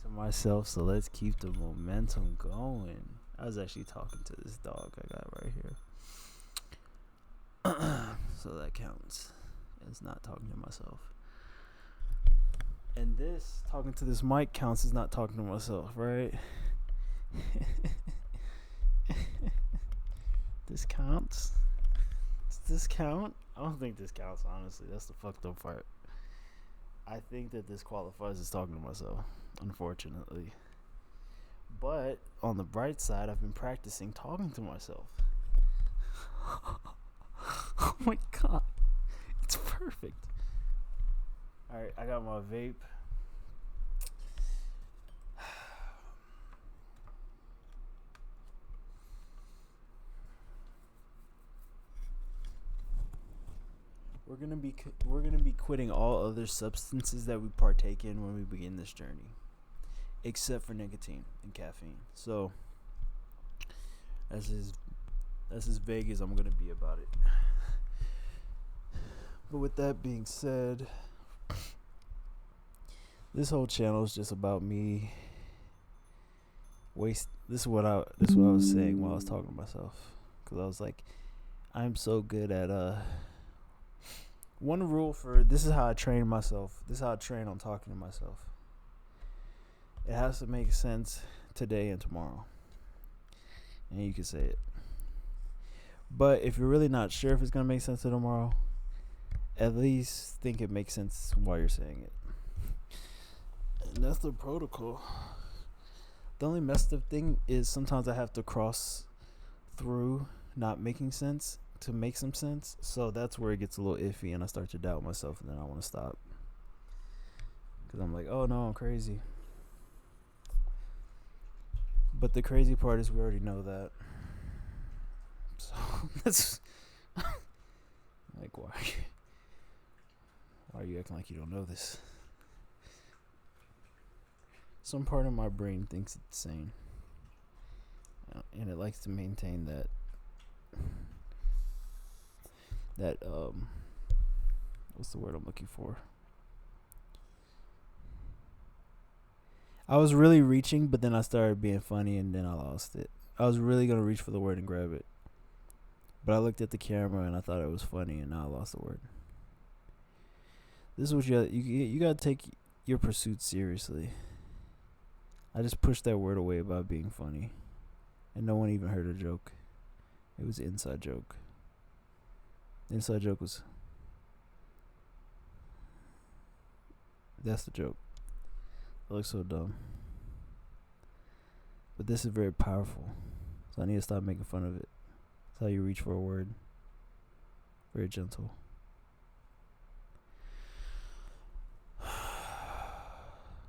to myself, so let's keep the momentum going. I was actually talking to this dog I got right here. So that counts. It's not talking to myself. And this, talking to this mic counts as not talking to myself, right? This counts? Does this count? I don't think this counts, honestly. That's the fucked up part. I think that this qualifies as talking to myself, unfortunately. But on the bright side, I've been practicing talking to myself. Oh my god. It's perfect. Alright, I got my vape. We're gonna be quitting all other substances that we partake in when we begin this journey, except for nicotine and caffeine. So that's as vague as I'm gonna be about it. But with that being said, this whole channel is just about me. This is what I was saying while I was talking to myself, because I was like, I'm so good at one rule for this is how I train myself. This is how I train on talking to myself. It has to make sense today and tomorrow. And you can say it. But if you're really not sure if it's going to make sense tomorrow, at least think it makes sense while you're saying it. And that's the protocol. The only messed up thing is sometimes I have to cross through not making sense to make some sense. So that's where it gets a little iffy and I start to doubt myself and then I want to stop. Because I'm like, oh no, I'm crazy. But the crazy part is we already know that. So that's like, why are you acting like you don't know this? Some part of my brain thinks it's sane. And it likes to maintain that what's the word I'm looking for? I was really reaching, but then I started being funny and then I lost it. I was really going to reach for the word and grab it. But I looked at the camera and I thought it was funny and now I lost the word. This is what you got to take your pursuit seriously. I just pushed that word away by being funny. And no one even heard a joke. It was an inside joke. The inside joke was, that's the joke. It looks so dumb. But this is very powerful. So I need to stop making fun of it. That's how you reach for a word. Very gentle.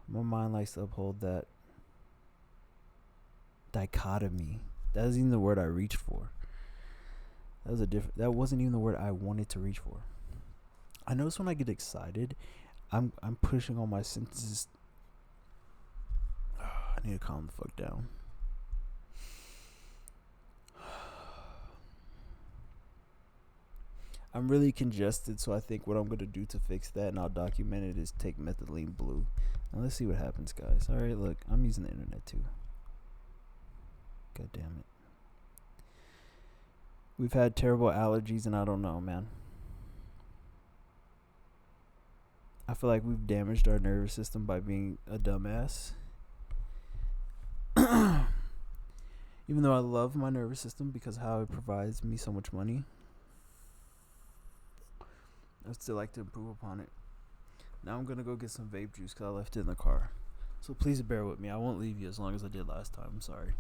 My mind likes to uphold that dichotomy. That isn't even the word I reached for. That wasn't even the word I wanted to reach for. I notice when I get excited, I'm pushing all my sentences. I need to calm the fuck down. I'm really congested, so I think what I'm going to do to fix that, and I'll document it, is take methylene blue. Now let's see what happens, guys. Alright, look, I'm using the internet too. God damn it. We've had terrible allergies, and I don't know, man. I feel like we've damaged our nervous system by being a dumbass. Even though I love my nervous system because of how it provides me so much money, I still like to improve upon it. Now I'm going to go get some vape juice because I left it in the car. So please bear with me. I won't leave you as long as I did last time. I'm sorry.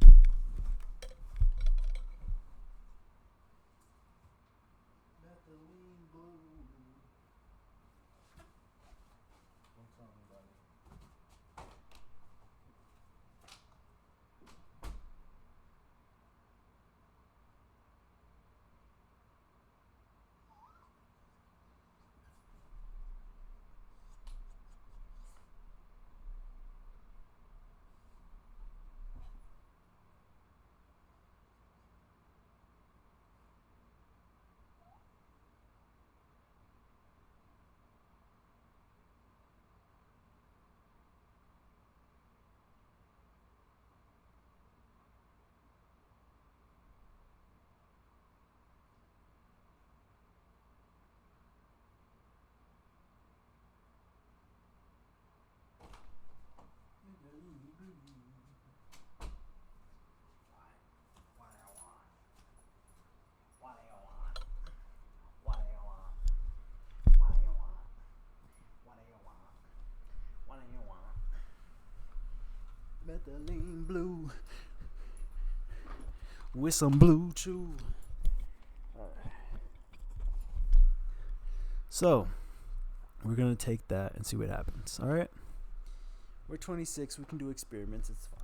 methylene blue with some blue chew. So, we're going to take that and see what happens. All right? We're 26. We can do experiments. It's fine.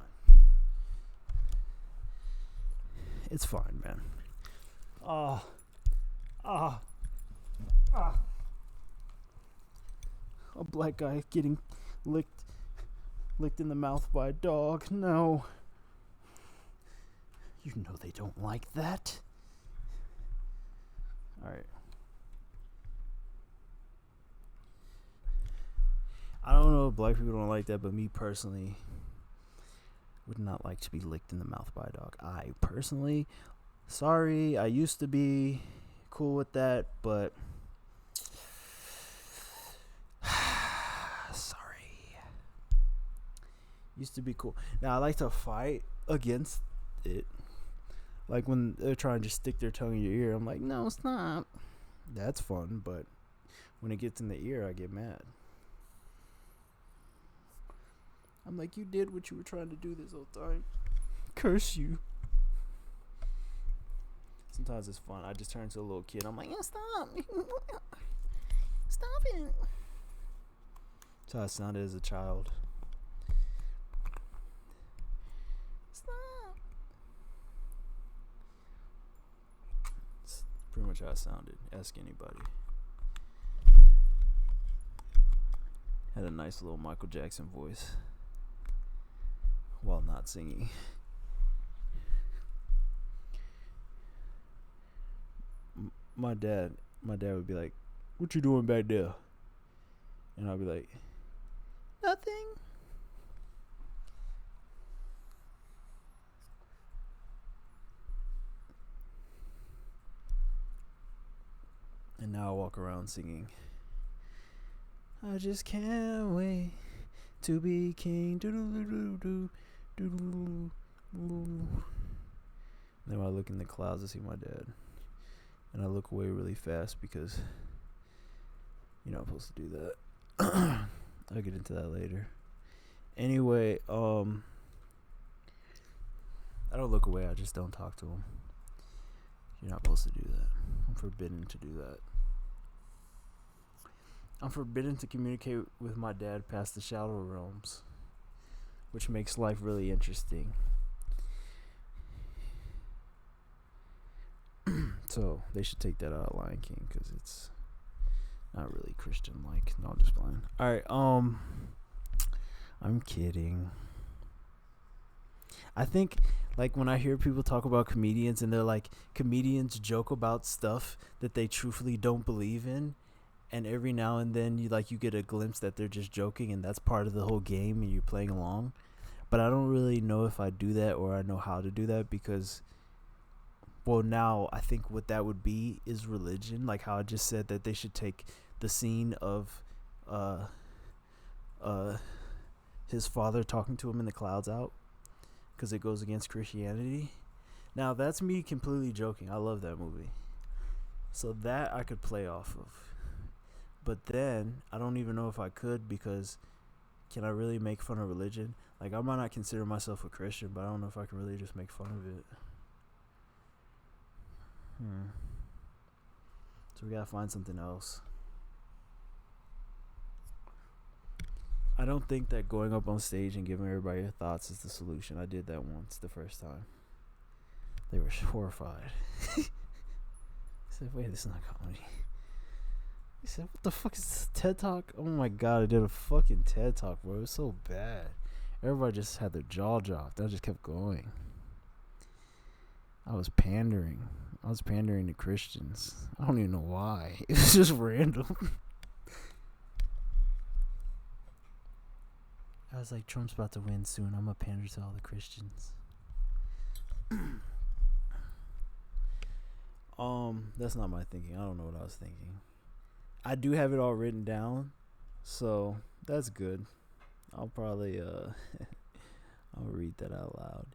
It's fine, man. A black guy getting licked in the mouth by a dog. No. You know they don't like that. All right. I don't know if black people don't like that, but me personally would not like to be licked in the mouth by a dog. I personally, sorry, I used to be cool with that, but sorry. Used to be cool. Now, I like to fight against it. Like when they're trying to just stick their tongue in your ear, I'm like, no, stop. That's fun, but when it gets in the ear, I get mad. I'm like, you did what you were trying to do this whole time. Curse you. Sometimes it's fun. I just turn into a little kid. I'm like, yeah, stop. Stop it. That's how I sounded as a child. Stop. That's pretty much how I sounded. Ask anybody. Had a nice little Michael Jackson voice. While not singing. My dad would be like, what you doing back there? And I'll be like, nothing. And now I walk around singing, I just can't wait to be king. Doo-doo-doo-doo-doo. Then when I look in the clouds, I see my dad, and I look away really fast because you're not supposed to do that. I'll get into that later. Anyway, I don't look away. I just don't talk to him. You're not supposed to do that. I'm forbidden to do that. I'm forbidden to communicate with my dad past the shadow realms, which makes life really interesting. So they should take that out of Lion King because it's not really Christian-like. No, I'm just playing. All right, I'm kidding. I think, like, when I hear people talk about comedians and they're like, comedians joke about stuff that they truthfully don't believe in, and every now and then you get a glimpse that they're just joking and that's part of the whole game and you're playing along. But I don't really know if I do that or I know how to do that because, well, now I think what that would be is religion. Like how I just said that they should take the scene of his father talking to him in the clouds out because it goes against Christianity. Now that's me completely joking. I love that movie. So that I could play off of. But then I don't even know if I could because can I really make fun of religion? Like I might not consider myself a Christian, but I don't know if I can really just make fun of it. So we gotta find something else. I don't think that going up on stage and giving everybody your thoughts is the solution. I did that once the first time. They were horrified. I said, wait, this is not comedy. He said, what the fuck is this TED Talk? Oh my god, I did a fucking TED Talk, bro. It was so bad. Everybody just had their jaw dropped. I just kept going. I was pandering to Christians. I don't even know why. It was just random. I was like, Trump's about to win soon. I'm gonna pander to all the Christians. That's not my thinking. I don't know what I was thinking. I do have it all written down, so that's good. I'll probably I'll read that out loud.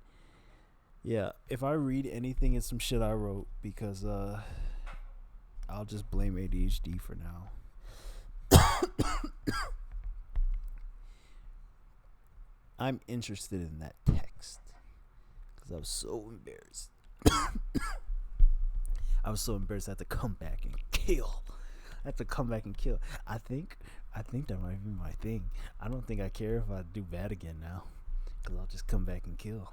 Yeah, if I read anything, it's some shit I wrote because I'll just blame ADHD for now. I'm interested in that text because I was so embarrassed. I was so embarrassed I had to come back and kill. I think that might be my thing. I don't think I care if I do bad again now, because I'll just come back and kill.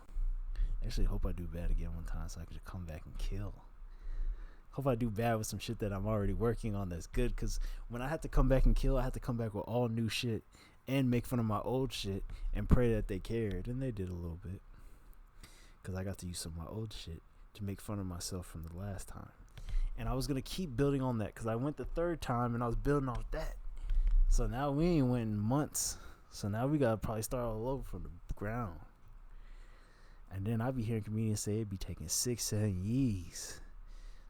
I actually hope I do bad again one time so I can just come back and kill. Hope I do bad with some shit that I'm already working on that's good, because when I had to come back and kill, I had to come back with all new shit and make fun of my old shit and pray that they cared, and they did a little bit, because I got to use some of my old shit to make fun of myself from the last time. And I was going to keep building on that because I went the third time and I was building off that. So now we ain't went in months. So now we got to probably start all over from the ground. And then I be hearing comedians say it'd be taking 6-7 years.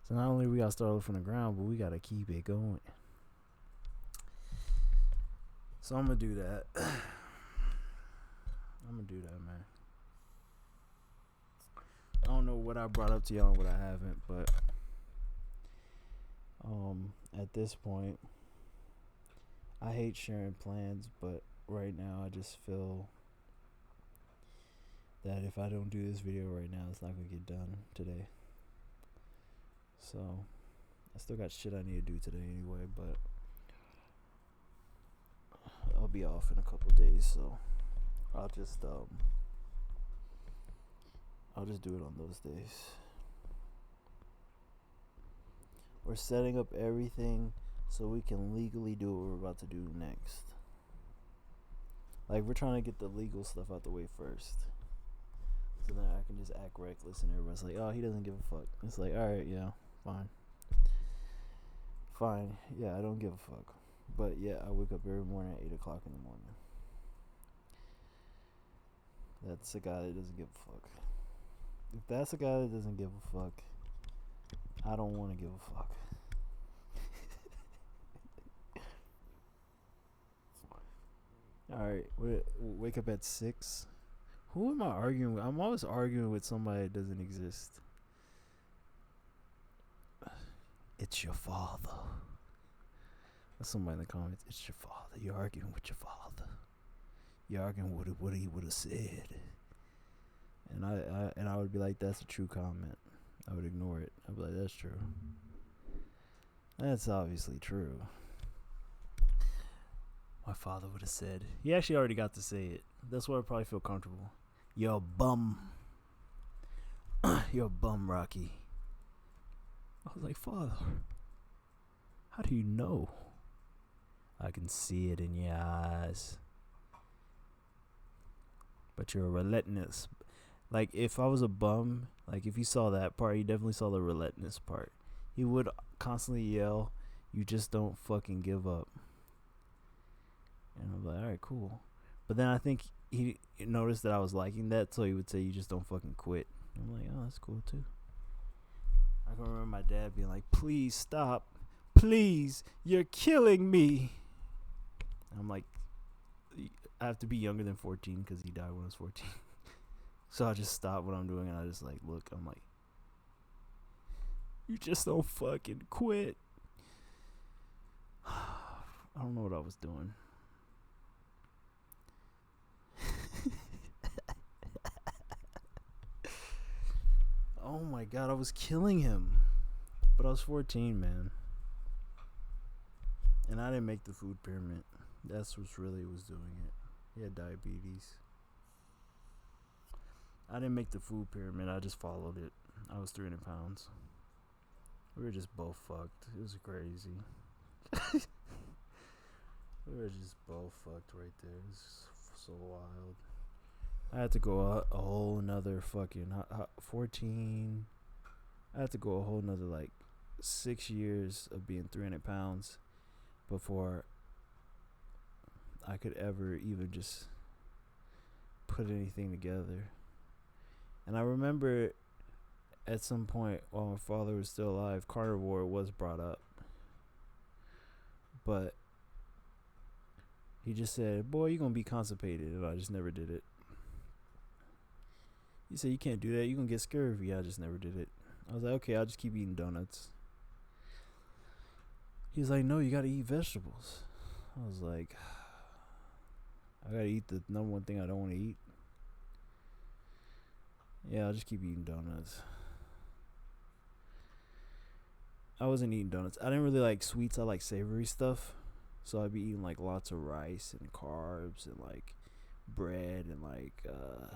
So not only we got to start over from the ground, but we got to keep it going. So I'm going to do that. Man. I don't know what I brought up to y'all and what I haven't, but at this point, I hate sharing plans, but right now I just feel that if I don't do this video right now, it's not gonna get done today. So I still got shit I need to do today anyway, but I'll be off in a couple days, so I'll just do it on those days. We're setting up everything so we can legally do what we're about to do next. Like, we're trying to get the legal stuff out the way first, so then I can just act reckless and everybody's like, oh, he doesn't give a fuck. It's like, alright, yeah, fine, yeah, I don't give a fuck. But yeah, I wake up every morning at 8 o'clock in the morning. That's a guy that doesn't give a fuck. If that's a guy that doesn't give a fuck, I don't want to give a fuck. Alright, wake up at 6. Who am I arguing with? I'm always arguing with somebody that doesn't exist. It's your father. That's somebody in the comments. It's your father. You're arguing with your father. You're arguing with what he would have said. And I would be like, that's a true comment. I would ignore it. I'd be like, that's true. That's obviously true. My father would have said. He actually already got to say it. That's why I probably feel comfortable. You're a bum. You're a bum, Rocky. I was like, Father, how do you know? I can see it in your eyes. But you're relentless. Like, if I was a bum, like, if you saw that part, you definitely saw the relentless part. He would constantly yell, you just don't fucking give up. And I'm like, alright, cool. But then I think he noticed that I was liking that, so he would say, you just don't fucking quit. I'm like, oh, that's cool too. I can remember my dad being like, please stop. Please, you're killing me. I'm like, I have to be younger than 14 because he died when I was 14. So I just stop what I'm doing and I just like look. I'm like, you just don't fucking quit. I don't know what I was doing. Oh my god, I was killing him. But I was 14, man. And I didn't make the food pyramid. That's what really was doing it. He had diabetes. I didn't make the food pyramid. I just followed it. I was 300 pounds. We were just both fucked. It was crazy. We were just both fucked right there. It was so wild. I had to go a whole nother fucking 14. I had to go a whole nother like 6 years of being 300 pounds before I could ever even just put anything together. And I remember at some point while my father was still alive, carnivore was brought up. But he just said, boy, you're going to be constipated. And I just never did it. He said, you can't do that. You're going to get scurvy. I just never did it. I was like, okay, I'll just keep eating donuts. He's like, no, you got to eat vegetables. I was like, I got to eat the number one thing I don't want to eat. Yeah, I'll just keep eating donuts. I wasn't eating donuts. I didn't really like sweets. I like savory stuff. So I'd be eating like lots of rice and carbs and like bread and like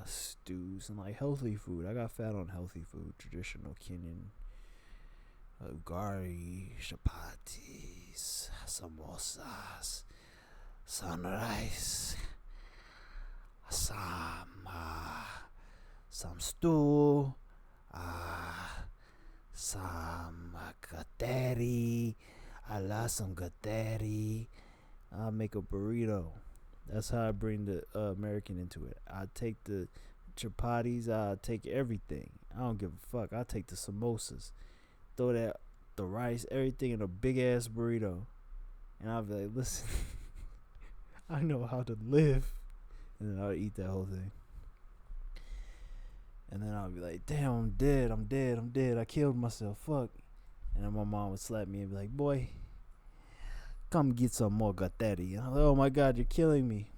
stews and like healthy food. I got fat on healthy food, traditional Kenyan ugari, chapatis, samosas, sunrice, some stew, uh, some gateri. I love some gateri. I'll make a burrito. That's how I bring the American into it. I take the chapatis. I take everything. I don't give a fuck. I take the samosas. Throw that the rice, everything in a big ass burrito, and I'll be like, listen, I know how to live, and then I'll eat that whole thing. And then I'll be like, damn, I'm dead, I'm dead, I'm dead. I killed myself. Fuck. And then my mom would slap me and be like, boy, come get some more gateri. And I'm like, oh my god, you're killing me.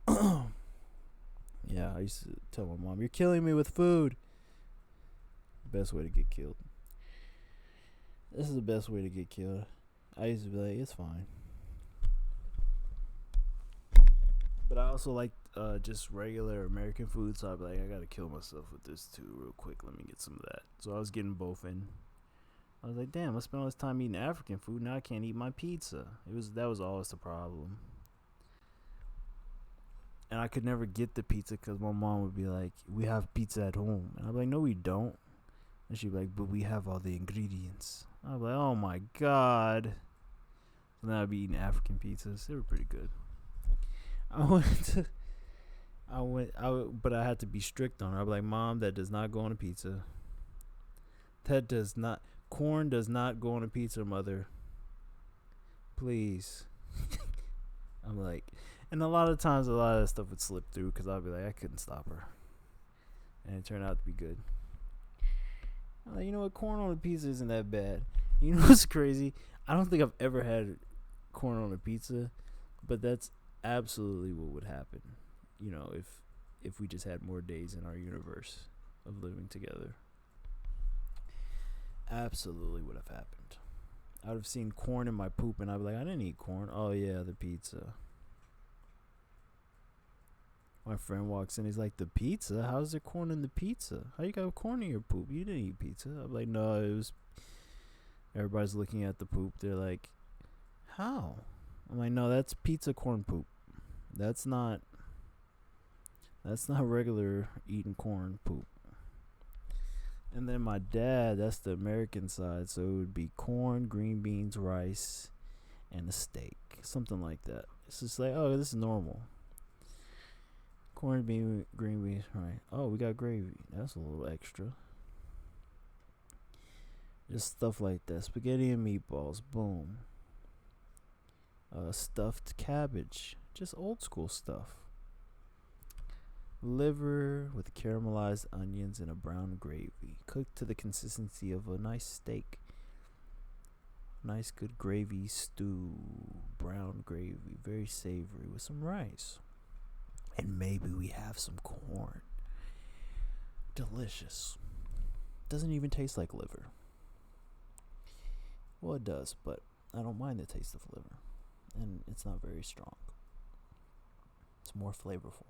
Yeah, I used to tell my mom, you're killing me with food. Best way to get killed. This is the best way to get killed. I used to be like, it's fine. But I also like just regular American food, so I'd be like, I gotta kill myself with this too real quick. Let me get some of that. So I was getting both in. I was like, damn, I spent all this time eating African food. Now I can't eat my pizza. That was always the problem. And I could never get the pizza because my mom would be like, we have pizza at home. And I'd be like, no, we don't. And she'd be like, but we have all the ingredients. I'd be like, oh my god. So then I'd be eating African pizzas. They were pretty good. But I had to be strict on her. I'd be like, Mom, that does not go on a pizza. Corn does not go on a pizza, Mother. Please. I'm like, and a lot of times, a lot of that stuff would slip through because I'd be like, I couldn't stop her. And it turned out to be good. I'm like, you know what? Corn on a pizza isn't that bad. You know what's crazy? I don't think I've ever had corn on a pizza, but that's absolutely what would happen. You know, if we just had more days in our universe of living together. Absolutely would have happened. I would have seen corn in my poop and I'd be like, I didn't eat corn. Oh yeah, the pizza. My friend walks in, he's like, the pizza? How's there corn in the pizza? How you got corn in your poop? You didn't eat pizza. I'm like, no, it was. Everybody's looking at the poop. They're like, how? I'm like, no, that's pizza corn poop. That's not regular eating corn poop. And then my dad, that's the American side, so it would be corn, green beans, rice, and a steak. Something like that. It's just like, oh, this is normal. Corn, bean, green beans, right. Oh, we got gravy. That's a little extra. Just stuff like that. Spaghetti and meatballs. Boom. Stuffed cabbage. Just old school stuff. Liver with caramelized onions and a brown gravy. Cooked to the consistency of a nice steak. Nice good gravy stew. Brown gravy. Very savory with some rice. And maybe we have some corn. Delicious. Doesn't even taste like liver. Well, it does, but I don't mind the taste of liver. And it's not very strong. It's more flavorful.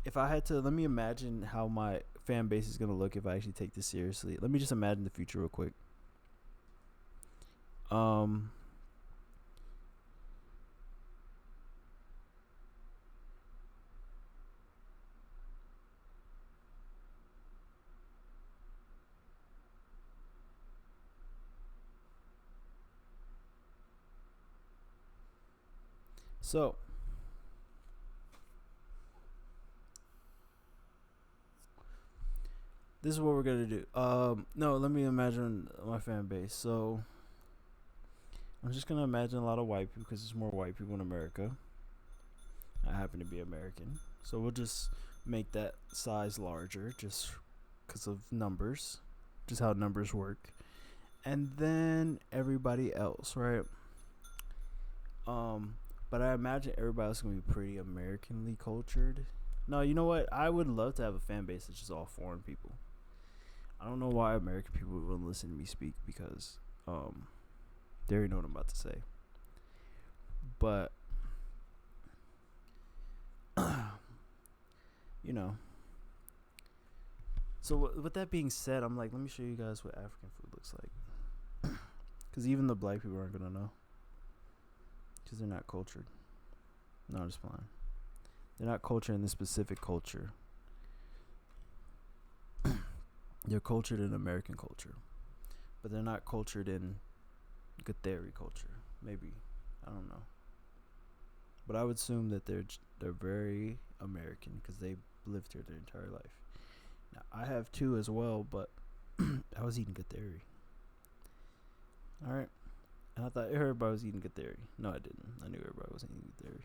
If I had to, let me imagine how my fan base is going to look if I actually take this seriously. Let me just imagine the future real quick. So, this is what we're gonna do. No, let me imagine my fan base. So, I'm just gonna imagine a lot of white people because there's more white people in America. I happen to be American, so we'll just make that size larger. Just because of numbers, just how numbers work, and then everybody else, right? But I imagine everybody else is gonna be pretty Americanly cultured. No, you know what? I would love to have a fan base that's just all foreign people. I don't know why American people wouldn't listen to me speak, because they already know what I'm about to say. But you know. So with that being said, I'm like, let me show you guys what African food looks like, because even the black people aren't gonna know, because they're not cultured. No, I'm just playing. They're not cultured in this specific culture. They're cultured in American culture, but they're not cultured in Gatheri culture. Maybe, I don't know. But I would assume that they're very American, because they lived here their entire life. Now I have too as well, but I was eating Gatheri. All right, and I thought everybody was eating Gatheri. No, I didn't. I knew everybody was eating Gatheri.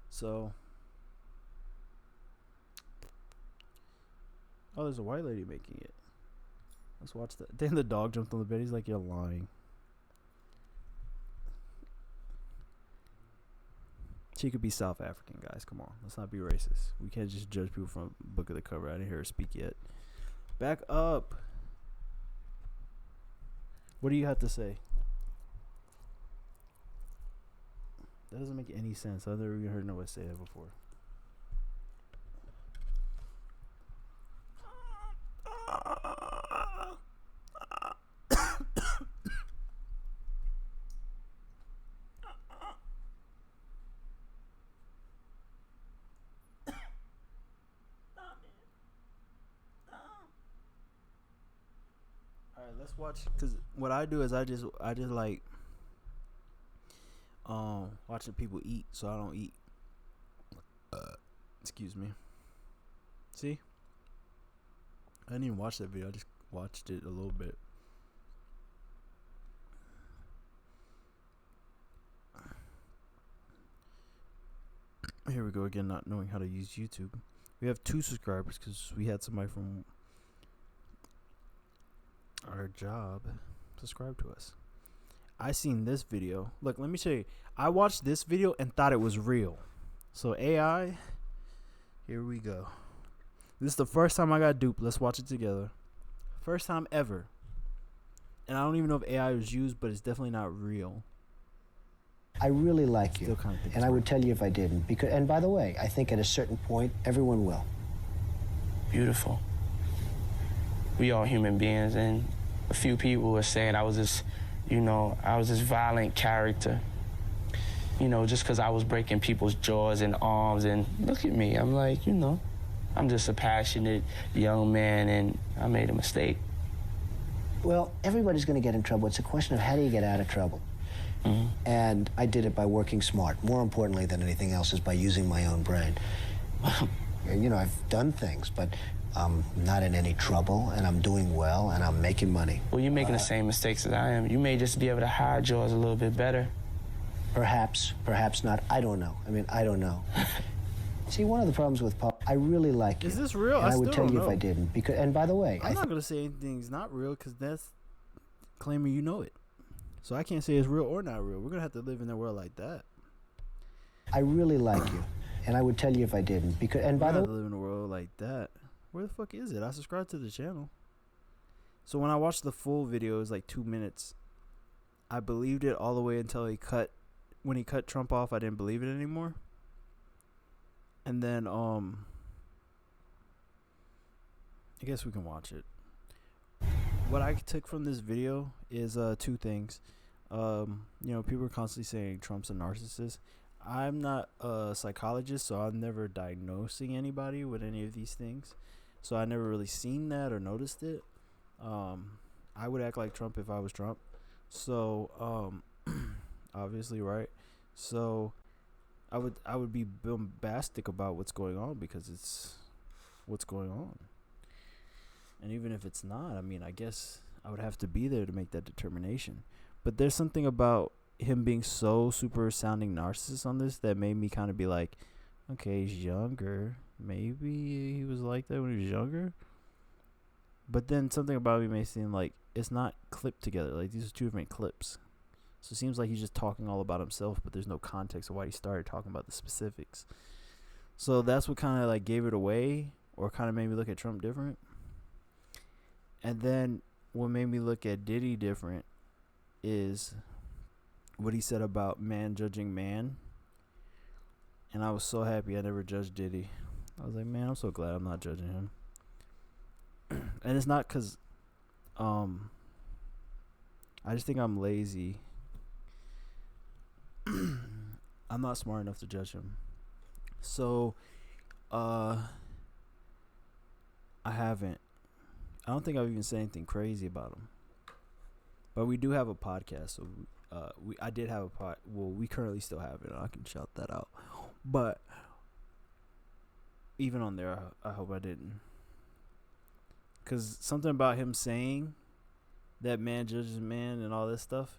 So, oh, there's a white lady making it. Let's watch that. Then the dog jumped on the bed. He's like, "You're lying." She could be South African, guys. Come on, let's not be racist. We can't just judge people from book of the cover. I didn't hear her speak yet. Back up. What do you have to say? That doesn't make any sense. I've never even heard nobody say that before. Alright, let's watch. Cause what I do is I just like watching people eat, so I don't eat. Excuse me. See, I didn't even watch that video. I just watched it a little bit. Here we go again, not knowing how to use YouTube. We have 2 subscribers because we had somebody from our job subscribe to us. I seen this video. Look, let me show you. I watched this video and thought it was real. So AI, here we go. This is the first time I got duped. Let's watch it together. First time ever. And I don't even know if AI was used, but it's definitely not real. I really like you, and I would tell you if I didn't. Because, and by the way, I think at a certain point, everyone will. Beautiful. We all human beings, and a few people were saying I was this, I was this violent character. Just because I was breaking people's jaws and arms, and look at me, I'm like, I'm just a passionate young man, and I made a mistake. Well, everybody's going to get in trouble. It's a question of how do you get out of trouble. Mm-hmm. And I did it by working smart. More importantly than anything else is by using my own brain. I've done things, but I'm not in any trouble, and I'm doing well, and I'm making money. Well, you're making the same mistakes as I am. You may just be able to hide yours a little bit better. Perhaps not. I don't know. I don't know. See, one of the problems with Paul, I really like you. Is this real? And I would still tell you know. if I didn't. Because, and by the way, I'm not going to say anything's not real, because that's claiming you know it. So I can't say it's real or not real. We're going to have to live in a world like that. I really like you, and I would tell you if I didn't. Because, and by the way, live in a world like that. Where the fuck is it? I subscribed to the channel. So when I watched the full video, it was like 2 minutes. I believed it all the way until when he cut Trump off, I didn't believe it anymore. And then I guess we can watch it. What I took from this video is 2 things. People are constantly saying Trump's a narcissist. I'm not a psychologist, so I'm never diagnosing anybody with any of these things. So I never really seen that or noticed it. I would act like Trump if I was Trump. So obviously, right? So I would be bombastic about what's going on, because it's what's going on. And even if it's not, I guess I would have to be there to make that determination. But there's something about him being so super sounding narcissist on this that made me kind of be like, okay, he's younger. maybe he was like that when he was younger. But then something about me may seem like it's not clipped together. Like, these are two different clips. So it seems like he's just talking all about himself, but there's no context of why he started talking about the specifics. So that's what kind of like gave it away, or kind of made me look at Trump different. And then what made me look at Diddy different is what he said about man judging man. And I was so happy I never judged Diddy. I was like, man, I'm so glad I'm not judging him. And it's not because I just think I'm lazy. I'm not smart enough to judge him. So I don't think I've even said anything crazy about him. But we do have a podcast, so I did have a we currently still have it. I can shout that out. But even on there, I hope I didn't. Because something about him saying that man judges man and all this stuff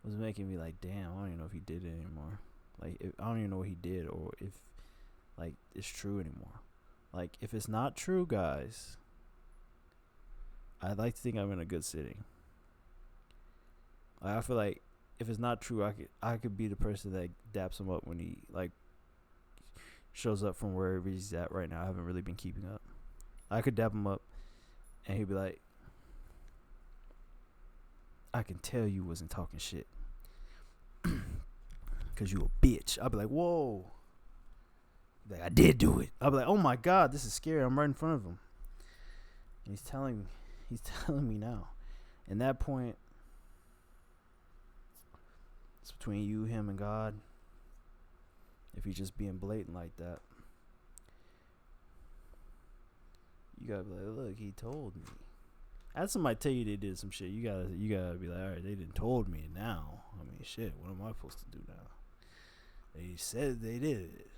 was making me like, damn, I don't even know if he did it anymore. Like, I don't even know what he did, or if, like, it's true anymore. Like, if it's not true, guys, I'd like to think I'm in a good sitting. I feel like if it's not true, I could be the person that daps him up when he, like, shows up from wherever he's at right now. I haven't really been keeping up. I could dap him up, and he'd be like, I can tell you wasn't talking shit. Because you a bitch. I'd be like, whoa. Like, I did do it. I'd be like, oh my God, this is scary. I'm right in front of him. And he's telling me now. And that point, it's between you, him, and God. If he's just being blatant like that, you gotta be like, look, he told me. Had somebody tell you they did some shit, you gotta be like, all right, they didn't told me now. I mean, shit, what am I supposed to do now? They said they did it.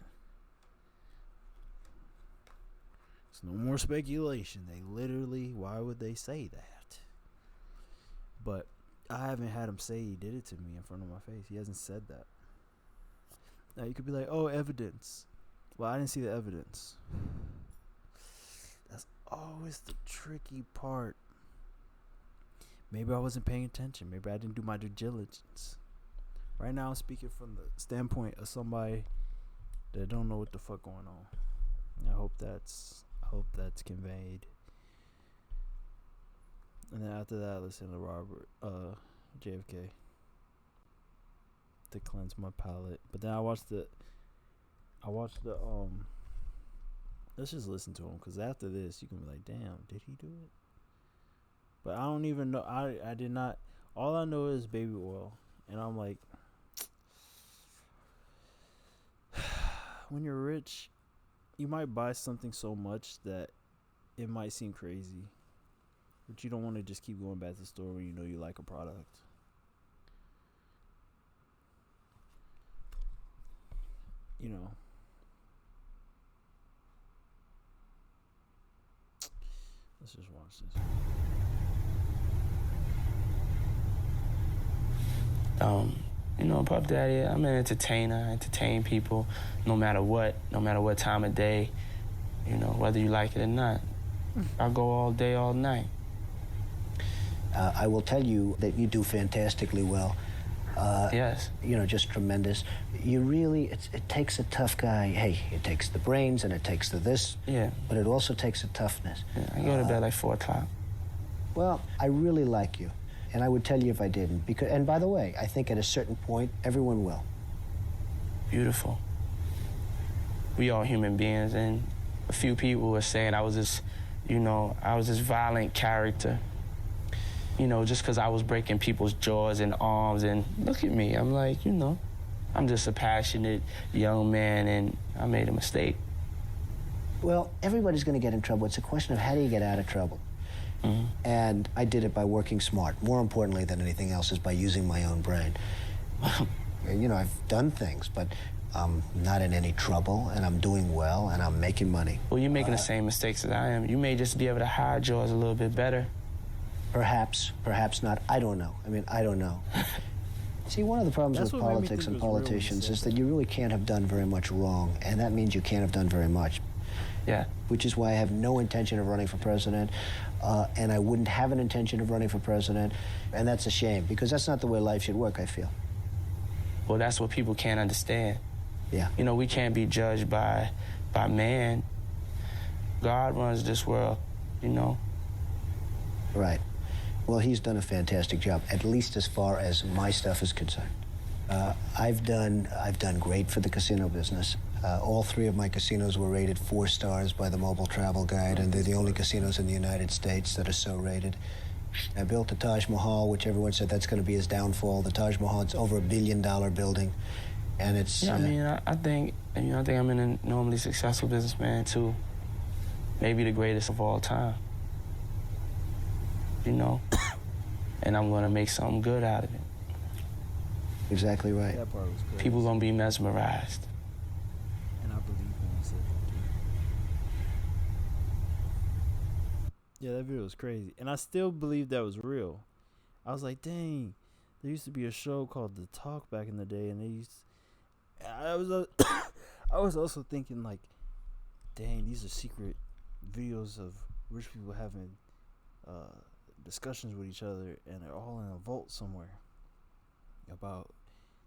It's no more speculation. They literally, why would they say that? But I haven't had him say he did it to me in front of my face. He hasn't said that. Now you could be like, oh, evidence. Well, I didn't see the evidence. That's always the tricky part. Maybe I wasn't paying attention. Maybe I didn't do my due diligence. Right now I'm speaking from the standpoint of somebody that don't know what the fuck going on. I hope that's conveyed. And then after that, I listen to Robert JFK to cleanse my palate. But then I watched the let's just listen to him, because after this you can be like, damn, did he do it? But I don't even know. I did not. All I know is baby oil, and I'm like, when you're rich, you might buy something so much that it might seem crazy, but you don't want to just keep going back to the store when you know you like a product. You know. Let's just watch this. Puff Daddy, I'm an entertainer. I entertain people no matter what time of day, whether you like it or not. I go all day, all night. I will tell you that you do fantastically well. Yes. Just tremendous. You really, it takes a tough guy. Hey, it takes the brains and it takes the this. Yeah. But it also takes a toughness. Yeah, I go to bed like 4 o'clock. Well, I really like you. And I would tell you if I didn't. And by the way, I think at a certain point, everyone will. Beautiful. We all human beings, and a few people were saying I was this violent character. Just because I was breaking people's jaws and arms, and look at me. I'm like, I'm just a passionate young man, and I made a mistake. Well, everybody's going to get in trouble. It's a question of how do you get out of trouble. Mm-hmm. And I did it by working smart. More importantly than anything else is by using my own brain. I've done things, but I'm not in any trouble, and I'm doing well, and I'm making money. Well, you're making the same mistakes as I am. You may just be able to hide yours a little bit better. Perhaps not. I don't know. I don't know. See, one of the problems with politics and politicians is that you really can't have done very much wrong, and that means you can't have done very much. Yeah. Which is why I have no intention of running for president, and I wouldn't have an intention of running for president, and that's a shame, because that's not the way life should work, I feel. Well, that's what people can't understand. Yeah. You know, we can't be judged by man. God runs this world, you know. Right. Well, he's done a fantastic job, at least as far as my stuff is concerned. I've done great for the casino business. All 3 of my casinos were rated 4 stars by the Mobile Travel Guide, and they're the only casinos in the United States that are so rated. I built the Taj Mahal, which everyone said that's going to be his downfall. The Taj Mahal, it's over $1 billion building, and it's... Yeah, I mean, I think I'm an enormously successful businessman, too. Maybe the greatest of all time. You know? And I'm going to make something good out of it. Exactly right. That part was crazy. People going to be mesmerized. And I believe when he said that. Yeah, that video was crazy. And I still believe that was real. I was like, dang, there used to be a show called The Talk back in the day, and they used... I was also thinking, like, dang, these are secret videos of rich people having discussions with each other, and they're all in a vault somewhere about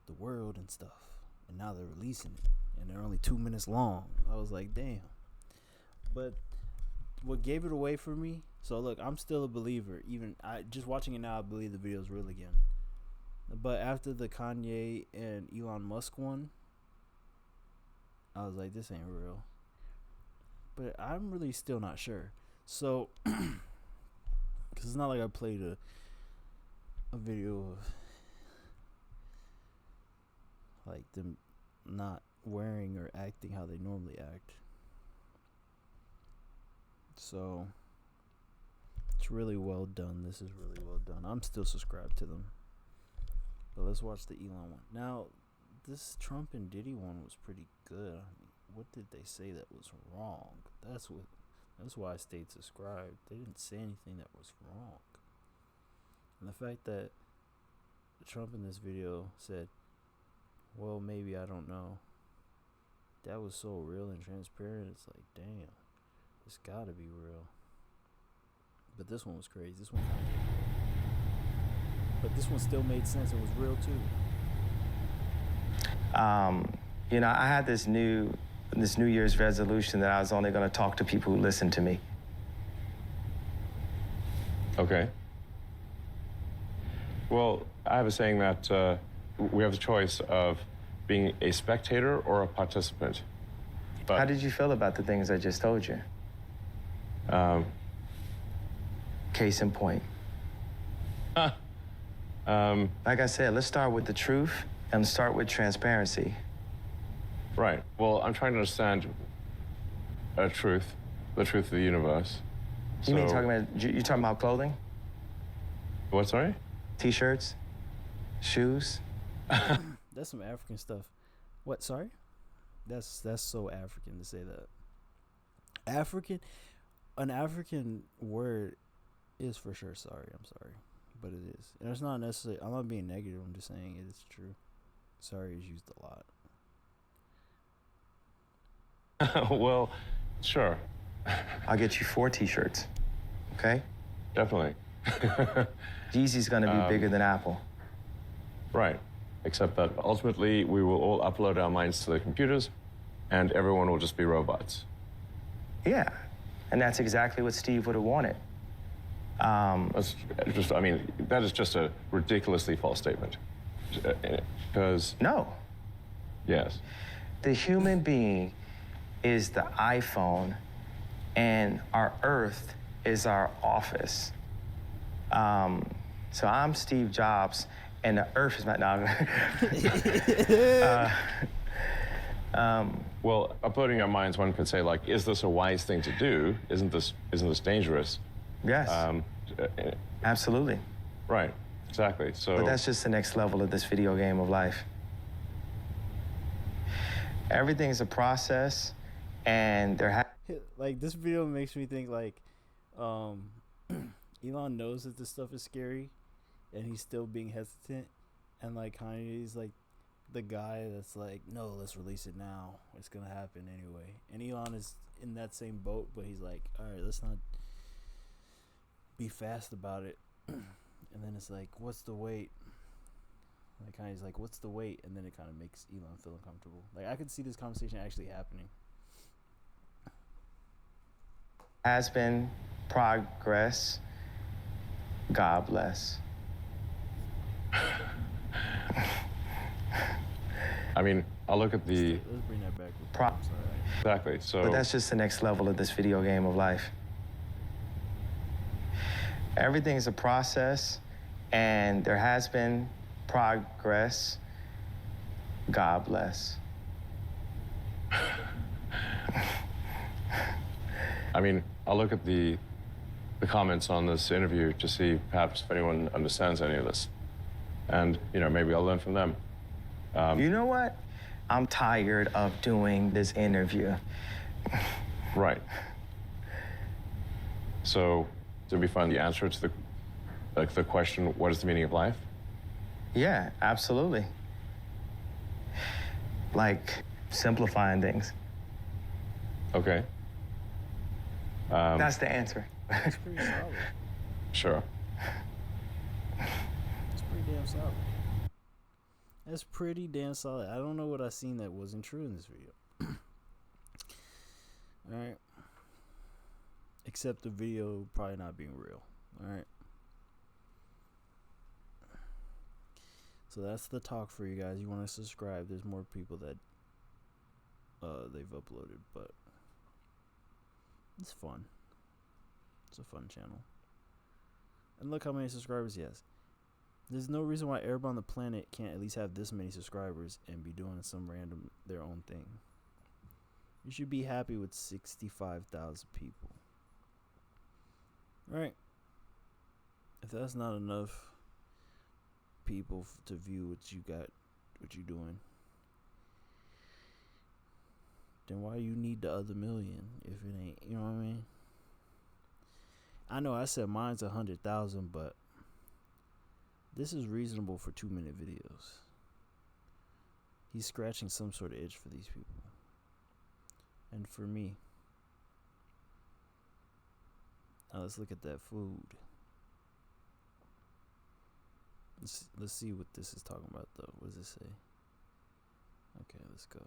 the world and stuff, and now they're releasing it, and they're only 2 minutes long. I was like, damn. But what gave it away for me, so look, I'm still a believer. Even I just watching it now, I believe the video is real again. But after the Kanye and Elon Musk one, I was like, this ain't real. But I'm really still not sure. So, because it's not like I played a video of like them not wearing or acting how they normally act. So it's really well done. This is really well done. I'm still subscribed to them. But let's watch the Elon one. Now, this Trump and Diddy one was pretty good. I mean, what did they say that was wrong? That's why I stayed subscribed. They didn't say anything that was wrong. And the fact that Trump in this video said, well, maybe, I don't know. That was so real and transparent. It's like, damn, it's gotta be real. But this one was crazy. This one kind of... But this one still made sense. It was real too. You know, I had this New Year's resolution that I was only going to talk to people who listen to me. Okay. Well, I have a saying that we have the choice of being a spectator or a participant. But, How did you feel about the things I just told you? Case in point. Like I said, let's start with the truth and start with transparency. Right. Well, I'm trying to understand the truth of the universe. You mean you're talking about clothing? What, sorry? T-shirts? Shoes? That's some African stuff. What, sorry? That's so African to say that. An African word is for sure sorry. I'm sorry. But it is. And it's not necessarily, I'm not being negative, I'm just saying it is true. Sorry is used a lot. Well, sure. I'll get you 4 T-shirts, okay? Definitely. Yeezy's gonna be bigger than Apple. Right. Except that ultimately we will all upload our minds to the computers and everyone will just be robots. Yeah, and that's exactly what Steve would have wanted. That's just, I mean, that is just a ridiculously false statement. Because... No. Yes. The human being is the iPhone, and our Earth is our office. So I'm Steve Jobs, and the Earth is my... No. Well, uploading our minds, one could say, like, is this a wise thing to do? Isn't this dangerous? Yes. Absolutely. Right. Exactly. So. But that's just the next level of this video game of life. Everything's a process, and like, this video makes me think, like, Elon knows that this stuff is scary, and he's still being hesitant, and, like, Kanye's like, the guy that's like, no, let's release it now. It's gonna happen anyway. And Elon is in that same boat, but he's like, all right, let's not be fast about it. And then it's like, what's the wait? Like, kind of, he's like, what's the wait? And then it kind of makes Elon feel uncomfortable. Like, I could see this conversation actually happening. Has been progress. God bless. I mean, I'll look at the... Let's bring that back. Exactly, so... But that's just the next level of this video game of life. Everything is a process, and there has been progress. God bless. I mean, I'll look at the comments on this interview to see perhaps if anyone understands any of this. And, you know, maybe I'll learn from them. You know what? I'm tired of doing this interview. Right. So, did we find the answer to the question, what is the meaning of life? Yeah, absolutely. Like, simplifying things. Okay. That's the answer. That's pretty solid. Sure. That's pretty damn solid. That's pretty damn solid. I don't know what I seen that wasn't true in this video. Alright. Except the video probably not being real. Alright. So that's the talk for you guys. You want to subscribe. There's more people that they've uploaded, but it's fun. It's a fun channel. And look how many subscribers he has. There's no reason why everybody on the planet can't at least have this many subscribers and be doing some random their own thing. You should be happy with 65,000 people. Right? If that's not enough people to view what you got, what you doing, then why you need the other million if it ain't, you know what I mean? I know I said mine's 100,000, but this is reasonable for 2-minute videos. He's scratching some sort of itch for these people. And for me. Now let's look at that food. Let's see what this is talking about though. What does it say? Okay, let's go.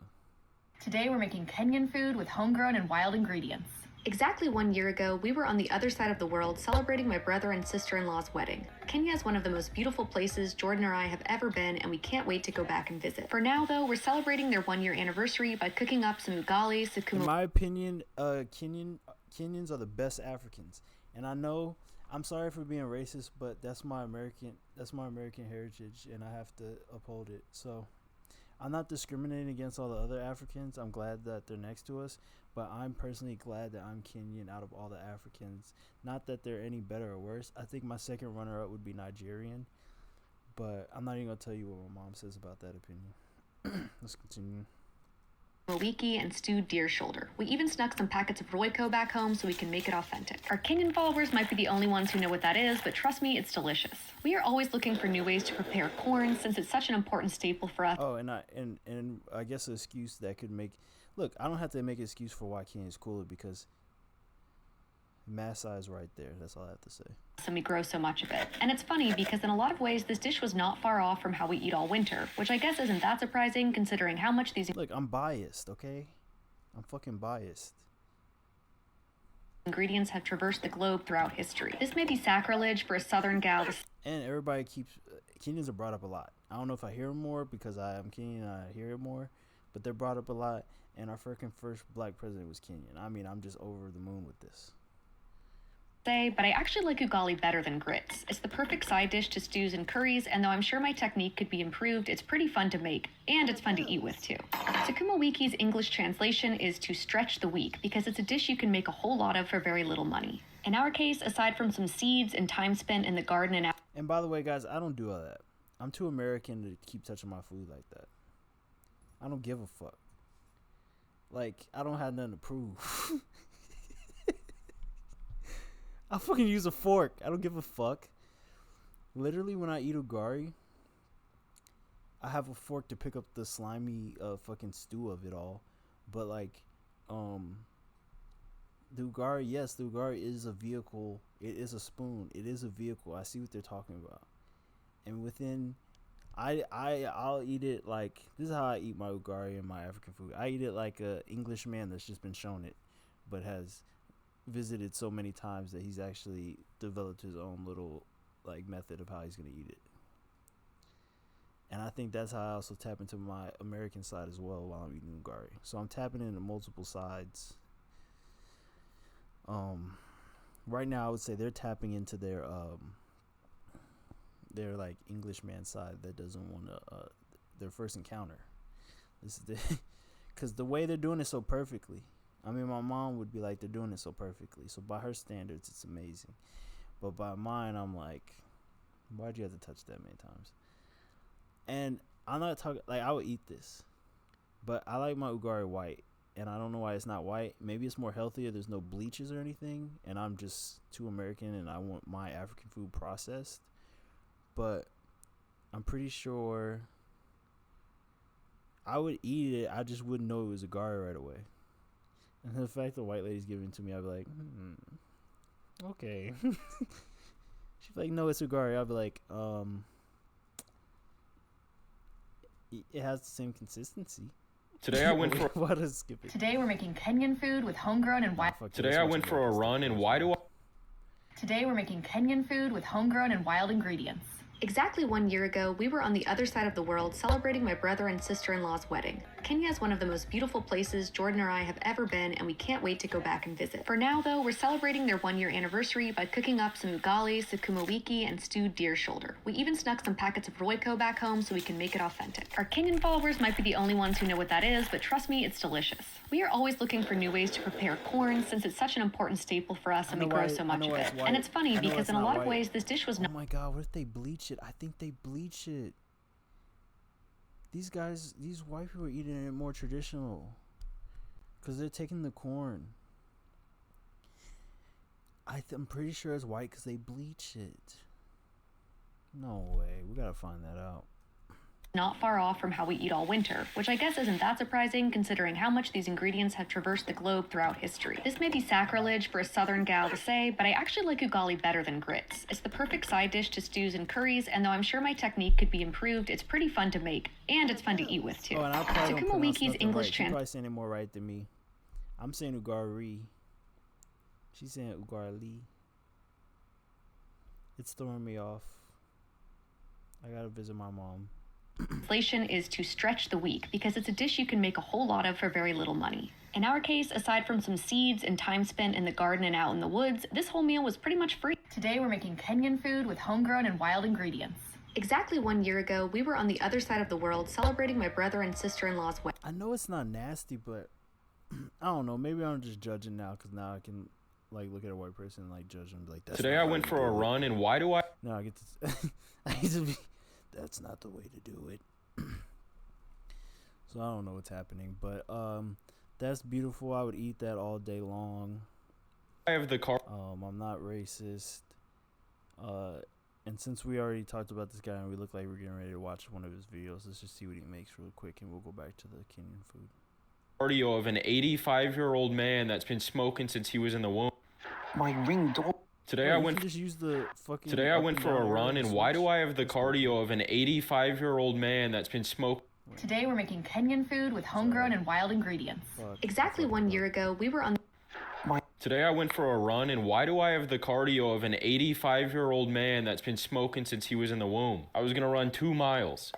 Today we're making Kenyan food with homegrown and wild ingredients. Exactly 1 year ago, we were on the other side of the world celebrating my brother and sister-in-law's wedding. Kenya is one of the most beautiful places Jordan or I have ever been, and we can't wait to go back and visit. For now, though, we're celebrating their 1-year anniversary by cooking up some ugali, sukuma... In my opinion, Kenyans are the best Africans. And I know, I'm sorry for being racist, but that's my American heritage, and I have to uphold it. So I'm not discriminating against all the other Africans. I'm glad that they're next to us, but I'm personally glad that I'm Kenyan out of all the Africans. Not that they're any better or worse. I think my second runner-up would be Nigerian, but I'm not even going to tell you what my mom says about that opinion. Let's continue. wiki and stewed deer shoulder. We even snuck some packets of Royco back home so we can make it authentic. Our Kenyan followers might be the only ones who know what that is, but trust me, it's delicious. We are always looking for new ways to prepare corn since it's such an important staple for us. Oh, and I guess an excuse that could make... Look, I don't have to make an excuse for why Kenya is cooler because mass size right there. That's all I have to say. And we grow so much of it. And it's funny because in a lot of ways, this dish was not far off from how we eat all winter, which I guess isn't that surprising considering how much these... Look, I'm biased, okay? I'm fucking biased. Ingredients have traversed the globe throughout history. This may be sacrilege for a southern gal. And everybody keeps... Kenyans are brought up a lot. I don't know if I hear more because I am Kenyan and I hear it more, but they're brought up a lot, and our freaking first black president was Kenyan. I mean, I'm just over the moon with this. But I actually like ugali better than grits. It's the perfect side dish to stews and curries, and though I'm sure my technique could be improved, it's pretty fun to make, and it's fun to eat with too. Sukuma wiki's English translation is to stretch the week, because it's a dish you can make a whole lot of for very little money. In our case, aside from some seeds and time spent in the garden and by the way, guys, I don't do all that. I'm too American to keep touching my food like that. I don't give a fuck. Like, I don't have nothing to prove. I'll fucking use a fork. I don't give a fuck. Literally, when I eat ugali, I have a fork to pick up the slimy fucking stew of it all, but like, the Ugari, yes, the Ugari is a vehicle. It is a spoon. It is a vehicle. I see what they're talking about, and within, I'll eat it like this is how I eat my Ugari and my African food. I eat it like a English man that's just been shown it, but has visited so many times that he's actually developed his own little like method of how he's gonna eat it. And I think that's how I also tap into my American side as well while I'm eating Ugari. So I'm tapping into multiple sides. Right now I would say they're tapping into their like Englishman side that doesn't want to their first encounter. This is because the way they're doing it so perfectly. I mean, my mom would be like, they're doing it so perfectly. So by her standards, it's amazing. But by mine, I'm like, why'd you have to touch that many times? And I'm not talking like I would eat this, but I like my Ugari white, and I don't know why it's not white. Maybe it's more healthier. There's no bleaches or anything, and I'm just too American, and I want my African food processed. But I'm pretty sure I would eat it. I just wouldn't know it was Ugari right away. And the fact the white lady's giving it to me, I'd be like, okay. She'd be like, no, it's Ugari. I'd be like, it has the same consistency. Today I went for Why does skip it? Today we're making Kenyan food with homegrown and wild. Today I went for a run, and why do I? Today we're making Kenyan food with homegrown and wild ingredients. Exactly 1 year ago, we were on the other side of the world celebrating my brother and sister-in-law's wedding. Kenya is one of the most beautiful places Jordan or I have ever been, and we can't wait to go back and visit. For now, though, we're celebrating their 1 year anniversary by cooking up some ugali, sukuma wiki, and stewed deer shoulder. We even snuck some packets of Royco back home so we can make it authentic. Our Kenyan followers might be the only ones who know what that is, but trust me, it's delicious. We are always looking for new ways to prepare corn since it's such an important staple for us and we grow so much of it. And it's funny because in a lot of ways, this dish was not. Oh my god, what if they bleach it? I think they bleach it. These guys, these white people are eating it more traditional because they're taking the corn. I'm pretty sure it's white because they bleach it. No way. We gotta find that out. Not far off from how we eat all winter, which I guess isn't that surprising considering how much these ingredients have traversed the globe throughout history. This may be sacrilege for a southern gal to say, but I actually like ugali better than grits. It's the perfect side dish to stews and curries, and though I'm sure my technique could be improved, it's pretty fun to make, and it's fun to eat with too. Oh, and I probably don't pronounce Wiki's nothing English right. She's probably saying it more right than me. I'm saying Ugari. She's saying Ugari. It's throwing me off. I gotta visit my mom. Translation is to stretch the week because it's a dish you can make a whole lot of for very little money. In our case, aside from some seeds and time spent in the garden and out in the woods, this whole meal was pretty much free. Today we're making Kenyan food with homegrown and wild ingredients. Exactly 1 year ago, we were on the other side of the world celebrating my brother and sister-in-law's wedding. I know it's not nasty, but I don't know. Maybe I'm just judging now because now I can like look at a white person and like judge them like that's. Today I went for a run, and why do I? No, I get to. I get to be. That's not the way to do it. So I don't know what's happening, but that's beautiful. I would eat that all day long. I have the car. I'm not racist. And since we already talked about this guy and we look like we're getting ready to watch one of his videos, let's just see what he makes real quick, and we'll go back to the Kenyan food. Cardio of an 85-year-old man that's been smoking since he was in the womb. My ring door. Today Wait, I you went. can just use the fucking. Today I went for a run, and why do I have the That's cool. cardio of an 85-year-old man that's been smoking? Today we're making Kenyan food with homegrown and wild ingredients. Fuck. Exactly 1 year ago, we were on. Today I went for a run, and why do I have the cardio of an 85-year-old man that's been smoking since he was in the womb? I was gonna run 2 miles.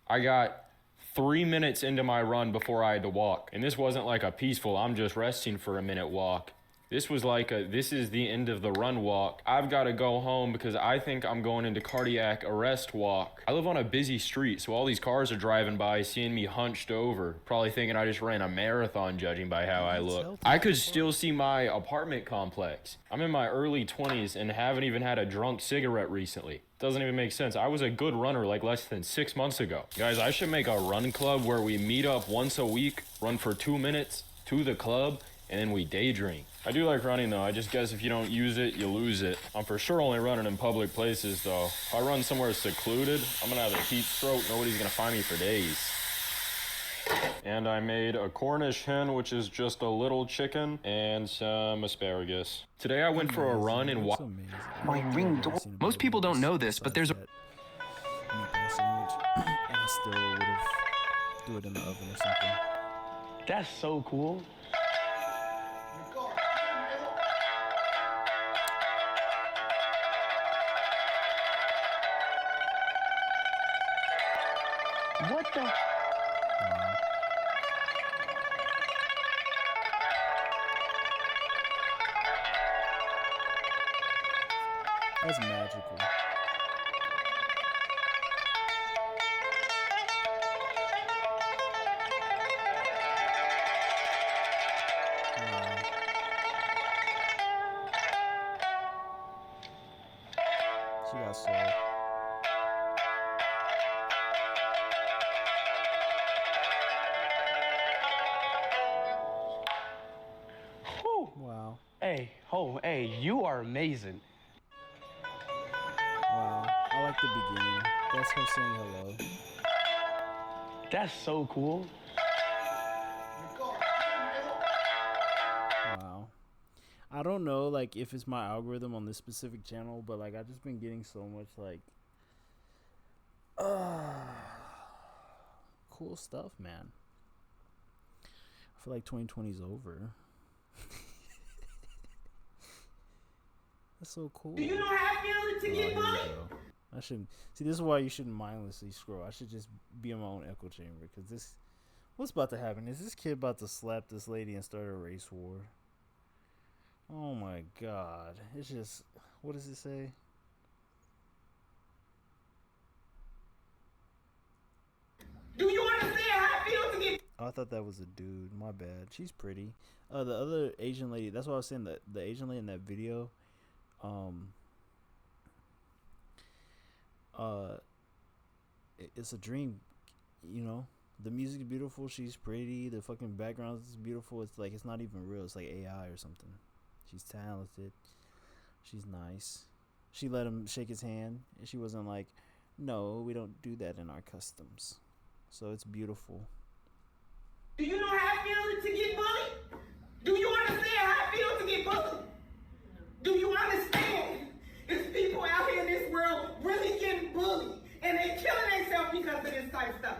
I got 3 minutes into my run before I had to walk. And this wasn't like a peaceful, I'm just resting for a minute walk. This was like this is the end of the run walk. I've got to go home because I think I'm going into cardiac arrest walk. I live on a busy street, so all these cars are driving by, seeing me hunched over, probably thinking I just ran a marathon judging by how I look. I could still see my apartment complex. I'm in my early 20s and haven't even had a drunk cigarette recently. Doesn't even make sense. I was a good runner like less than 6 months ago. Guys, I should make a run club where we meet up once a week, run for 2 minutes to the club, and then we daydream. I do like running though. I just guess if you don't use it, you lose it. I'm for sure only running in public places though. If I run somewhere secluded, I'm gonna have a heat stroke. Nobody's gonna find me for days. And I made a Cornish hen, which is just a little chicken, and some asparagus. Today I went for a run in My ring door. Most people don't know this, but there's a meatball sandwich, and I still would have do it in the oven or something. That's so cool. What the? That's magical. She got soul. Whew. Wow. Hey, you are amazing. Wow. I like the beginning. That's her saying hello. That's so cool. Wow. I don't know, like, if it's my algorithm on this specific channel, but, like, I've just been getting so much, like, cool stuff, man. I feel like 2020 is over. That's so cool. Do you know how I feel to get money? I shouldn't. See, this is why you shouldn't mindlessly scroll. I should just be in my own echo chamber, because this... What's about to happen? Is this kid about to slap this lady and start a race war? Oh my god. It's just... What does it say? Do you understand how I feel to get... Oh, I thought that was a dude. My bad. She's pretty. The other Asian lady... That's what I was saying. The Asian lady in that video... It's a dream, you know. The music is beautiful. She's pretty. The fucking background is beautiful. It's like, it's not even real. It's like AI or something. She's talented. She's nice. She let him shake his hand, and she wasn't like, no, we don't do that in our customs. So it's beautiful. Do you know how I feel to get bullied? Do you understand how I feel to get bullied? Do you understand? There's people out here in this world really getting bullied, and they killing themselves because of this type of stuff.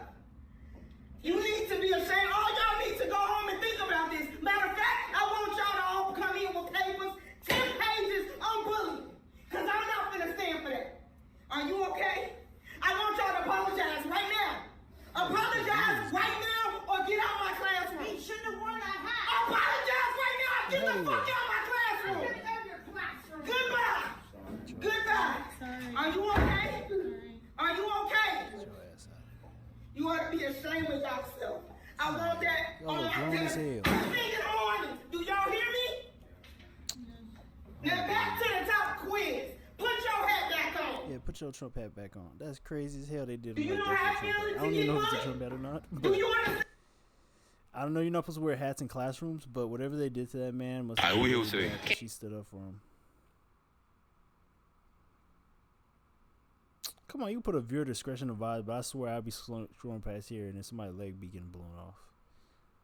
You need to be ashamed. All y'all need to go home and think about this. Matter of fact, I want y'all to all come in with papers, 10 pages on bullying, because I'm not gonna stand for that. Are you okay? I want y'all to apologize right now. Apologize right now or get out of my classroom. He shouldn't have worn that hat. Apologize right now. Get the fuck out of my classroom. Goodbye. Goodbye. Are you okay? Are you okay? You ought to be ashamed of yourself. I want that on my television. On. Do y'all hear me? Now back to the top quiz. Put your hat back on. Yeah, put your Trump hat back on. That's crazy as hell they did. Do you know how I feel I don't even know if it's a Trump hat or not. Do you understand? I don't know. You're not supposed to wear hats in classrooms, but whatever they did to that man must have been really bad that she stood up for him. Come on, you put a viewer discretion advised, but I swear I'd be scrolling past here and then somebody's leg be getting blown off.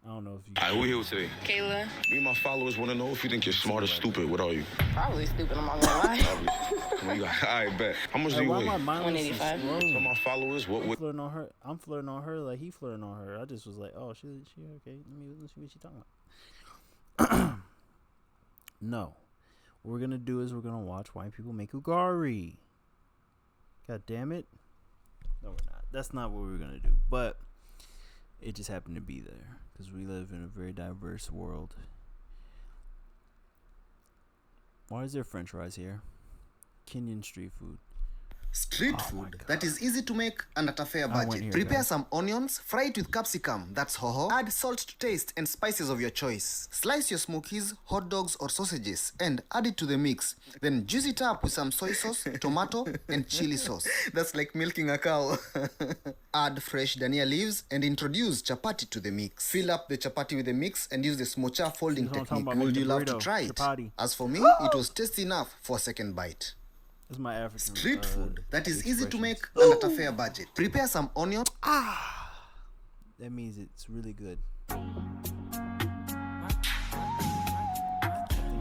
I don't know if you... Alright, who here today? Kayla. Me and my followers want to know if you think you're smart or stupid. What are you? Probably stupid, I'm not gonna lie. Alright, bet. How much do you weigh? 185. So my followers, what would... Flirting on her. I'm flirting on her like he flirting on her. I just was like, oh, she okay. Let's see what she talking about. No. What we're going to do is we're going to watch white people make Ugari. God damn it. No, we're not. That's not what we were going to do. But it just happened to be there because we live in a very diverse world. Why is there french fries here? Kenyan street food. Street food that is easy to make and at a fair budget. here, Prepare guys. some onions, fry it with capsicum, that's hoho. Add salt to taste and spices of your choice. Slice your smokies, hot dogs or sausages and add it to the mix. Then juice it up with some soy sauce, tomato and chili sauce. That's like milking a cow. Add fresh dania leaves and introduce chapati to the mix. Fill up the chapati with the mix and use the smocha folding This is what I'm talking technique. about, Would you making love to burrito, try it? chapati. As for me, it was tasty enough for a second bite. This is my African Street food that is easy to expressions. make and at a fair budget. Prepare some onion. That means it's really good.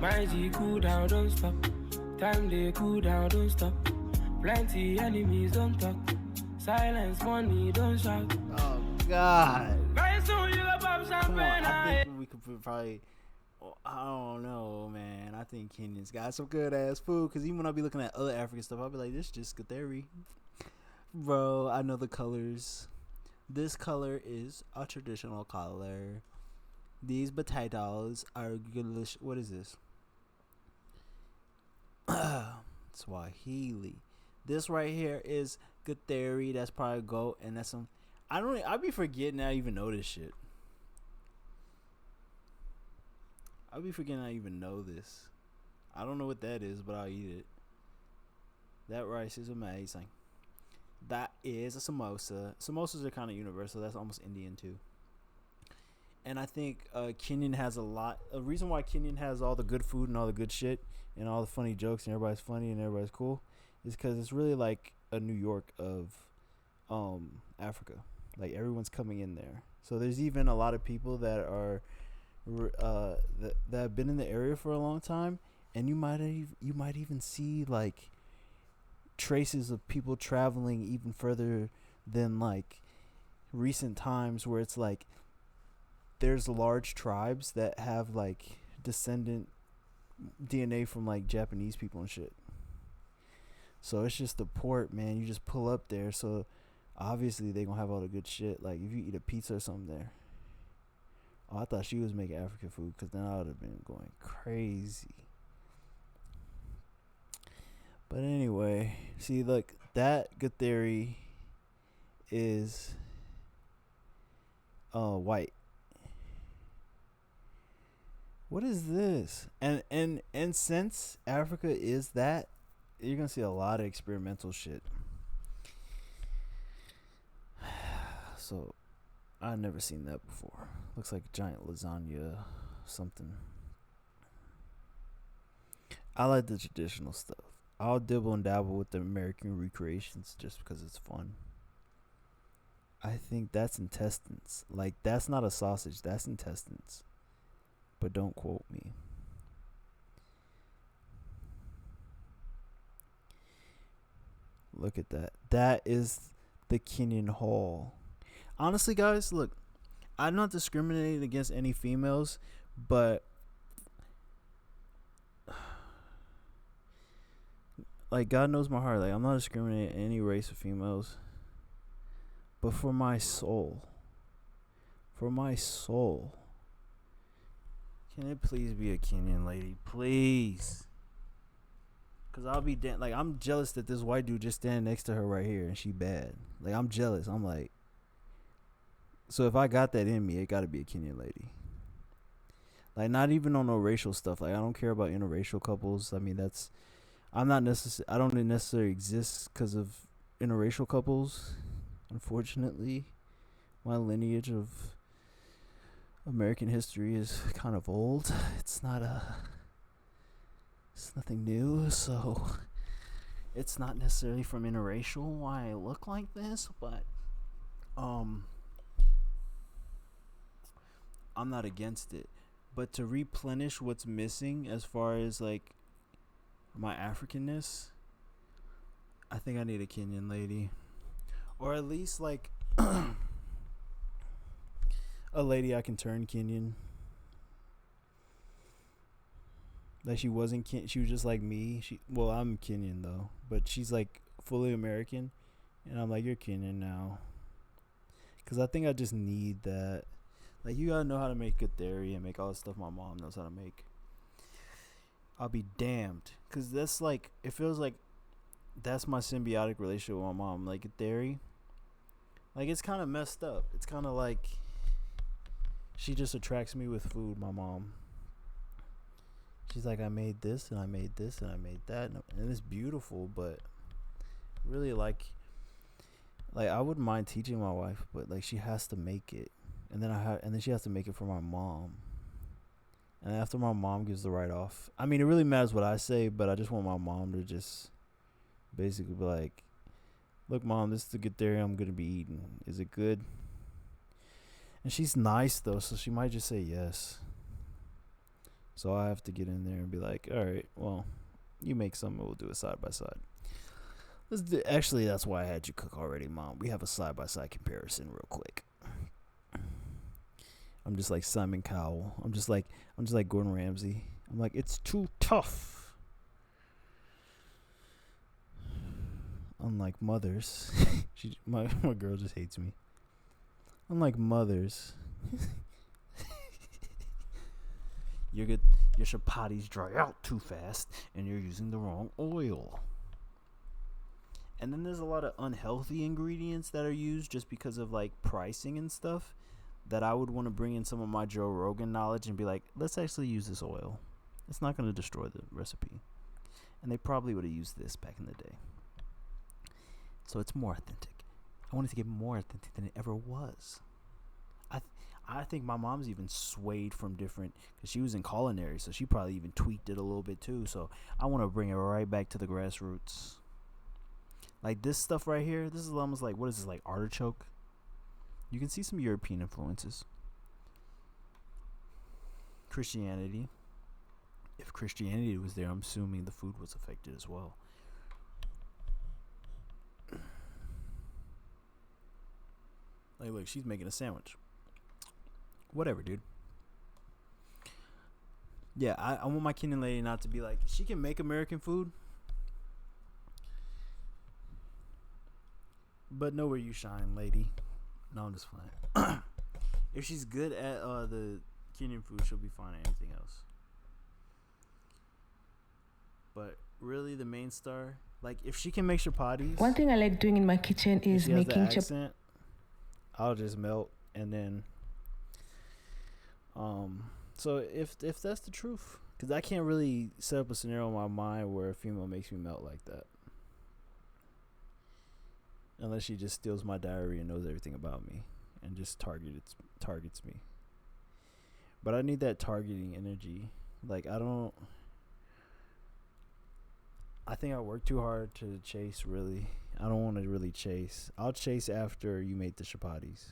My G cool down, don't stop. Time they cool down, don't stop. Plenty enemies, don't talk. Silence, money, don't shout. Oh God. Very soon you go pop Come on, champagne. I think we could probably. I don't know, man. I think Kenyans got some good ass food. Cause even when I be looking at other African stuff, I'll be like, this just Gatheri. Bro, I know the colors. This color is a traditional color. These potatoes are good. What is this? Swahili. This right here is Gatheri. That's probably goat, and that's some. I be forgetting I even know this shit. I'll be forgetting I even know this. I don't know what that is, but I'll eat it. That rice is amazing. That is a samosa. Samosas are kind of universal. That's almost Indian too. And I think Kenyan has a lot. A reason why Kenyan has all the good food and all the good shit and all the funny jokes and everybody's funny and everybody's cool is because it's really like a New York of Africa. Like everyone's coming in there. So there's even a lot of people that are that have been in the area for a long time, and you might even see like traces of people traveling even further than like recent times, where it's like there's large tribes that have like descendant DNA from like Japanese people and shit. So it's just the port, man. You just pull up there, so obviously they gonna have all the good shit. Like if you eat a pizza or something there. Oh, I thought she was making African food, because then I would have been going crazy. But anyway, see, look, that Gatheri is white. What is this? And since Africa is that, you're gonna see a lot of experimental shit. So I've never seen that before. Looks like giant lasagna something. I like the traditional stuff. I'll dibble and dabble with the American recreations just because it's fun. I think that's intestines. Like, that's not a sausage. That's intestines. But don't quote me. Look at that. That is the Kenyan Hall. Honestly, guys, look, I'm not discriminating against any females, but like, God knows my heart. Like, I'm not discriminating any race of females, but for my soul, can it please be a Kenyan lady, please? Cause I'll be like, I'm jealous that this white dude just standing next to her right here, and she bad. Like, I'm jealous. I'm like. So if I got that in me, it got to be a Kenyan lady. Like, not even on no racial stuff. Like, I don't care about interracial couples. I mean, I don't necessarily exist because of interracial couples. Unfortunately, my lineage of American history is kind of old. It's nothing new. So it's not necessarily from interracial why I look like this, but I'm not against it. But to replenish what's missing as far as like my Africanness, I think I need a Kenyan lady. Or at least like a lady I can turn Kenyan. Like, she wasn't she was just like me. I'm Kenyan though, but she's like fully American, and I'm like, you're Kenyan now. Cause I think I just need that. Like, you gotta know how to make good dairy and make all the stuff my mom knows how to make. I'll be damned. Cause that's like, it feels like that's my symbiotic relationship with my mom. Like in theory, like it's kind of messed up. It's kind of like she just attracts me with food. My mom. She's like, I made this and I made this and I made that, and it's beautiful. But really, like I wouldn't mind teaching my wife, but like she has to make it, and then she has to make it for my mom. And after my mom gives the write off, I mean, it really matters what I say, but I just want my mom to just basically be like, look, Mom, this is the good theory I'm going to be eating. Is it good? And she's nice, though, so she might just say yes. So I have to get in there and be like, all right, well, you make something, we'll do it side by side. Actually, that's why I had you cook already, Mom. We have a side by side comparison real quick. I'm just like Simon Cowell. I'm just like Gordon Ramsay. I'm like, it's too tough. Unlike mothers, my girl just hates me. Unlike mothers, your chapatis dry out too fast, and you're using the wrong oil. And then there's a lot of unhealthy ingredients that are used just because of like pricing and stuff, that I would want to bring in some of my Joe Rogan knowledge and be like, let's actually use this oil. It's not going to destroy the recipe. And they probably would have used this back in the day. So it's more authentic. I wanted to get more authentic than it ever was. I think my mom's even swayed from different, because she was in culinary, so she probably even tweaked it a little bit too. So I want to bring it right back to the grassroots. Like this stuff right here, this is almost like, what is this, like artichoke? You can see some European influences. Christianity. If Christianity was there, I'm assuming the food was affected as well. Like, look, she's making a sandwich. Whatever, dude. Yeah, I want my Kenyan lady not to be like, she can make American food, but know where you shine, lady. No, I'm just fine. If she's good at the Kenyan food, she'll be fine at anything else. But really, the main star, like if she can make chapatis. One thing I like doing in my kitchen is making accent, I'll just melt, and then so if that's the truth, because I can't really set up a scenario in my mind where a female makes me melt like that. Unless she just steals my diary and knows everything about me and just targets me. But I need that targeting energy. Like, I think I work too hard to chase, really. I don't want to really chase. I'll chase after you make the chapatis.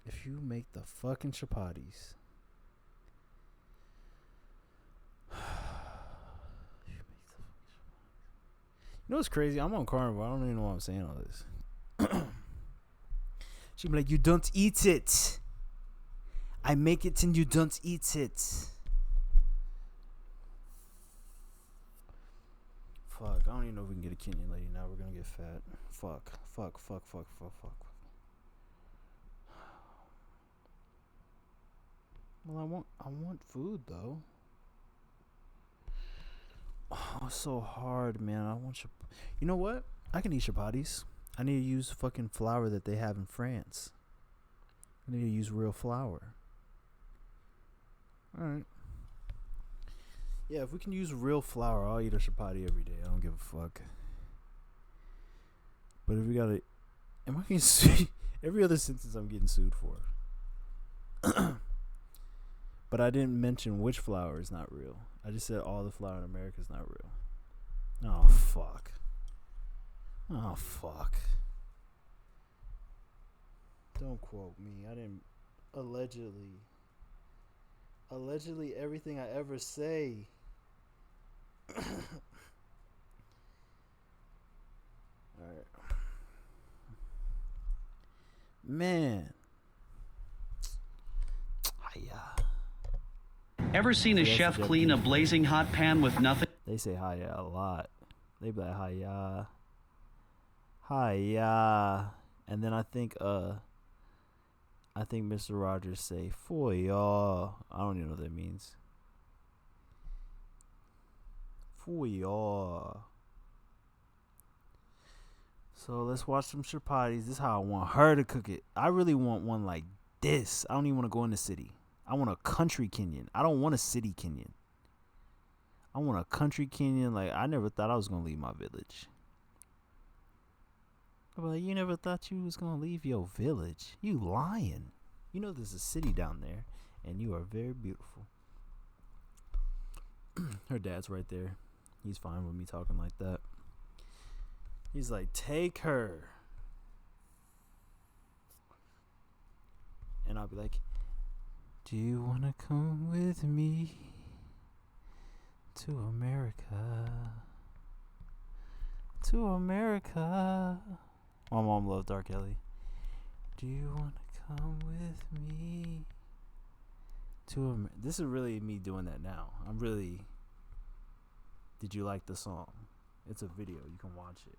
If you make the fucking chapatis. You know what's crazy? I'm on Carnival. I don't even know why I'm saying all this. She'd be like, you don't eat it. I make it and you don't eat it. Fuck, I don't even know if we can get a Kenyan lady now. We're gonna get fat. Fuck. Well, I want food though. Oh, it's so hard, man. You know what? I can eat chapatis. I need to use fucking flour that they have in France. I need to use real flour. Alright. Yeah, if we can use real flour, I'll eat a chapati every day. I don't give a fuck. But if we gotta... Am I getting sued? Every other sentence I'm getting sued for. But I didn't mention which flour is not real. I just said all the flour in America is not real. Oh, fuck. Oh, fuck. Don't quote me. I didn't... Allegedly, everything I ever say. Alright. Man. Hiya. Ever seen a chef clean a blazing hot pan with nothing? They say hiya a lot. They be like hiya. Hiya. And then I think Mr. Rogers say for y'all. I don't even know what that means. Fooey. So let's watch some chapatis. This is how I want her to cook it. I really want one like this. I don't even want to go in the city. I want a country Kenyan. I don't want a city Kenyan. I want a country Kenyan. Like, I never thought I was going to leave my village. I'm like, you never thought you was going to leave your village. You lying. You know there's a city down there, and you are very beautiful. Her dad's right there. He's fine with me talking like that. He's like, take her. And I'll be like, do you want to come with me to America? To America. My mom loved R. Kelly. Do you want to come with me to America? This is really me doing that now. I'm really... Did you like the song? It's a video. You can watch it.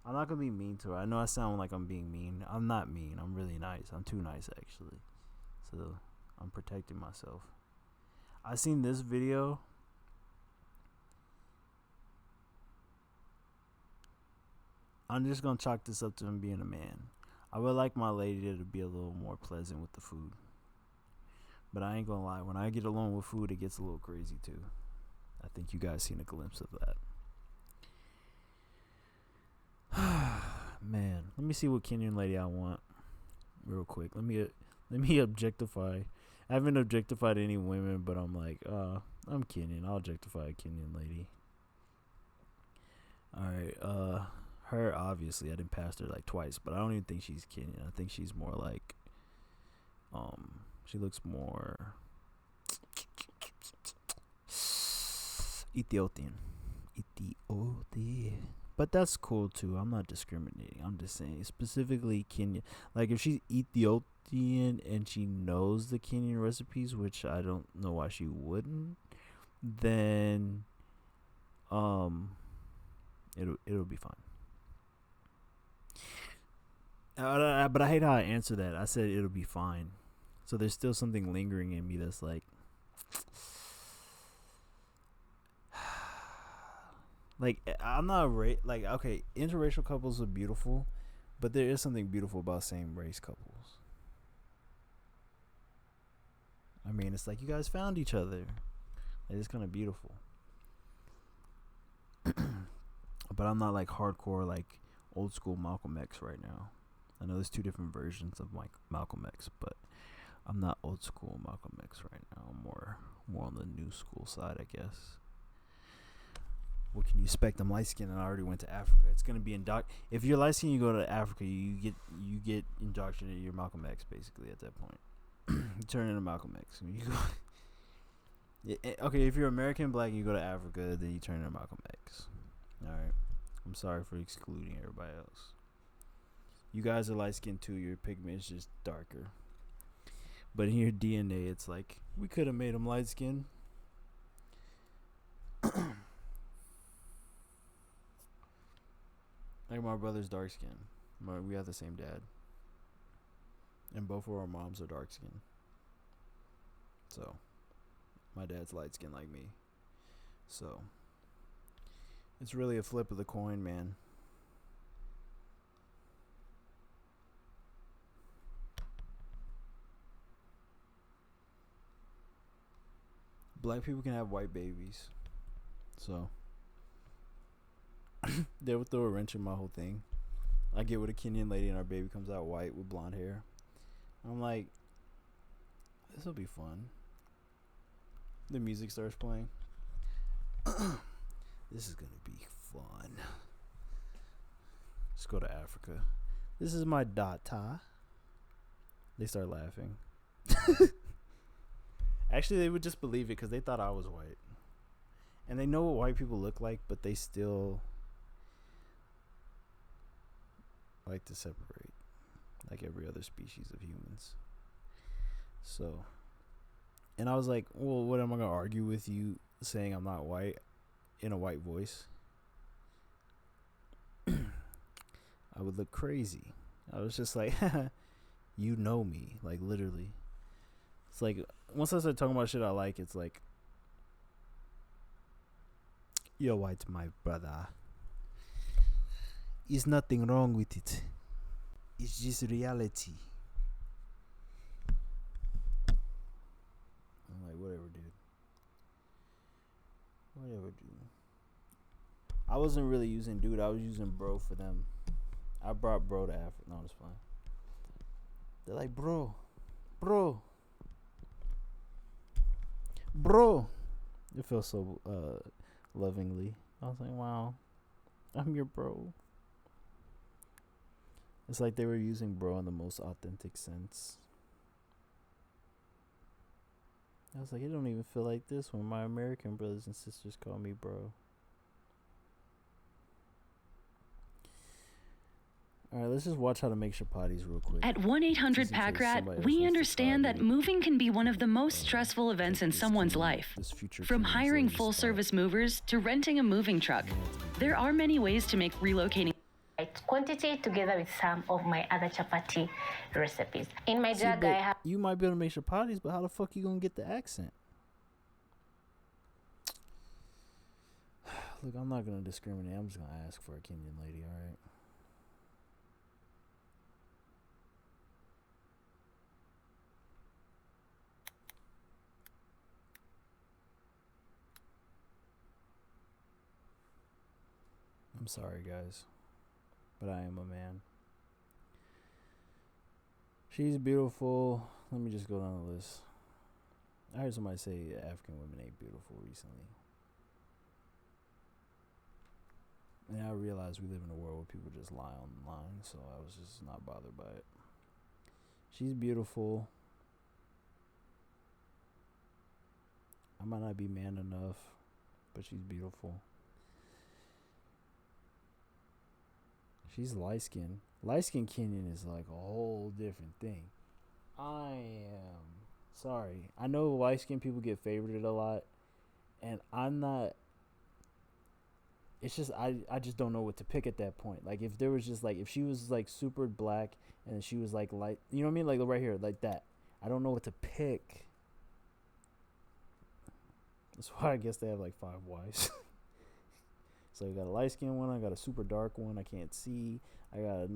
I'm not going to be mean to her. I know I sound like I'm being mean. I'm not mean. I'm really nice. I'm too nice, actually. So, I'm protecting myself. I seen this video. I'm just going to chalk this up to him being a man. I would like my lady to be a little more pleasant with the food. But I ain't going to lie. When I get alone with food, it gets a little crazy, too. I think you guys seen a glimpse of that. Man, let me see what Kenyan lady I want real quick. Let me objectify. I haven't objectified any women, but I'm like, I'm Kenyan. I'll objectify a Kenyan lady. Alright, her, obviously, I didn't pass her like twice, but I don't even think she's Kenyan. I think she's more like, she looks more Ethiopian. But that's cool too. I'm not discriminating. I'm just saying specifically Kenyan. Like if she's Ethiopian and she knows the Kenyan recipes, which I don't know why she wouldn't, then it'll be fine. But I hate how I answer that. I said it'll be fine. So there's still something lingering in me that's like, I'm not like, okay, interracial couples are beautiful, but there is something beautiful about same race couples. I mean, it's like you guys found each other. Like, it's kind of beautiful. But I'm not like hardcore, like old school Malcolm X right now. I know there's two different versions of Malcolm X, but I'm not old school Malcolm X right now. I'm more on the new school side, I guess. What can you expect? I'm light skinned and I already went to Africa. It's gonna be if you're light skinned, you go to Africa, you get indoctrinated. You're Malcolm X basically at that point. You turn into Malcolm X. You go okay, if you're American black, you go to Africa, then you turn into Malcolm X. All right. I'm sorry for excluding everybody else. You guys are light skinned too. Your pigment is just darker. But in your DNA, it's like we could have made them light skinned. Like my brother's dark skin. We have the same dad. And both of our moms are dark skinned. So my dad's light skinned like me. So it's really a flip of the coin, man. Black people can have white babies. So they would throw a wrench in my whole thing. I get with a Kenyan lady and our baby comes out white with blonde hair. I'm like, this will be fun. The music starts playing. This is gonna be fun. Let's go to Africa. This is my daughter. They start laughing. Actually, they would just believe it because they thought I was white. And they know what white people look like, but they still like to separate, like every other species of humans. So, and I was like, well, what am I gonna argue with you saying I'm not white in a white voice? I would look crazy. I was just like, you know me, like literally. It's like once I start talking about shit I like, it's like You're white, my brother. There's nothing wrong with it. It's just reality. I'm like, whatever, dude. Whatever, dude. I wasn't really using dude. I was using bro for them. I brought bro to Africa. No, it's fine. They're like, bro. It feels so lovingly. I was like, wow, I'm your bro. It's like they were using bro in the most authentic sense. I was like, it don't even feel like this when my American brothers and sisters call me bro. All right, let's just watch how to make chapatis real quick. At 1-800-PACK-RAT, we understand that moving can be one of the most stressful events in someone's life. From hiring full-service movers to renting a moving truck, there are many ways to make relocating quantity together with some of my other chapati recipes. In my jug, I have... You might be able to make chapatis, but how the fuck you gonna get the accent? Look, I'm not gonna discriminate. I'm just gonna ask for a Kenyan lady, all right? I'm sorry, guys, but I am a man. She's beautiful. Let me just go down the list. I heard somebody say African women ain't beautiful recently. And I realized we live in a world where people just lie online, so I was just not bothered by it. She's beautiful. I might not be man enough, but she's beautiful. She's light-skinned. Light-skinned Kenyan is like a whole different thing. I am sorry. I know light-skinned people get favorited a lot, and I'm not. It's just I just don't know what to pick at that point. Like if there was just like if she was like super black and she was like light, you know what I mean? Like right here, like that. I don't know what to pick. That's why I guess they have like 5 wives. So I got a light skinned one, I got a super dark one, I can't see. I got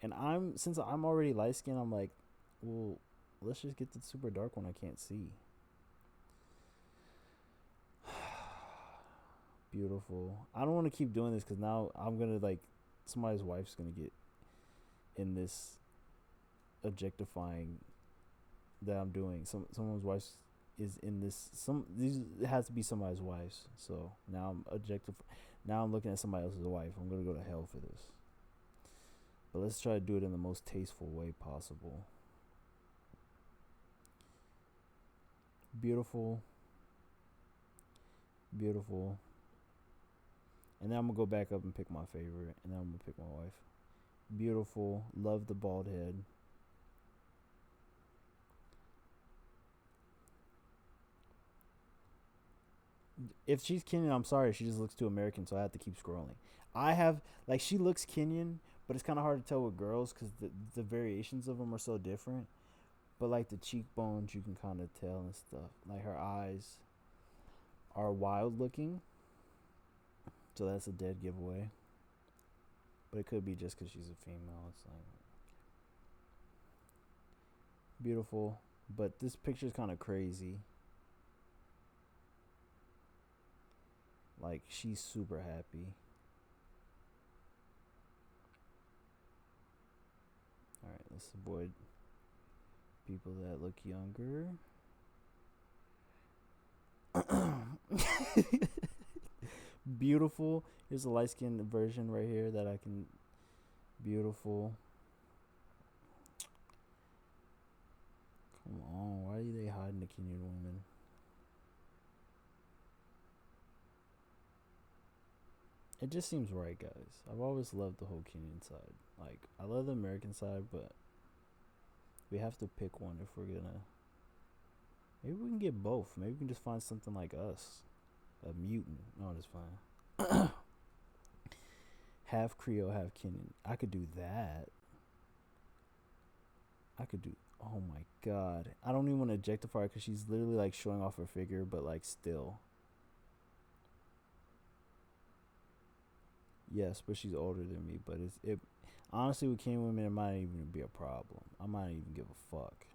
and since I'm already light skinned, I'm like, well, let's just get the super dark one I can't see. Beautiful. I don't want to keep doing this because now I'm gonna like somebody's wife's gonna get in this objectifying that I'm doing. Someone's wife is in this. It has to be somebody's wife's. So now I'm looking at somebody else's wife. I'm gonna go to hell for this. But let's try to do it in the most tasteful way possible. Beautiful. And then I'm gonna go back up and pick my favorite, and then I'm gonna pick my wife. Beautiful. Love the bald head. If she's Kenyan, I'm sorry, she just looks too American, so I have to keep scrolling. She looks Kenyan, but it's kind of hard to tell with girls because the variations of them are so different. But like the cheekbones, you can kind of tell and stuff. Like her eyes are wild looking, so that's a dead giveaway. But it could be just because she's a female. It's like beautiful, but this picture's kind of crazy. Like, she's super happy. Alright, let's avoid people that look younger. Beautiful. Here's a light-skinned version right here that I can... Beautiful. Come on, why are they hiding the Kenyan women? It just seems right, guys. I've always loved the whole Kenyan side. Like, I love the American side, but we have to pick one if we're gonna... Maybe we can get both. Maybe we can just find something like us. A mutant. No, it's fine. Half Creole, half Kenyan. I could do that. Oh my god. I don't even want to objectify her because she's literally like showing off her figure, but like still. Yes, but she's older than me. But it honestly, with Kenyan women, it might even be a problem. I might even give a fuck.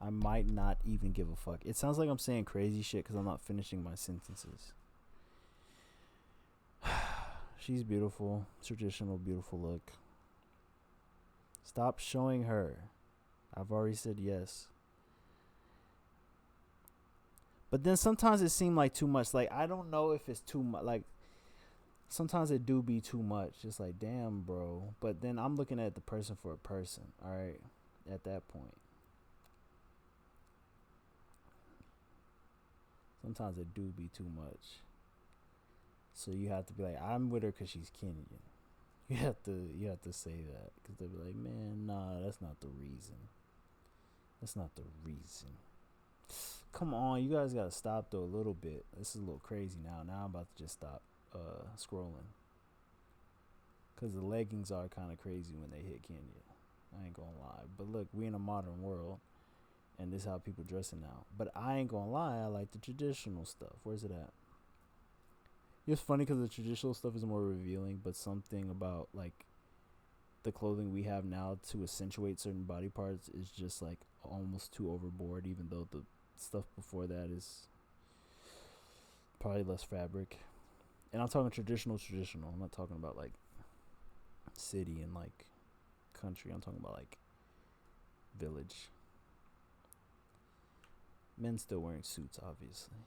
I might not even give a fuck. It sounds like I'm saying crazy shit because I'm not finishing my sentences. She's beautiful. Traditional, beautiful look. Stop showing her. I've already said yes. But then sometimes it seemed like too much. Like, I don't know if it's too much. Like, sometimes it do be too much. It's like, damn, bro. But then I'm looking at the person for a person, all right, at that point. Sometimes it do be too much. So you have to be like, I'm with her because she's Kenyan. You have to say that because they'll be like, man, nah, that's not the reason. That's not the reason. Come on, you guys gotta stop though a little bit. This is a little crazy now. Now I'm about to just stop scrolling because the leggings are kind of crazy when they hit Kenya. I ain't gonna lie. But look, we in a modern world, and this is how people dressing now. But I ain't gonna lie, I like the traditional stuff. Where's it at? It's funny because the traditional stuff is more revealing, but something about like the clothing we have now to accentuate certain body parts is just like almost too overboard, even though the stuff before that is probably less fabric. And I'm talking traditional. I'm not talking about like city and like country. I'm talking about like village. Men still wearing suits, obviously,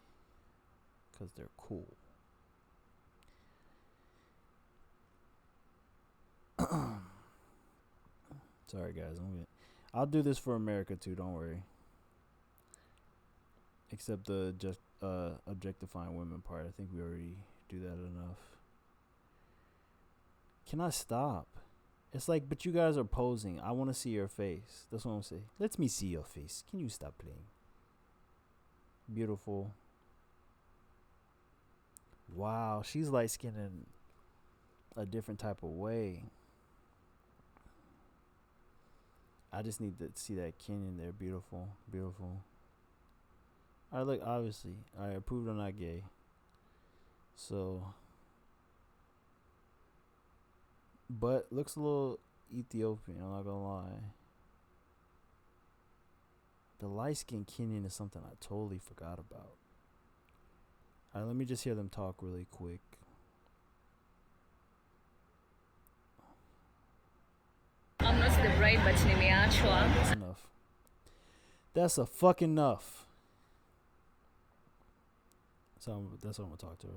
because they're cool. Sorry guys, I'll do this for America too, don't worry. Except the just objectifying women part. I think we already do that enough. Can I stop? It's like, but you guys are posing. I want to see your face. That's what I'm saying. Let me see your face. Can you stop playing? Beautiful. Wow, she's light skinned in a different type of way. I just need to see that Kenyan there. Beautiful. Beautiful. Alright, look, obviously. Alright, approved or not gay. So. But looks a little Ethiopian, I'm not gonna lie. The light skinned Kenyan is something I totally forgot about. Alright, let me just hear them talk really quick. I'm not the bride, but nimeachwa. That's enough. That's a fucking enough. So that's how I'm gonna talk to her.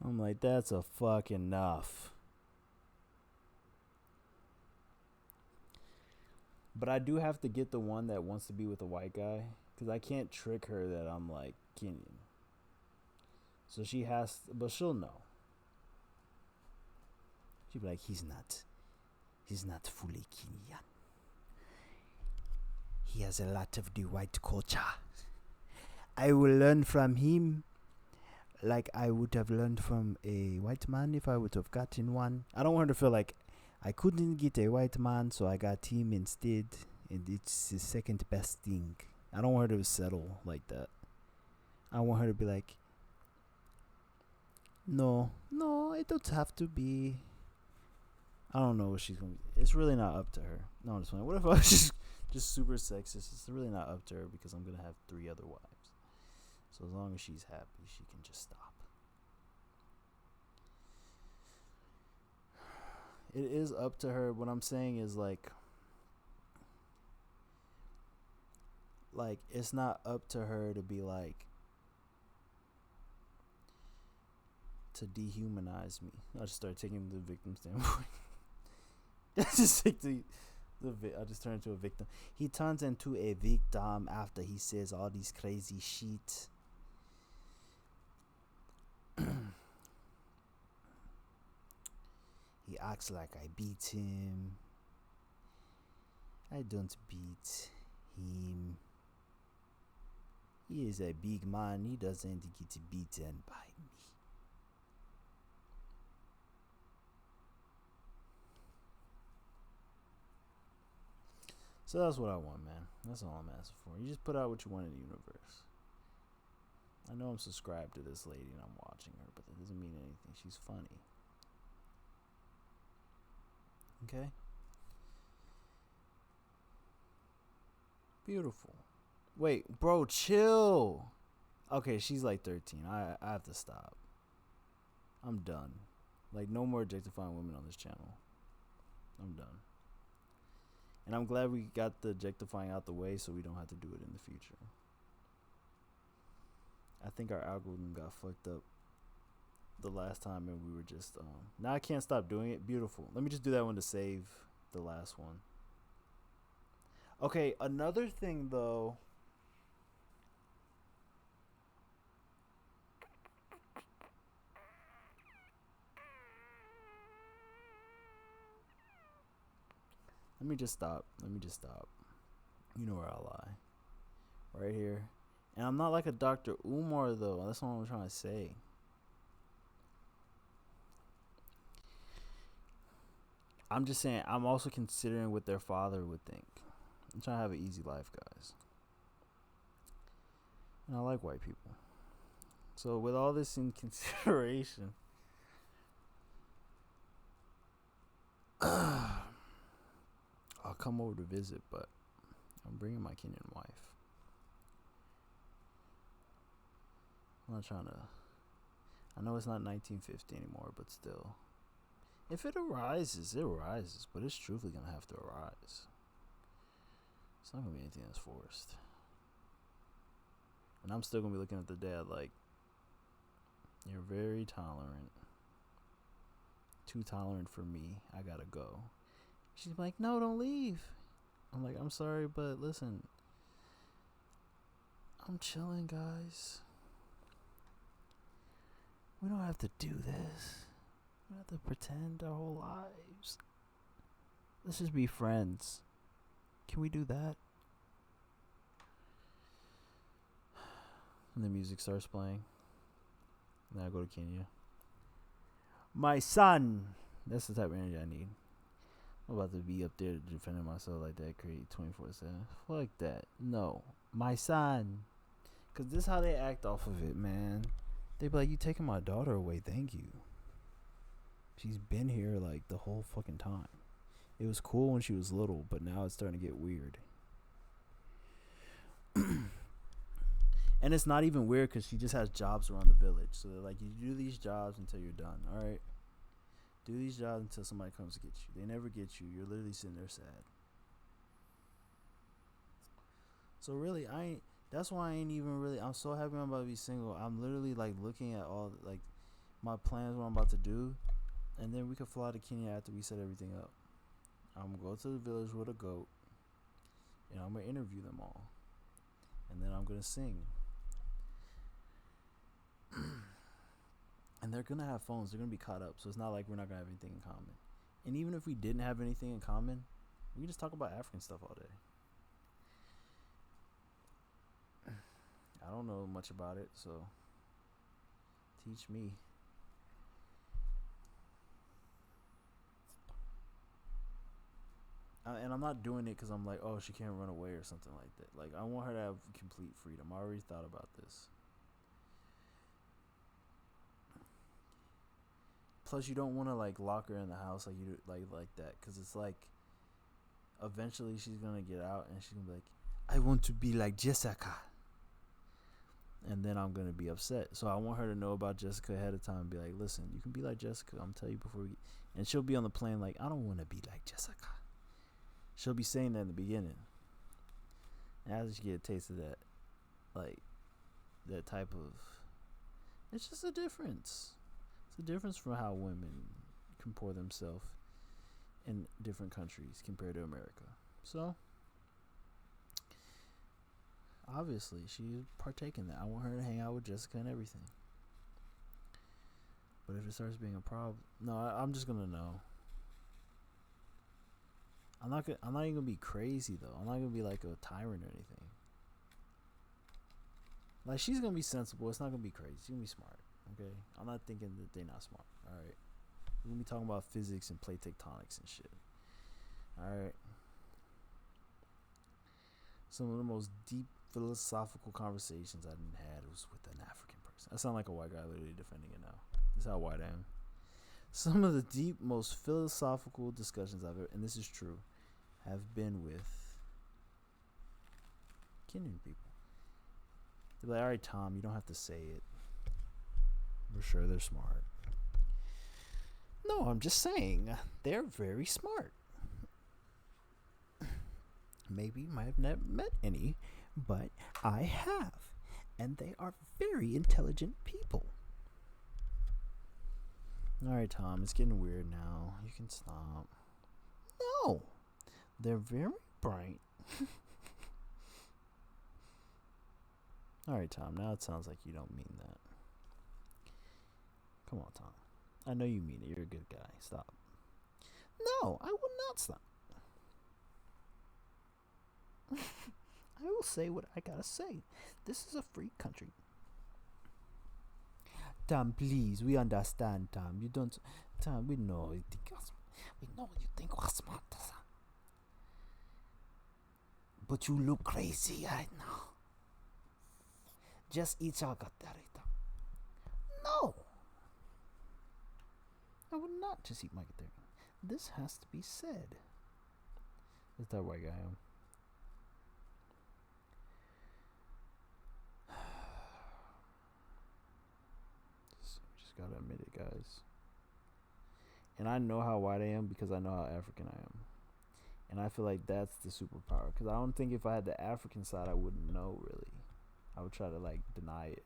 I'm like, that's a fucking enough. But I do have to get the one that wants to be with a white guy, because I can't trick her that I'm like Kenyan. So she has, but she'll know. She'll be like, he's not fully Kenyan. He has a lot of the white culture. I will learn from him like I would have learned from a white man if I would have gotten one. I don't want her to feel like I couldn't get a white man, so I got him instead, and it's the second best thing. I don't want her to settle like that. I want her to be like, no, it don't have to be. I don't know what she's gonna be. It's really not up to her. No, I'm just playing. What if I was just super sexist? It's really not up to her because I'm gonna have 3 other wives. So as long as she's happy, she can just stop. It is up to her. What I'm saying is like it's not up to her to be like, to dehumanize me. I just start taking the victim standpoint. I just take I just turn into a victim. He turns into a victim after he says all these crazy shit. He acts like I beat him. I don't beat him. He is a big man. He doesn't get beaten by me. So that's what I want, man. That's all I'm asking for. You just put out what you want in the universe. I know I'm subscribed to this lady and I'm watching her, but that doesn't mean anything. She's funny. Okay? Beautiful. Wait, bro, chill. Okay, she's like 13. I have to stop. I'm done. Like, no more objectifying women on this channel. I'm done. And I'm glad we got the objectifying out the way so we don't have to do it in the future. I think our algorithm got fucked up the last time and we were just now I can't stop doing it. Beautiful. Let me just do that one to save the last one. Okay, another thing though. Let me just stop. You know where I lie. Right here. And I'm not like a Dr. Umar though. That's what I'm trying to say. I'm just saying, I'm also considering what their father would think. I'm trying to have an easy life, guys. And I like white people. So with all this in consideration, I'll come over to visit, but I'm bringing my Kenyan wife. I'm not trying to... I know it's not 1950 anymore, but still. If it arises, it arises. But it's truthfully going to have to arise. It's not going to be anything that's forced. And I'm still going to be looking at the dad like, you're very tolerant. Too tolerant for me. I got to go. She's like, no, don't leave. I'm like, I'm sorry, but listen. I'm chilling, guys. We don't have to do this. We don't have to pretend our whole lives. Let's just be friends. Can we do that? And the music starts playing. And then I go to Kenya. My son. That's the type of energy I need. I'm about to be up there defending myself like that, create 24/7. Fuck that. No. My son. Because this is how they act off of it, man. They be like, you taking my daughter away, thank you. She's been here like the whole fucking time. It was cool when she was little, but now it's starting to get weird. And it's not even weird because she just has jobs around the village. So they're like, you do these jobs until you're done, alright? Do these jobs until somebody comes to get you. They never get you. You're literally sitting there sad. So really, that's why I ain't even really, I'm so happy I'm about to be single. I'm literally like looking at all like my plans, what I'm about to do, and then we could fly to Kenya after we set everything up. I'm gonna go to the village with a goat, and I'm gonna interview them all, and then I'm gonna sing. And they're gonna have phones. They're gonna be caught up, so it's not like we're not gonna have anything in common. And even if we didn't have anything in common, we can just talk about African stuff all day. I don't know much about it, so teach me. And I'm not doing it because I'm like, oh, she can't run away or something like that. Like, I want her to have complete freedom. I already thought about this. Plus, you don't want to like lock her in the house like you do, like that, because it's like eventually she's gonna get out and she's gonna be like, I want to be like Jessica. And then I'm going to be upset. So I want her to know about Jessica ahead of time and be like, listen, you can be like Jessica. I'm telling you before we get... And she'll be on the plane like, I don't want to be like Jessica. She'll be saying that in the beginning. And after she get a taste of that, like, that type of... It's just a difference. It's a difference from how women comport themselves in different countries compared to America. So... obviously, she's partaking that. I want her to hang out with Jessica and everything. But if it starts being a problem, no, I'm just gonna know. I'm not even gonna be crazy though. I'm not gonna be like a tyrant or anything. Like, she's gonna be sensible. It's not gonna be crazy. She's gonna be smart. Okay, I'm not thinking that they're not smart. All right, we're gonna be talking about physics and plate tectonics and shit. All right. Some of the most deep philosophical conversations I've had was with an African person. I sound like a white guy literally defending it now. This is how white I am. Some of the deep, most philosophical discussions I've ever, and this is true, have been with Kenyan people. They're like, all right, Tom, you don't have to say it. We're sure they're smart. No, I'm just saying they're very smart. Maybe you might have never met any, but I have. And they are very intelligent people. All right, Tom, it's getting weird now. You can stop. No, they're very bright. All right, Tom, now it sounds like you don't mean that. Come on, Tom. I know you mean it. You're a good guy. Stop. No, I will not stop. I will say what I gotta say. This is a free country. Tom, please, we understand, Tom. You don't... Tom, we know you think you're smart. We know you think we're smart. But you look crazy right now. Just eat your gatarita. No! I would not just eat my gatarita. This has to be said. Is that white guy? Just gotta admit it, guys. And I know how white I am because I know how African I am. And I feel like that's the superpower. Because I don't think if I had the African side, I wouldn't know, really. I would try to, like, deny it.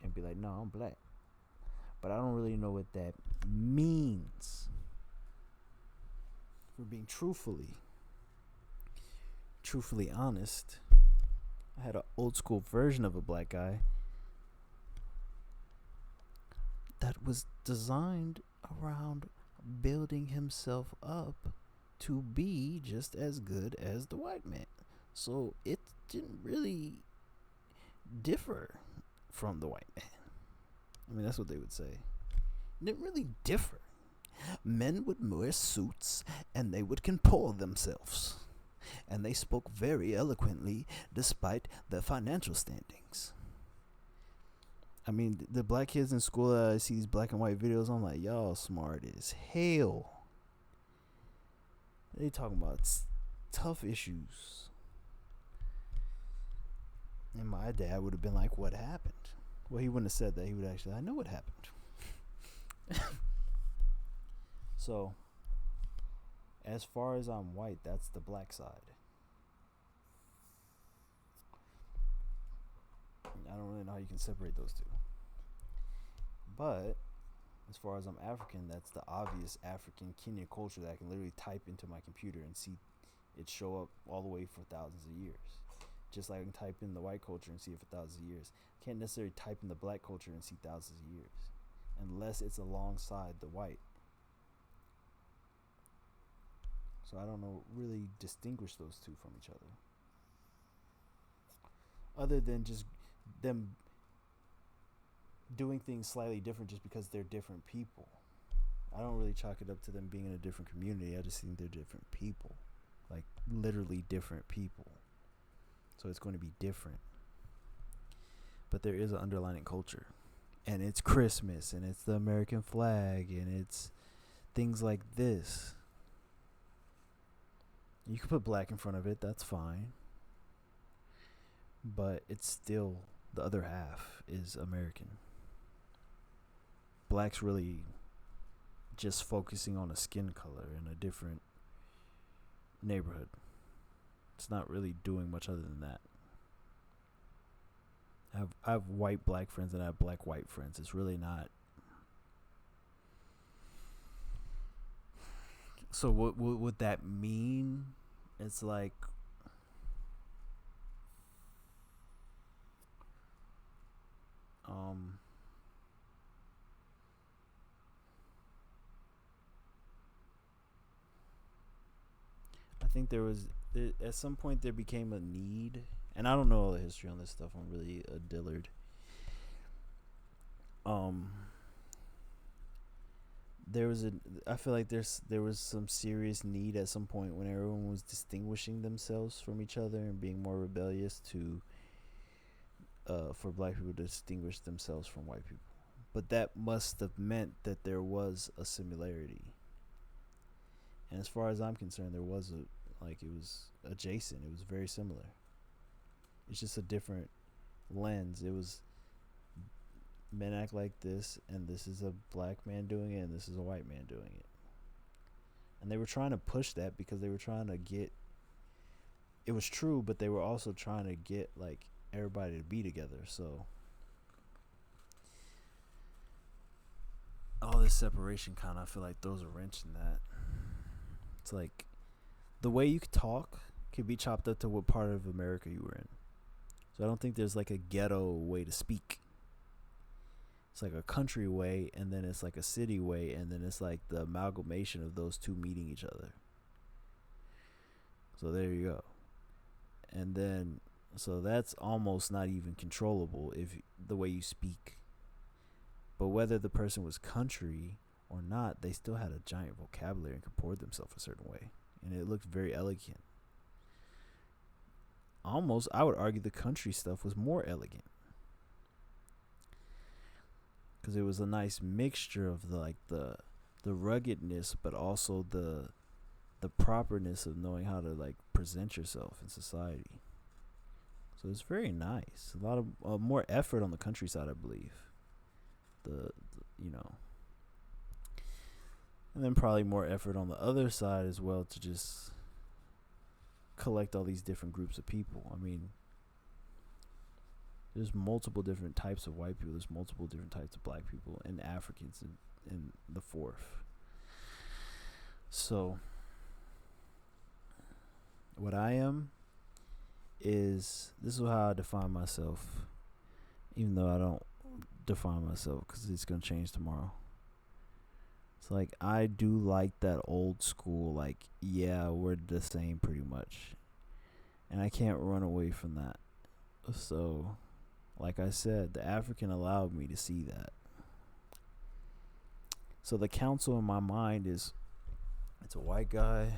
And be like, no, I'm black. But I don't really know what that means. For being truthfully honest, I had an old school version of a black guy that was designed around building himself up to be just as good as the white man. So it didn't really differ from the white man. I mean, that's what they would say. It didn't really differ. Men would wear suits and they would compose themselves. And they spoke very eloquently despite their financial standings. I mean, the black kids in school, I see these black and white videos, I'm like, y'all smart as hell. They talking about tough issues. And my dad would have been like, what happened? Well, he wouldn't have said that. He would actually, I know what happened. So, as far as I'm white, that's the black side. I don't really know how you can separate those two. But, as far as I'm African, that's the obvious African Kenyan culture that I can literally type into my computer and see it show up all the way for thousands of years. Just like I can type in the white culture and see it for thousands of years. I can't necessarily type in the black culture and see thousands of years. Unless it's alongside the white. So I don't know really distinguish those two from each other. Other than just them doing things slightly different just because they're different people. I don't really chalk it up to them being in a different community. I just think they're different people. Like literally different people. So it's going to be different. But there is an underlying culture. And it's Christmas and it's the American flag and it's things like this. You can put black in front of it, that's fine. But it's still, the other half is American. Black's really just focusing on a skin color in a different neighborhood. It's not really doing much other than that. I have white black friends and I have black white friends. It's really not. So what would that mean? It's like I think at some point there became a need, and I don't know all the history on this stuff. I'm really a Dillard. I feel like there was some serious need at some point when everyone was distinguishing themselves from each other and being more rebellious to for black people to distinguish themselves from white people. But that must have meant that there was a similarity. And as far as I'm concerned, there was it was adjacent. It was very similar. It's just a different lens. It was men act like this, and this is a black man doing it, and this is a white man doing it. And they were trying to push that because they were trying to get, it was true, but they were also trying to get like everybody to be together. So all this separation kind of, I feel like, throws a wrench in that. It's like the way you talk could be chopped up to what part of America you were in. So I don't think there's like a ghetto way to speak. It's like a country way, and then it's like a city way, and then it's like the amalgamation of those two meeting each other. So there you go. And then, so that's almost not even controllable if the way you speak. But whether the person was country or not, they still had a giant vocabulary and comport themselves a certain way. And it looked very elegant. Almost, I would argue the country stuff was more elegant. Because it was a nice mixture of the ruggedness, but also the properness of knowing how to like present yourself in society. So it's very nice. A lot of more effort on the countryside, I believe. And then probably more effort on the other side as well to just collect all these different groups of people. I mean, there's multiple different types of white people. There's multiple different types of black people and Africans in the fourth. So what I am is, this is how I define myself, even though I don't define myself because it's going to change tomorrow. It's like, I do like that old school, like, yeah, we're the same pretty much. And I can't run away from that. So, like I said, the African allowed me to see that. So the council in my mind is, it's a white guy,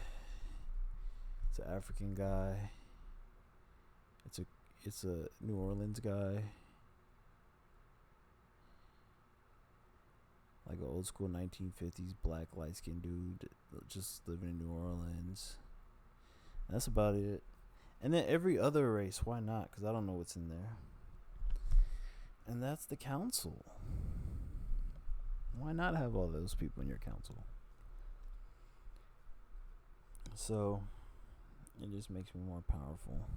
it's an African guy, it's a New Orleans guy, like an old school 1950s black light skinned dude just living in New Orleans. That's about it. And then every other race, why not? Because I don't know what's in there. And that's the council. Why not have all those people in your council? So it just makes me more powerful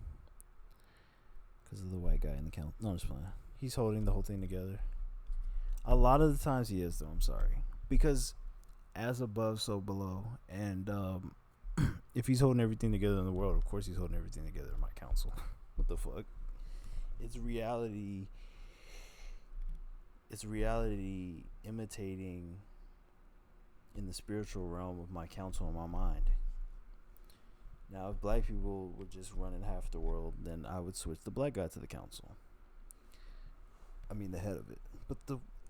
because of the white guy in the council. No, I'm just playing. He's holding the whole thing together. A lot of the times he is, though. I'm sorry, because as above, so below. And if he's holding everything together in the world, of course he's holding everything together in my council. What the fuck? It's reality. It's reality imitating in the spiritual realm of my council in my mind. Now, if black people were just running half the world, then I would switch the black guy to the council. I mean, the head of it.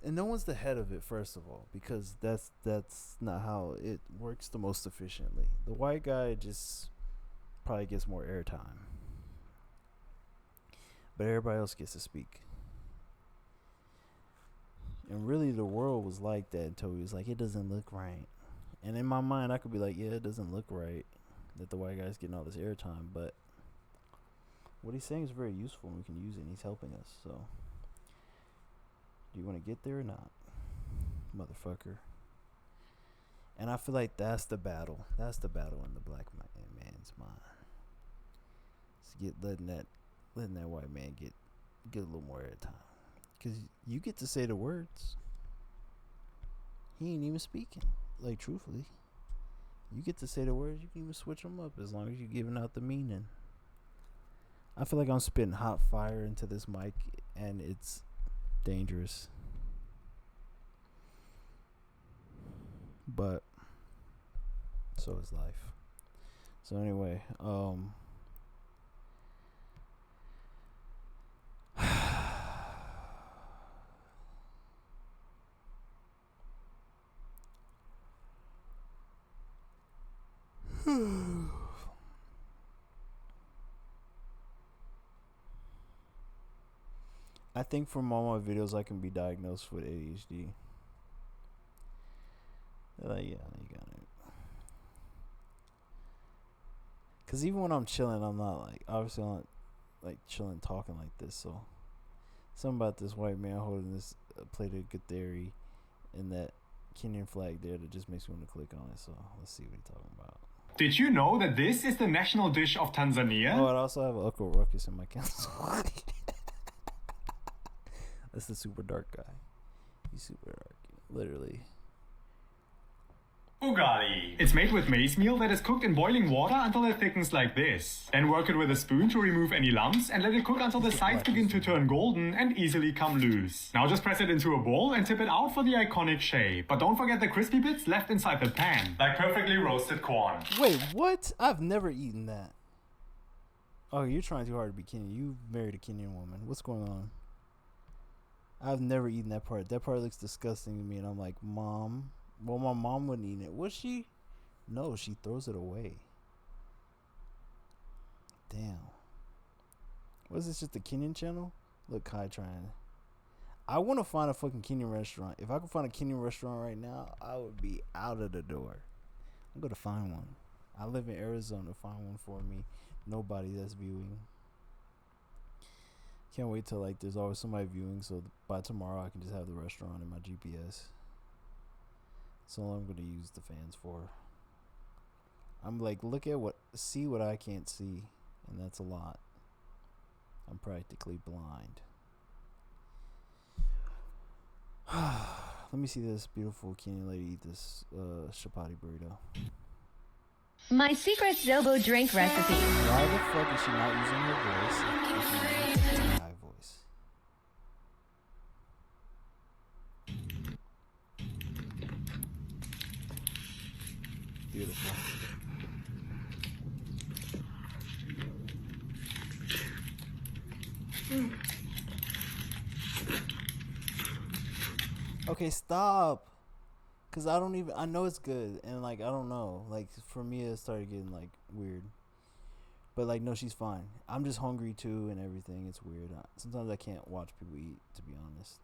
And no one's the head of it, first of all, because that's not how it works the most efficiently. The white guy just probably gets more airtime, but everybody else gets to speak. And really, the world was like that until he was like, it doesn't look right. And in my mind, I could be like, yeah, it doesn't look right that the white guy's getting all this airtime, but what he's saying is very useful and we can use it, and he's helping us. So do you want to get there or not, motherfucker? And I feel like that's the battle. That's the battle in the black man's mind. It's letting that white man get a little more airtime, because you get to say the words. He ain't even speaking. Like, truthfully, you get to say the words. You can even switch them up as long as you're giving out the meaning. I feel like I'm spitting hot fire into this mic, and it's dangerous. But so is life. So anyway, I think from all my videos I can be diagnosed with ADHD. They're like, yeah, you got it. Cause even when I'm chilling, I'm not like, obviously I'm not like chilling talking like this. So something about this white man holding this plate of good theory and that Kenyan flag there that just makes me want to click on it. So let's see what he's talking about. Did you know that this is the national dish of Tanzania? Oh, I also have a Uncle Ruckus in my cancel. That's the super dark guy. He's super dark, literally. Ugali. It's made with maize meal that is cooked in boiling water until it thickens like this. Then work it with a spoon to remove any lumps and let it cook until the sides begin to turn golden and easily come loose. Now just press it into a bowl and tip it out for the iconic shape. But don't forget the crispy bits left inside the pan, like perfectly roasted corn. Wait, what? I've never eaten that. Oh, you're trying too hard to be Kenyan. You married a Kenyan woman. What's going on? I've never eaten that part. That part looks disgusting to me, and I'm like, Mom. Well, my mom wouldn't eat it. Would she? No, she throws it away. Damn. What is this, just the Kenyan channel? Look, Kai trying. I want to find a fucking Kenyan restaurant. If I could find a Kenyan restaurant right now, I would be out of the door. I'm going to find one. I live in Arizona. Find one for me. Nobody that's viewing. Can't wait till like there's always somebody viewing, so by tomorrow I can just have the restaurant in my GPS. That's all I'm going to use the fans for. I'm like, see what I can't see. And that's a lot. I'm practically blind. Let me see this beautiful Kenyan lady eat this chapati burrito. My secret Zobo drink recipe. Why the fuck is she not using her voice? She's using her high voice. Beautiful. Okay, stop. Cause I know it's good, and like I don't know. Like for me, it started getting like weird. But like, no, she's fine. I'm just hungry too, and everything. It's weird. Sometimes I can't watch people eat, to be honest.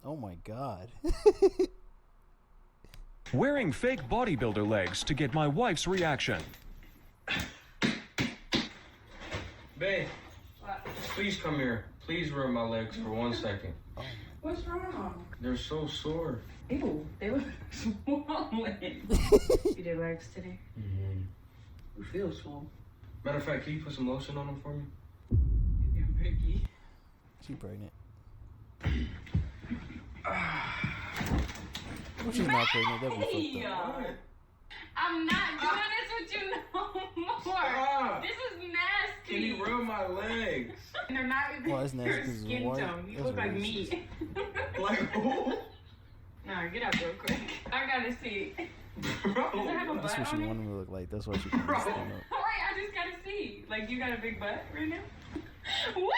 Oh my god. Wearing fake bodybuilder legs to get my wife's reaction. Babe, please come here. Please rub my legs for 1 second. What's wrong? They're so sore. Ew, they look swollen. You did legs today? Mm-hmm. You feel swollen. Matter of fact, can you put some lotion on them for me? You're Ricky. She pregnant. Well, she's not pregnant. That'd be fucked up. I'm not doing this with you no more. Stop. This is nasty. Can you rub my legs? They're not even Why is nasty? your 'Cause it's skin white? tone. You That's look like racist. me. Like who? Nah, get out real quick. I gotta see. Does it have a That's butt what she on it? wanted me to look like. That's why she put this thing up. Wait, I just gotta see. Like, you got a big butt right now? Woo!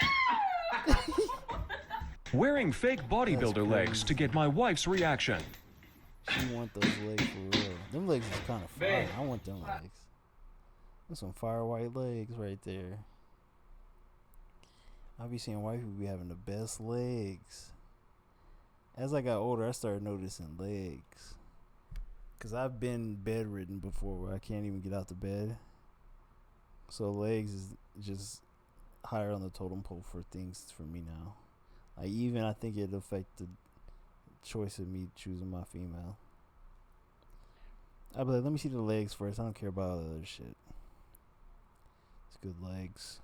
Wearing fake bodybuilder legs to get my wife's reaction. She want those legs for real. Them legs is kind of fire. Babe. I want them legs. There's some fire white legs right there. I be seeing white people be having the best legs. As I got older, I started noticing legs. Cause I've been bedridden before where I can't even get out the bed. So legs is just higher on the totem pole for things for me now. Like even I think it affected choice of me choosing my female. I'd be like, let me see the legs first. I don't care about all the other shit. It's good legs.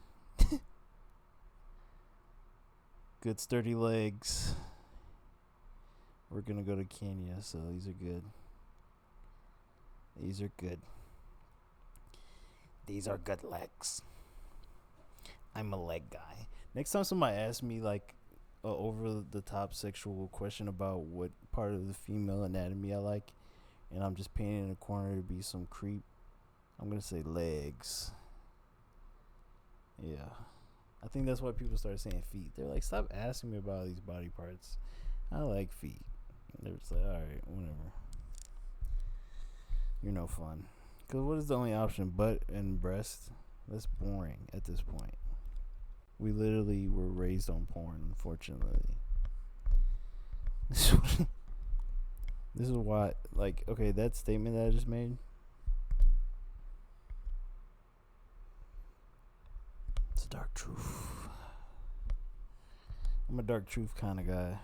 Good sturdy legs. We're gonna go to Kenya, so these are good. These are good. These are good legs. I'm a leg guy. Next time somebody asks me like over the top sexual question about what part of the female anatomy I like, and I'm just painting in a corner to be some creep, I'm gonna say legs. Yeah, I think that's why people started saying feet. They're like, stop asking me about these body parts. I like feet. They're just like, alright, whatever. You're no fun. Because what is the only option? Butt and breast? That's boring at this point. We literally were raised on porn, unfortunately. This is why, like, okay, that statement that I just made. It's a dark truth. I'm a dark truth kind of guy.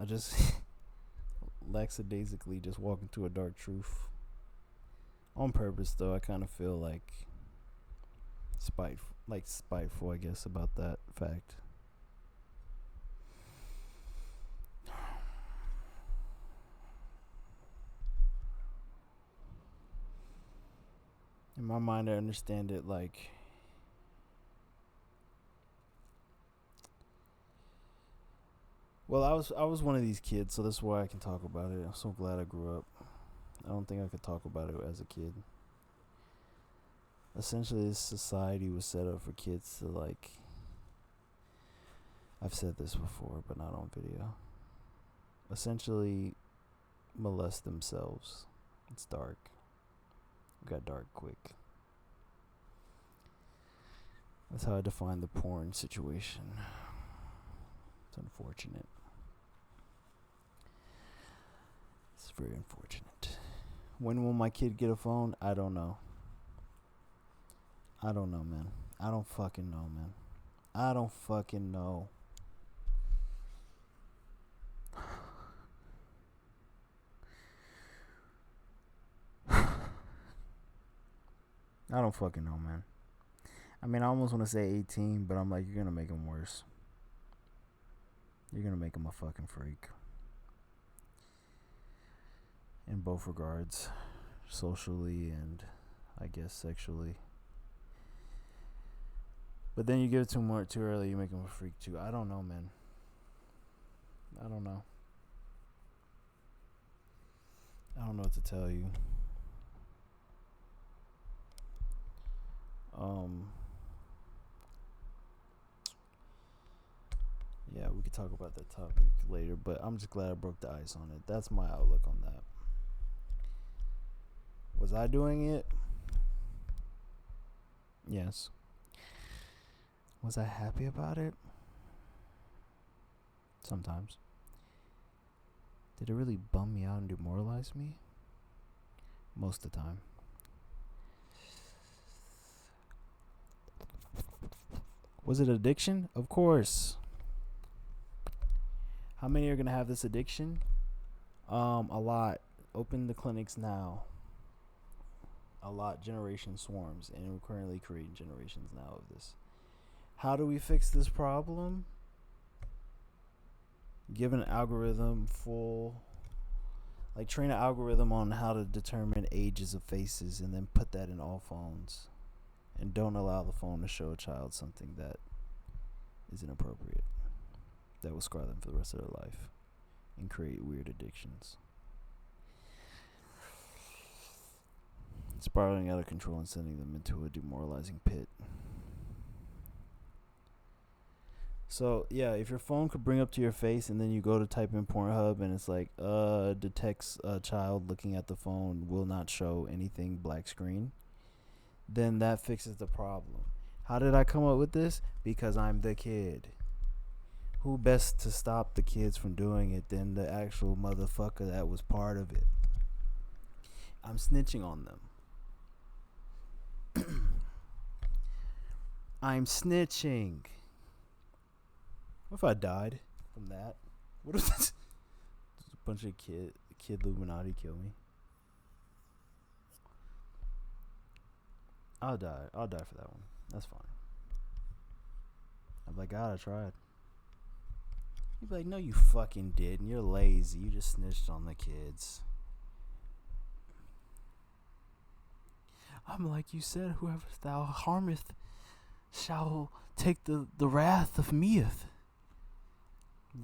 I just lackadaisically just walk into a dark truth. On purpose, though. I kind of feel like spiteful, I guess, about that fact. In my mind, I understand it like well, I was one of these kids, so that's why I can talk about it. I'm so glad I grew up. I don't think I could talk about it as a kid. Essentially, this society was set up for kids to, like, I've said this before, but not on video. Essentially, molest themselves. It's dark. It got dark quick. That's how I define the porn situation. It's unfortunate. It's very unfortunate. When will my kid get a phone? I don't know. I don't know, man. I don't fucking know, man. I don't fucking know. I don't fucking know, man. I mean, I almost want to say 18, but I'm like, you're going to make him worse. You're going to make him a fucking freak. In both regards. Socially and, I guess, sexually. But then you give it to him too early, you make him a freak too. I don't know, man. I don't know. I don't know what to tell you. Yeah, we could talk about that topic later, but I'm just glad I broke the ice on it. That's my outlook on that. Was I doing it? Yes. Was I happy about it? Sometimes. Did it really bum me out and demoralize me? Most of the time. Was it addiction? Of course. How many are going to have this addiction? A lot. Open the clinics now. A lot. Generation swarms. And we're currently creating generations now of this. How do we fix this problem? Give an algorithm train an algorithm on how to determine ages of faces and then put that in all phones. And don't allow the phone to show a child something that is inappropriate. That will scar them for the rest of their life and create weird addictions. Spiraling out of control and sending them into a demoralizing pit. So, yeah, if your phone could bring up to your face and then you go to type in Pornhub and it's like, detects a child looking at the phone, will not show anything black screen, then that fixes the problem. How did I come up with this? Because I'm the kid. Who best to stop the kids from doing it than the actual motherfucker that was part of it? I'm snitching on them. I'm snitching. What if I died from that? What if this a bunch of kid Illuminati kill me? I'll die for that one. That's fine. I'm like, God, I tried. You'd be like, no, you fucking didn't. You're lazy. You just snitched on the kids. I'm like, you said, whoever thou harmeth shall take the wrath of meeth.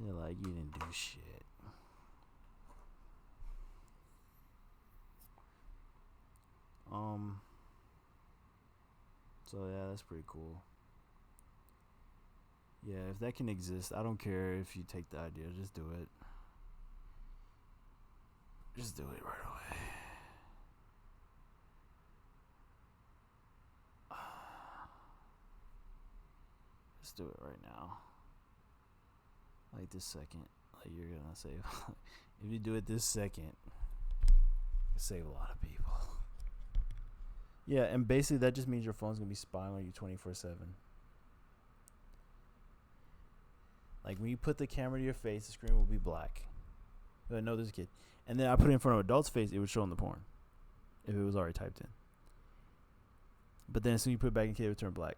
You're like, you didn't do shit. So yeah, that's pretty cool. Yeah, if that can exist, I don't care if you take the idea. Just do it. Just do it right away. Just do it right now. Like this second. Like you're gonna save. If you do it this second, you save a lot of people. Yeah, and basically that just means your phone's gonna be spying on you 24/7. Like when you put the camera to your face, the screen will be black. I know there's a kid. And then I put it in front of an adult's face, it would show them the porn. If it was already typed in. But then as soon as you put it back in kid, it would turn black.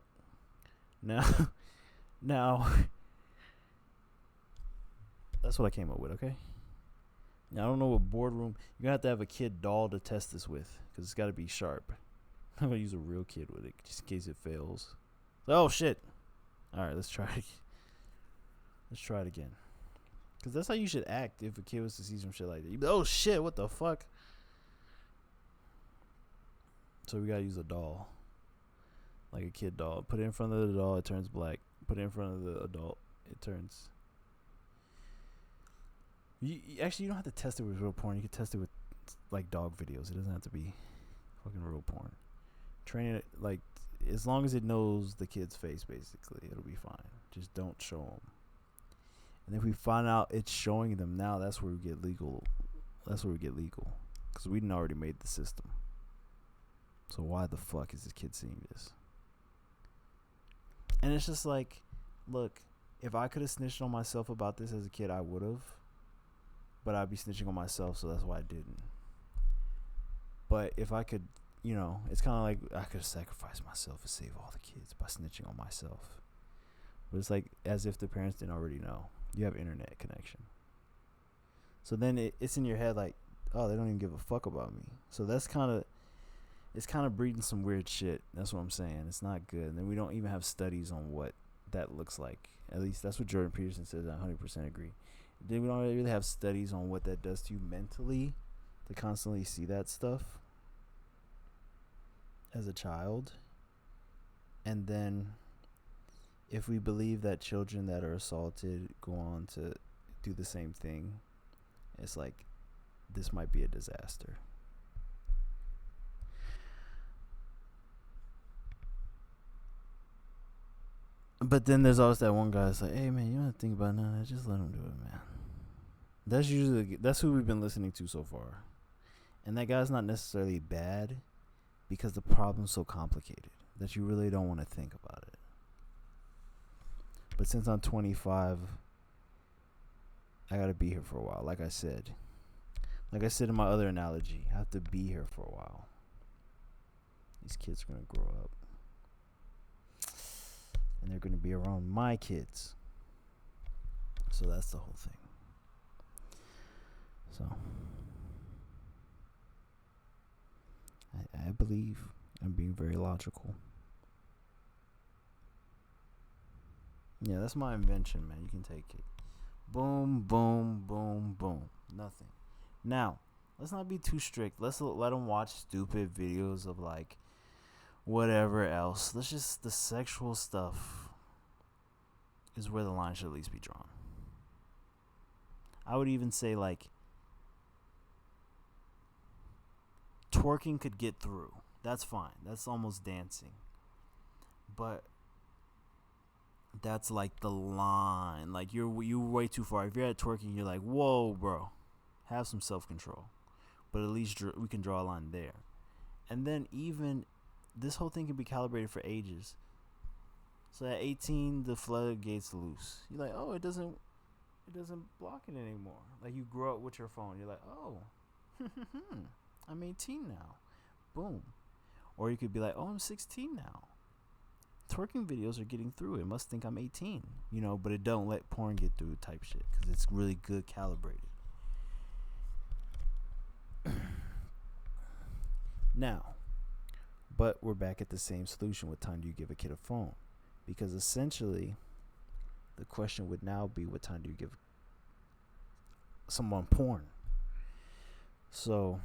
Now, that's what I came up with, okay? Now, I don't know what boardroom. You're going to have a kid doll to test this with. Because it's got to be sharp. I'm going to use a real kid with it just in case it fails. Oh, shit. Alright, let's try it. Let's try it again. Because that's how you should act if a kid was to see some shit like that. You'd be, oh, shit, what the fuck? So we got to use a doll. Like a kid doll. Put it in front of the doll, it turns black. Put it in front of the adult, it turns... Actually, you don't have to test it with real porn. You can test it with, like, dog videos. It doesn't have to be fucking real porn. Train it, like, as long as it knows the kid's face, basically, it'll be fine. Just don't show them. And if we find out it's showing them now, that's where we get legal. That's where we get legal. Because we already made the system. So why the fuck is this kid seeing this? And it's just like, look, if I could have snitched on myself about this as a kid, I would have. But I'd be snitching on myself, so that's why I didn't. But if I could, you know, it's kind of like I could have sacrificed myself to save all the kids by snitching on myself. But it's like as if the parents didn't already know. You have internet connection. So then it's in your head like, oh, they don't even give a fuck about me. So that's kind of, it's kind of breeding some weird shit. That's what I'm saying. It's not good. And then we don't even have studies on what that looks like. At least that's what Jordan Peterson says. I 100% agree. Then we don't really have studies on what that does to you mentally to constantly see that stuff as a child. And then if we believe that children that are assaulted go on to do the same thing, it's like this might be a disaster. But then there's always that one guy that's like, hey man, you don't have to think about none of that, just let him do it, man. That's who we've been listening to so far. And that guy's not necessarily bad because the problem's so complicated that you really don't want to think about it. But since I'm 25, I gotta be here for a while. Like I said in my other analogy, I have to be here for a while. These kids are gonna grow up. And they're gonna be around my kids. So that's the whole thing. So I believe I'm being very logical. Yeah, that's my invention, man. You can take it. Boom, boom, boom, boom. Nothing. Now, let's not be too strict. Let's let them watch stupid videos of like whatever else. Let's just, the sexual stuff is where the line should at least be drawn. I would even say like twerking could get through. That's fine. That's almost dancing. But that's like the line. Like you're way too far. If you're at twerking, you're like, whoa, bro, have some self-control. But at least we can draw a line there. And then even this whole thing can be calibrated for ages. So at 18, the floodgates loose. You're like, oh, it doesn't block it anymore. Like you grow up with your phone. You're like, oh, I'm 18 now. Boom. Or you could be like, oh, I'm 16 now. Twerking videos are getting through. It must think I'm 18, you know, but it don't let porn get through type shit because it's really good calibrated. Now, but we're back at the same solution. What time do you give a kid a phone? Because essentially, the question would now be, what time do you give someone porn? So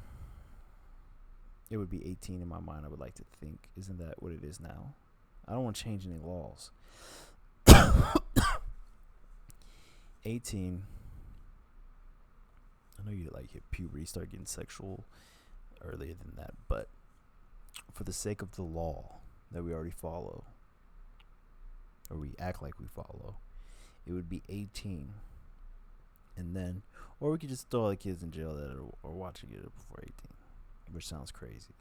it would be 18 in my mind, I would like to think. Isn't that what it is now? I don't want to change any laws. 18. I know you like hit puberty, start getting sexual earlier than that, but for the sake of the law that we already follow, or we act like we follow, it would be 18. And then, or we could just throw all the kids in jail that are watching it before 18, which sounds crazy.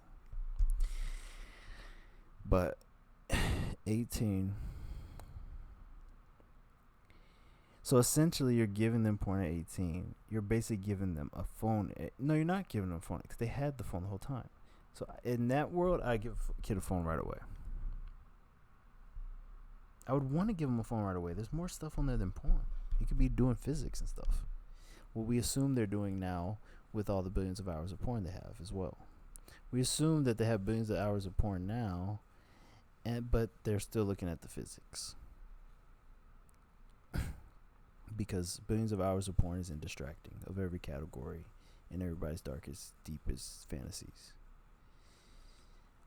But 18. So essentially, you're giving them porn at 18. You're basically giving them a phone. No, you're not giving them a phone because they had the phone the whole time. So in that world, I give a kid a phone right away. I would want to give them a phone right away. There's more stuff on there than porn. You could be doing physics and stuff. What we assume they're doing now with all the billions of hours of porn they have as well. We assume that they have billions of hours of porn now, but they're still looking at the physics. Because billions of hours of porn isn't distracting of every category in everybody's darkest, deepest fantasies.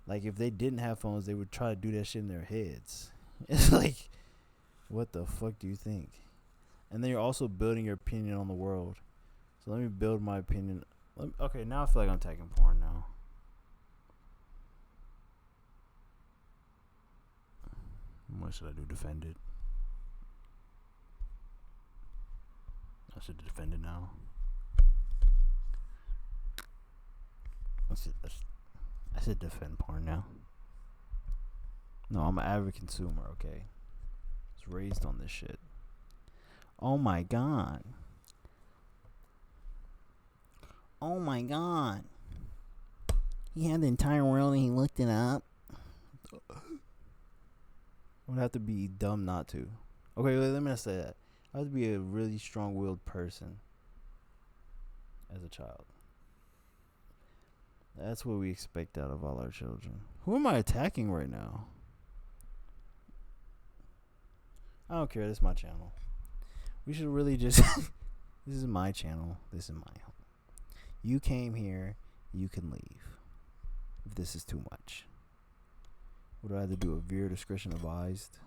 Like, if they didn't have phones, they would try to do that shit in their heads. It's like, what the fuck do you think? And then you're also building your opinion on the world. So let me build my opinion. Okay, now I feel like I'm tagging porn now. What should I do? Defend it? I should defend it now. I should defend porn now. No, I'm an avid consumer, okay? I was raised on this shit. Oh my god. Oh my god. He had the entire world and he looked it up. I would have to be dumb not to. Okay, let me not say that. I have to be a really strong-willed person as a child. That's what we expect out of all our children. Who am I attacking right now? I don't care. This is my channel. We should really just... This is my channel. This is my home. You came here. You can leave. If this is too much. Would I rather do a viewer discretion advised?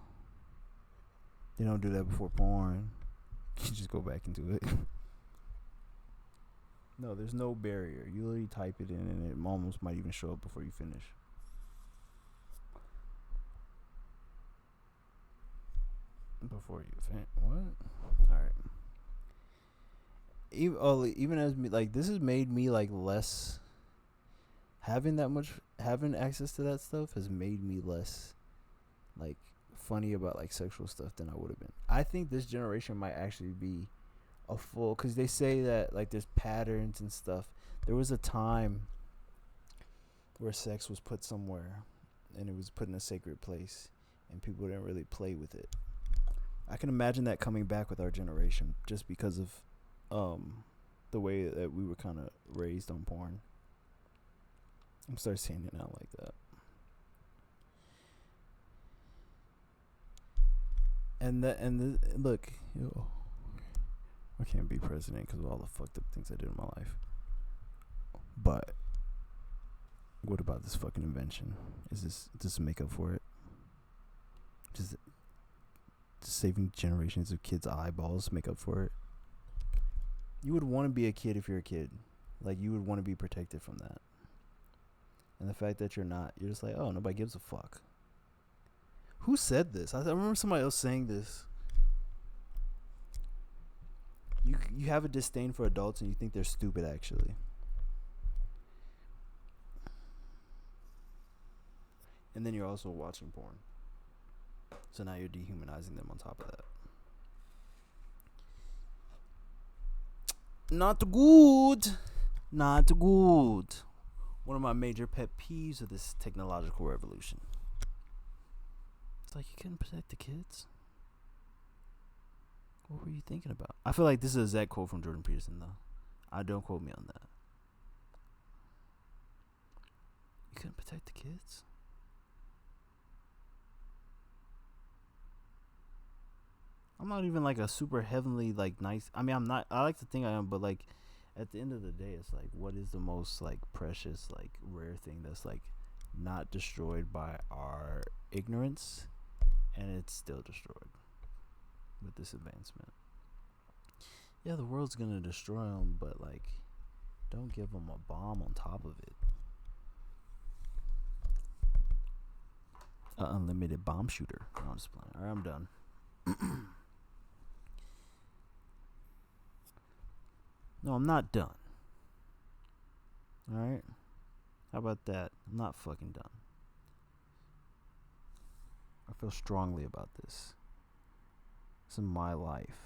They don't do that before porn. You just go back into it. No, there's no barrier. You literally type it in and it almost might even show up before you finish. Before you finish. What? Alright. Even as me, like, this has made me like less... Having access to that stuff has made me less like funny about like sexual stuff than I would have been. I think this generation might actually be a full, because they say that like there's patterns and stuff. There was a time where sex was put somewhere and it was put in a sacred place and people didn't really play with it. I can imagine that coming back with our generation just because of the way that we were kind of raised on porn. I'm starting seeing it now like that. Look, I can't be president because of all the fucked up things I did in my life. But what about this fucking invention? Does this make up for it? Does saving generations of kids' eyeballs make up for it? You would want to be a kid if you're a kid. Like, you would want to be protected from that. And the fact that you're not, you're just like, oh, nobody gives a fuck. Who said this? I remember somebody else saying this. You have a disdain for adults and you think they're stupid, actually. And then you're also watching porn. So now you're dehumanizing them on top of that. Not good. Not good. One of my major pet peeves of this technological revolution. It's like, you couldn't protect the kids? What were you thinking about? I feel like this is a exact quote from Jordan Peterson, though. Don't quote me on that. You couldn't protect the kids? I'm not even like a super heavenly, like, nice. I mean, I'm not. I like to think I am, but like, at the end of the day, it's like, what is the most like precious, like rare thing that's like not destroyed by our ignorance, and it's still destroyed with this advancement? Yeah, the world's gonna destroy them, but like, don't give them a bomb on top of it. An unlimited bomb shooter. No, I'm just playing. All right, I'm done. No, I'm not done. All right. How about that? I'm not fucking done. I feel strongly about this. This is my life.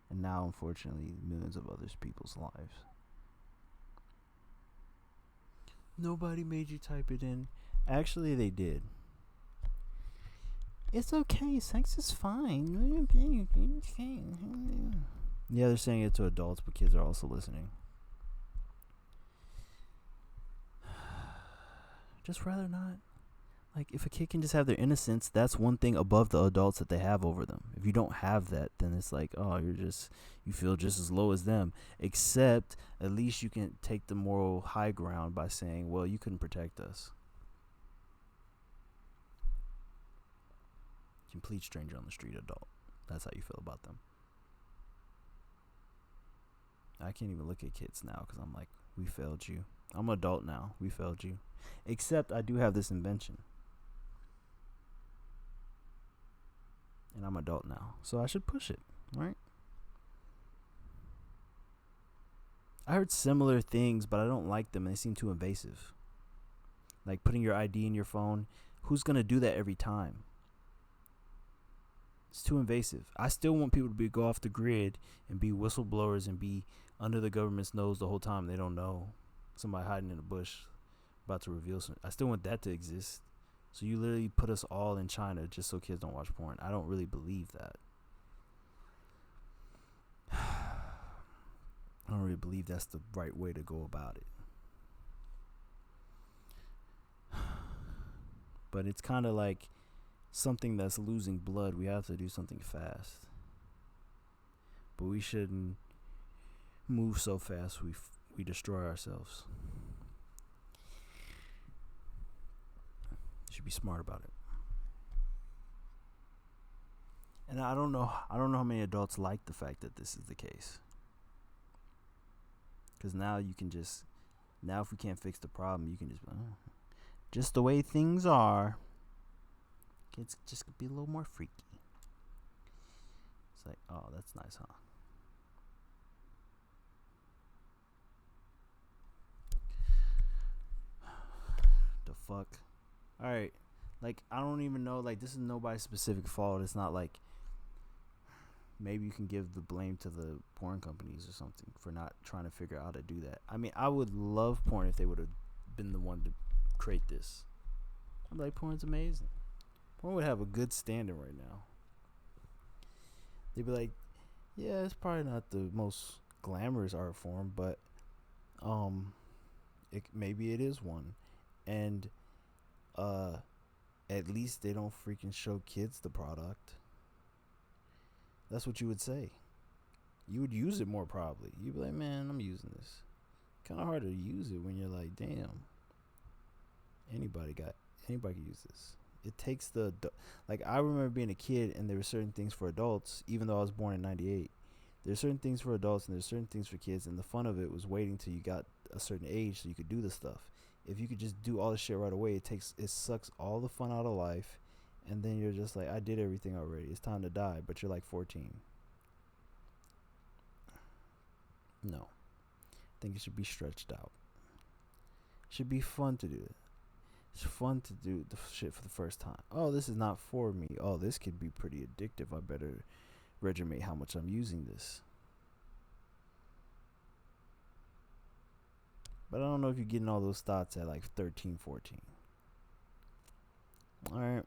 And now, unfortunately, millions of other people's lives. Nobody made you type it in. Actually, they did. It's okay. Sex is fine. Yeah, they're saying it to adults, but kids are also listening. Just rather not. Like, if a kid can just have their innocence, that's one thing above the adults that they have over them. If you don't have that, then it's like, oh, you feel just as low as them. Except, at least you can take the moral high ground by saying, well, you couldn't protect us. Complete stranger on the street adult. That's how you feel about them. I can't even look at kids now because I'm like, we failed you. I'm an adult now. We failed you. Except I do have this invention. And I'm adult now. So I should push it, right? I heard similar things, but I don't like them and they seem too invasive. Like putting your ID in your phone. Who's going to do that every time? It's too invasive. I still want people to go off the grid and be whistleblowers and be under the government's nose the whole time. They don't know. Somebody hiding in a bush about to reveal something. I still want that to exist. So you literally put us all in China just so kids don't watch porn. I don't really believe that. I don't really believe that's the right way to go about it. But it's kind of like something that's losing blood. We have to do something fast. But we shouldn't move so fast we destroy ourselves. Should be smart about it. And I don't know how many adults like the fact that this is the case. Because now you can just, if we can't fix the problem, you can just the way things are. It's just be a little more freaky. It's like, oh, that's nice, huh? The fuck? Alright. Like, I don't even know. Like, this is nobody's specific fault. It's not like maybe you can give the blame to the porn companies or something for not trying to figure out how to do that. I mean, I would love porn if they would have been the one to create this. I'm like, porn's amazing. Porn would have a good standing right now. They'd be like, yeah, it's probably not the most glamorous art form, but maybe it is one. And at least they don't freaking show kids the product. That's what you would say. You would use it more probably. You'd be like, man, I'm using this. Kind of hard to use it when you're like, damn. Anybody can use this. It takes like, I remember being a kid and there were certain things for adults, even though I was born in 98. There's certain things for adults and there's certain things for kids, and the fun of it was waiting till you got a certain age so you could do the stuff. If you could just do all the shit right away, it sucks all the fun out of life, and then you're just like, I did everything already. It's time to die, but you're like 14. No. I think it should be stretched out. It should be fun to do it. It's fun to do the shit for the first time. Oh, this is not for me. Oh, this could be pretty addictive. I better regiment how much I'm using this. But I don't know if you're getting all those thoughts at like 13, 14. Alright.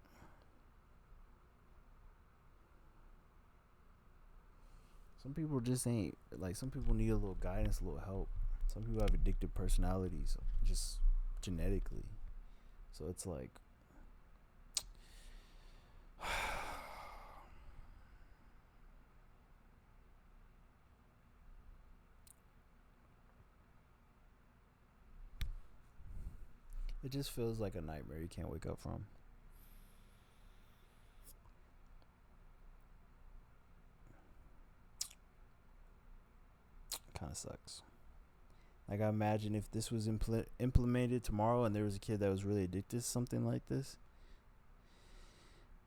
Some people just ain't, like, some people need a little guidance, a little help. Some people have addictive personalities, just genetically. So it's like, it just feels like a nightmare you can't wake up from. kind of sucks. Like, I imagine if this was implemented tomorrow and there was a kid that was really addicted to something like this,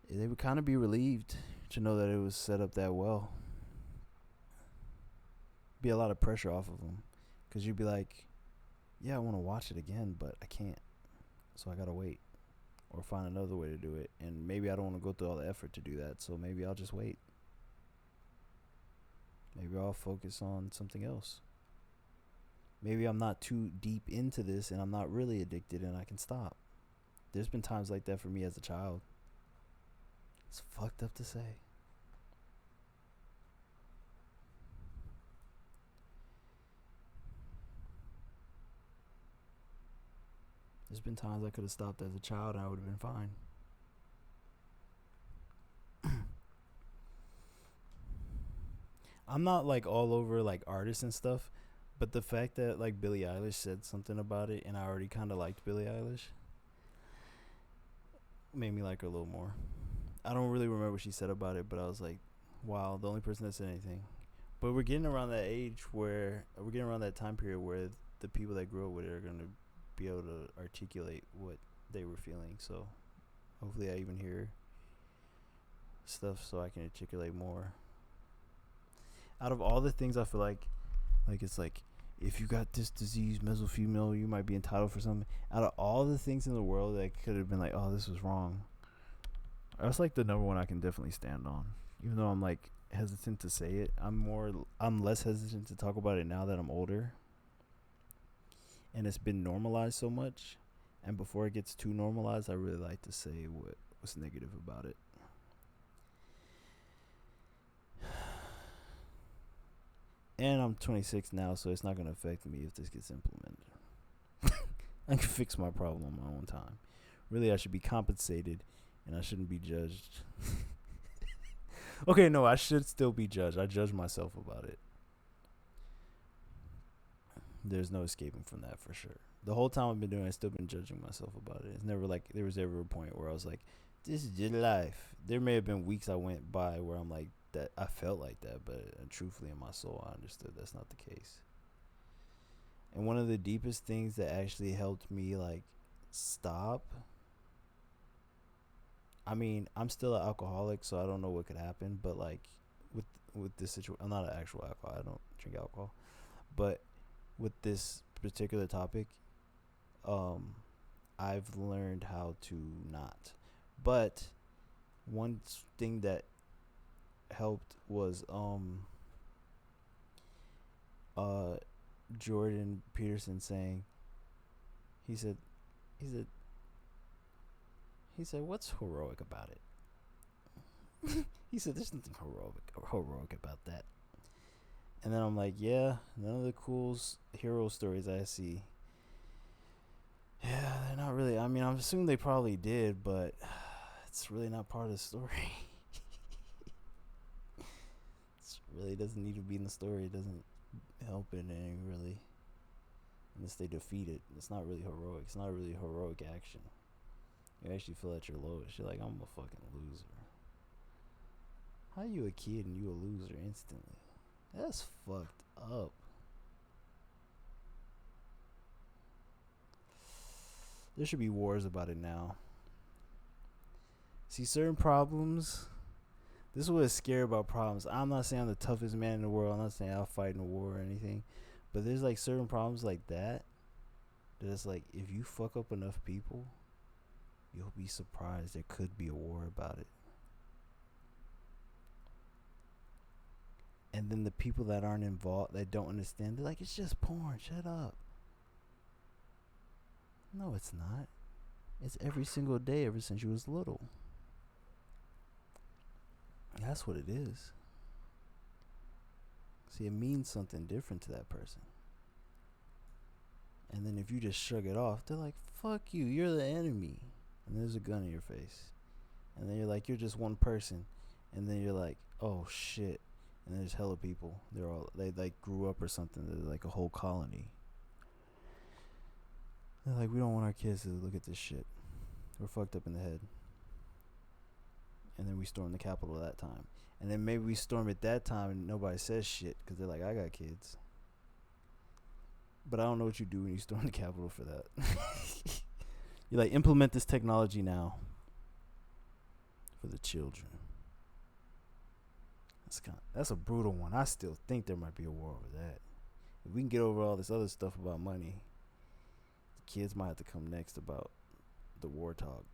they would kind of be relieved to know that it was set up that well. Be a lot of pressure off of them, because you'd be like, yeah, I want to watch it again, but I can't, so I gotta wait or find another way to do it. And maybe I don't want to go through all the effort to do that, so maybe I'll just wait. Maybe I'll focus on something else. Maybe I'm not too deep into this and I'm not really addicted and I can stop. There's been times like that for me as a child. It's fucked up to say. There's been times I could have stopped as a child and I would have been fine. I'm not like all over like artists and stuff, but the fact that like Billie Eilish said something about it and I already kind of liked Billie Eilish made me like her a little more. I don't really remember what she said about it, but I was like, wow, the only person that said anything. But we're getting around that age where we're getting around that time period where the people that grew up with it are going to be able to articulate what they were feeling. So hopefully I even hear stuff so I can articulate more. Out of all the things, I feel like it's like, if you got this disease, mesothelioma, you might be entitled for something. Out of all the things in the world that could have been like, oh, this was wrong, that's like the number one I can definitely stand on. Even though I'm like hesitant to say it, I'm less hesitant to talk about it now that I'm older. And it's been normalized so much. And before it gets too normalized, I really like to say what's negative about it. And I'm 26 now, so it's not going to affect me if this gets implemented. I can fix my problem on my own time. Really, I should be compensated, and I shouldn't be judged. Okay, no, I should still be judged. I judge myself about it. There's no escaping from that for sure. The whole time I've been doing it, I've still been judging myself about it. It's never like there was ever a point where I was like, this is your life. There may have been weeks I went by where I'm like, that I felt like that, but truthfully in my soul I understood that's not the case. And one of the deepest things that actually helped me like stop, I mean, I'm still an alcoholic, so I don't know what could happen, but like with this situation, I'm not an actual alcoholic, I don't drink alcohol, but with this particular topic, I've learned how to not. But one thing that helped was Jordan Peterson saying, he said what's heroic about it? He said there's nothing heroic about that. And then I'm like, yeah, none of the cool hero stories I see, yeah, they're not really, I mean, I'm assuming they probably did, but it's really not part of the story. Really doesn't need to be in the story. It doesn't help in any really, unless they defeat it. It's not really heroic. It's not really heroic action. You actually feel at your lowest. You're like, I'm a fucking loser. How are you a kid and you a loser instantly? That's fucked up. There should be wars about it now. See, certain problems, this is what is scary about problems. I'm not saying I'm the toughest man in the world. I'm not saying I'll fight in a war or anything. But there's like certain problems like that it's like, if you fuck up enough people, you'll be surprised there could be a war about it. And then the people that aren't involved, that don't understand, they're like, it's just porn, shut up. No, it's not. It's every single day ever since you was little. That's what it is. See, it means something different to that person. And then if you just shrug it off, they're like, fuck you, you're the enemy. And there's a gun in your face. And then you're like, you're just one person. And then you're like, oh shit. And there's hella people. They like grew up or something. They're like a whole colony. They're like, we don't want our kids to look at this shit. We're fucked up in the head. And then we storm the Capitol that time. And then maybe we storm it that time and nobody says shit because they're like, I got kids. But I don't know what you do when you storm the Capitol for that. You like implement this technology now for the children. That's a brutal one. I still think there might be a war over that. If we can get over all this other stuff about money, the kids might have to come next about the war talk.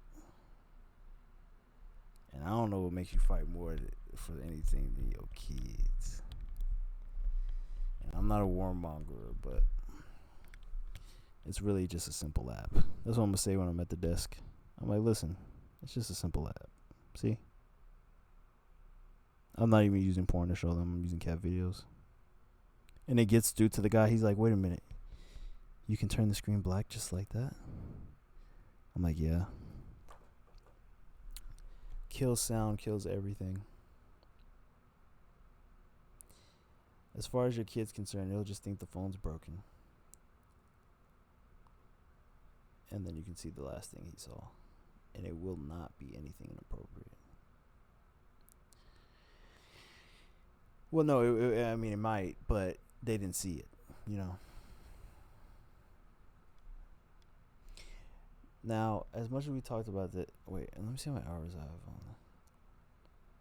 And I don't know what makes you fight more for anything than your kids. And I'm not a warmonger, but it's really just a simple app. That's what I'm going to say when I'm at the desk. I'm like, listen, it's just a simple app. See? I'm not even using porn to show them. I'm using cat videos. And it gets through to the guy. He's like, wait a minute. You can turn the screen black just like that? I'm like, yeah. Kills sound, kills everything. As far as your kid's concerned, they'll just think the phone's broken. And then you can see the last thing he saw. And it will not be anything inappropriate. Well, no, I mean, it might, but they didn't see it, you know. Now, as much as we talked about that, wait, let me see how many hours I have on.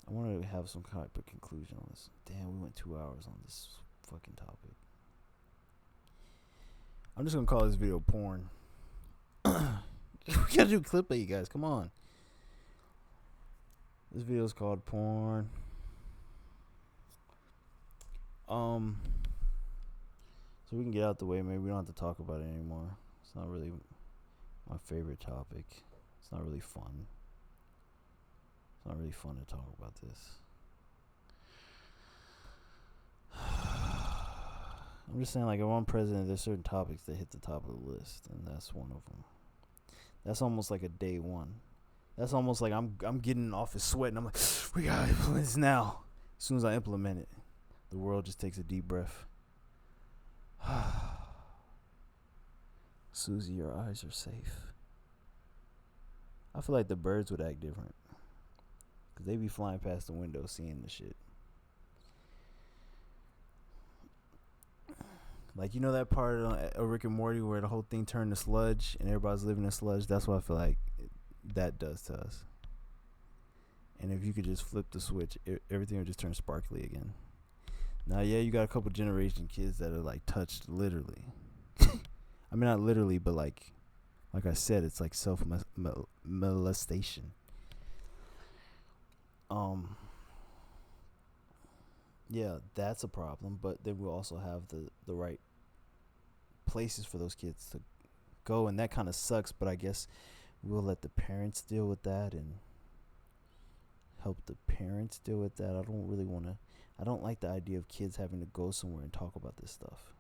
I want to have some kind of conclusion on this. Damn, we went 2 hours on this fucking topic. I'm just going to call this video porn. We got to do a clip of you guys, come on. This video is called porn. So we can get out the way. Maybe we don't have to talk about it anymore. It's not really my favorite topic. It's not really fun. It's not really fun to talk about this. I'm just saying, like, if I'm president, there's certain topics that hit the top of the list, and that's one of them. That's almost like a day one. That's almost like I'm getting in office sweating. I'm like, we gotta implement this now. As soon as I implement it, the world just takes a deep breath. Susie, your eyes are safe. I feel like the birds would act different. Because they be flying past the window seeing the shit. Like, you know that part of Rick and Morty where the whole thing turned to sludge and everybody's living in sludge? That's what I feel like that does to us. And if you could just flip the switch, everything would just turn sparkly again. Now, yeah, you got a couple generation kids that are, like, touched literally. I mean, not literally, but, like I said, it's like self-molestation. Yeah, that's a problem, but then we'll also have the right places for those kids to go, and that kind of sucks, but I guess we'll let the parents deal with that and help the parents deal with that. I don't like the idea of kids having to go somewhere and talk about this stuff.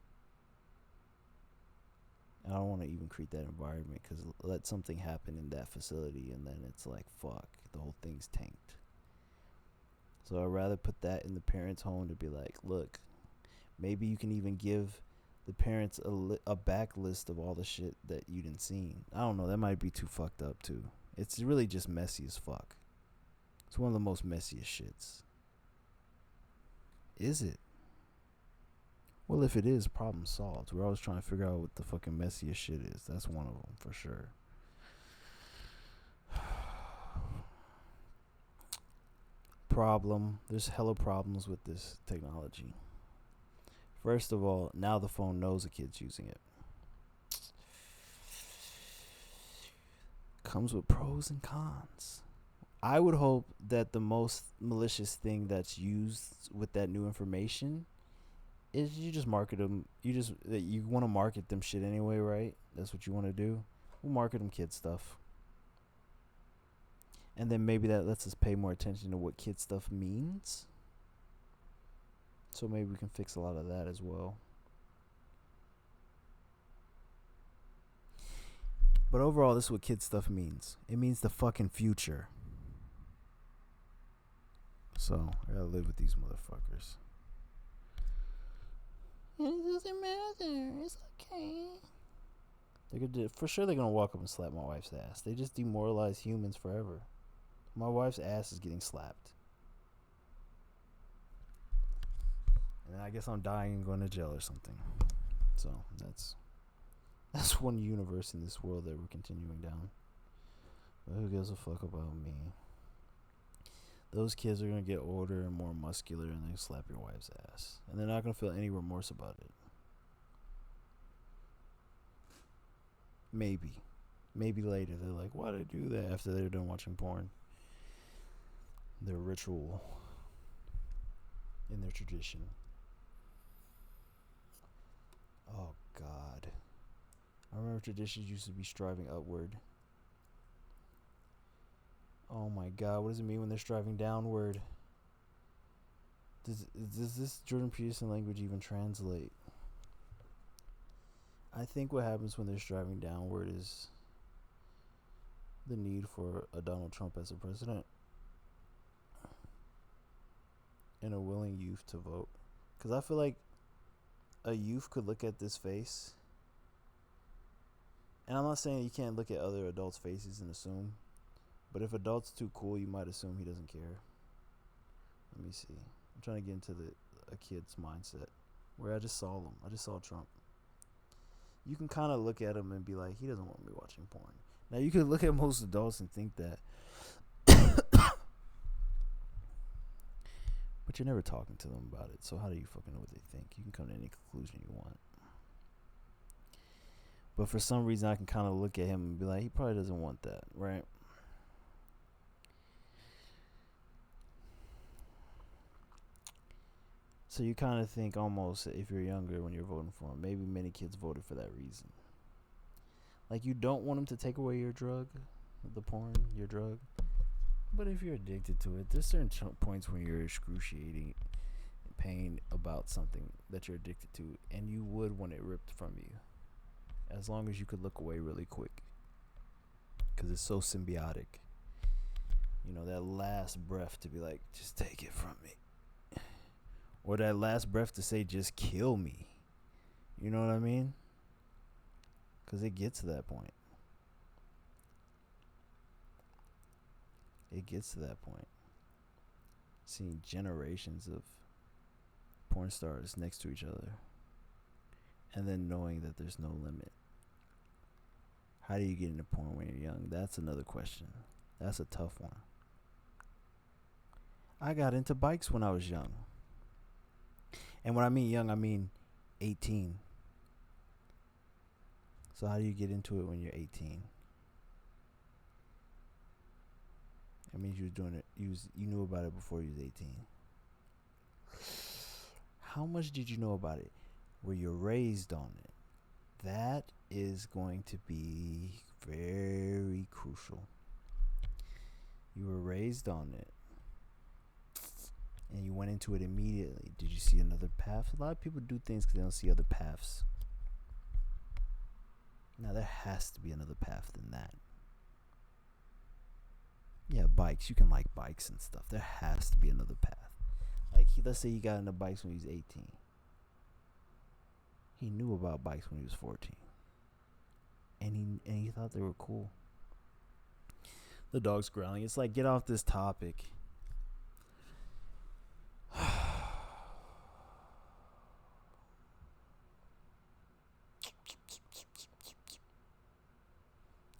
And I don't want to even create that environment, because let something happen in that facility and then it's like, fuck, the whole thing's tanked. So I'd rather put that in the parents' home to be like, look, maybe you can even give the parents a backlist of all the shit that you didn't see. I don't know, that might be too fucked up too. It's really just messy as fuck. It's one of the most messiest shits. Is it? Well, if it is, problem solved. We're always trying to figure out what the fucking messiest shit is. That's one of them for sure. Problem. There's hella problems with this technology. First of all, now the phone knows a kid's using it. Comes with pros and cons. I would hope that the most malicious thing that's used with that new information is you just market them. You want to market them shit anyway, right? That's what you want to do. We'll market them kid stuff. And then maybe that lets us pay more attention to what kid stuff means. So maybe we can fix a lot of that as well. But overall, this is what kid stuff means. It means the fucking future. So, I gotta live with these motherfuckers. It doesn't matter. It's okay. For sure they're gonna walk up and slap my wife's ass. They just demoralize humans forever. My wife's ass is getting slapped. And I guess I'm dying and going to jail or something. So that's one universe in this world that we're continuing down. But who gives a fuck about me? Those kids are gonna get older and more muscular, and they slap your wife's ass, and they're not gonna feel any remorse about it. Maybe later they're like, why did I do that? After they're done watching porn. Their ritual in their tradition. Oh God, I remember traditions used to be striving upward. Oh my God, what does it mean when they're striving downward? Does this Jordan Peterson language even translate? I think what happens when they're striving downward is the need for a Donald Trump as a president and a willing youth to vote. Because I feel like a youth could look at this face, and I'm not saying you can't look at other adults' faces and assume, but if adult's too cool, you might assume he doesn't care. Let me see. I'm trying to get into a kid's mindset where I just saw Trump. You can kind of look at him and be like, he doesn't want me watching porn. Now, you can look at most adults and think that, but you're never talking to them about it, so how do you fucking know what they think? You can come to any conclusion you want. But for some reason, I can kind of look at him and be like, he probably doesn't want that, right? So you kind of think almost, if you're younger when you're voting for him, maybe many kids voted for that reason. Like, you don't want him to take away your drug, the porn, your drug. But if you're addicted to it, there's certain points when you're excruciating pain about something that you're addicted to, and you would want it ripped from you, as long as you could look away really quick, because it's so symbiotic. You know, that last breath to be like, just take it from me, or that last breath to say, just kill me. You know what I mean? Because it gets to that point. It gets to that point. Seeing generations of porn stars next to each other, and then knowing that there's no limit. How do you get into porn when you're young? That's another question. That's a tough one. I got into bikes when I was young. And when I mean young, I mean 18. So how do you get into it when you're 18? That means you was doing it. You knew about it before you was 18. How much did you know about it? Were you raised on it? That is going to be very crucial. You were raised on it, and you went into it immediately. Did you see another path? A lot of people do things because they don't see other paths. Now, there has to be another path than that. Yeah, bikes. You can like bikes and stuff. There has to be another path. Like, let's say he got into bikes when he was 18. He knew about bikes when he was 14. And he thought they were cool. The dog's growling. It's like, get off this topic.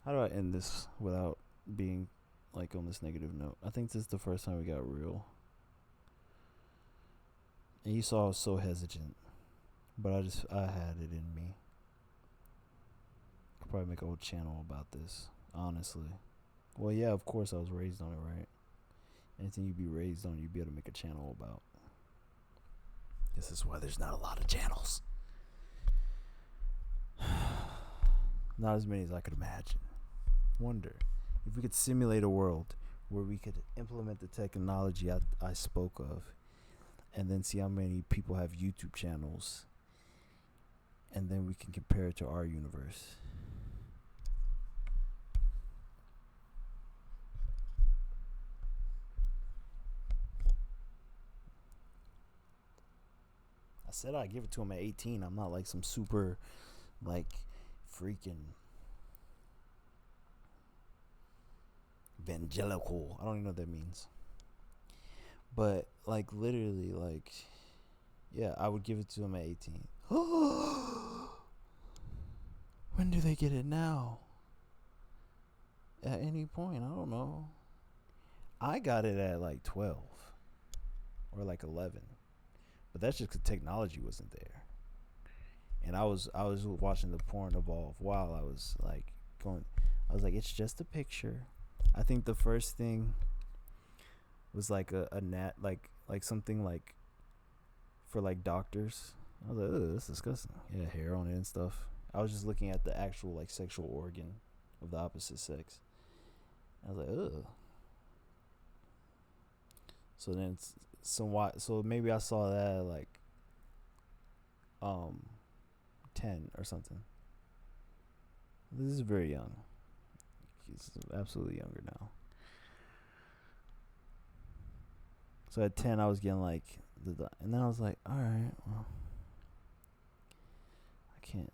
How do I end this without being like on this negative note? I think this is the first time we got real. And you saw I was so hesitant. But I had it in me. Could probably make a whole channel about this, honestly. Well, yeah, of course I was raised on it, right? Anything you be raised on, you'd be able to make a channel about. This is why there's not a lot of channels. Not as many as I could imagine. Wonder if we could simulate a world where we could implement the technology I spoke of, and then see how many people have YouTube channels, and then we can compare it to our universe. I said I'd give it to him at 18. I'm not like some super, like, freaking evangelical. I don't even know what that means. But, like, literally, like, yeah, I would give it to him at 18. When do they get it now? At any point, I don't know. I got it at like 12 or like 11, but that's just because technology wasn't there. And I was watching the porn evolve while I was like going. I was like, it's just a picture. I think the first thing was like a nat like something like for like doctors. I was like, ugh, that's disgusting. Yeah, hair on it and stuff. I was just looking at the actual like sexual organ of the opposite sex. I was like, ugh. So then it's somewhat. So maybe I saw that at like 10 or something. This is very young. He's absolutely younger now. So at 10, I was getting like and then I was like, all right, well, I can't.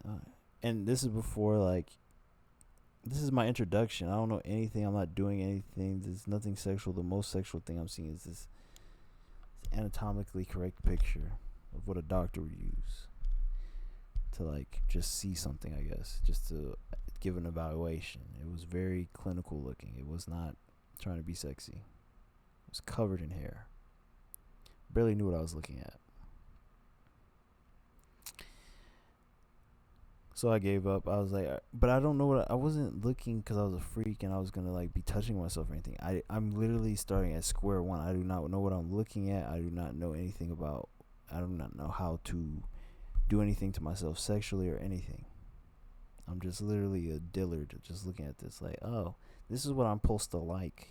And this is before like, this is my introduction. I don't know anything. I'm not doing anything. There's nothing sexual. The most sexual thing I'm seeing is this anatomically correct picture of what a doctor would use to like just see something, I guess, just to give an evaluation. It was very clinical looking. It was not trying to be sexy. It was covered in hair. Barely knew what I was looking at. So I gave up. I was like, but I don't know what I wasn't looking because I was a freak and I was gonna like be touching myself or anything. I'm literally starting at square one. I do not know what I'm looking at. I do not know anything about. I do not know how to do anything to myself sexually or anything. I'm just literally a dillard just looking at this like, oh, this is what I'm supposed to like.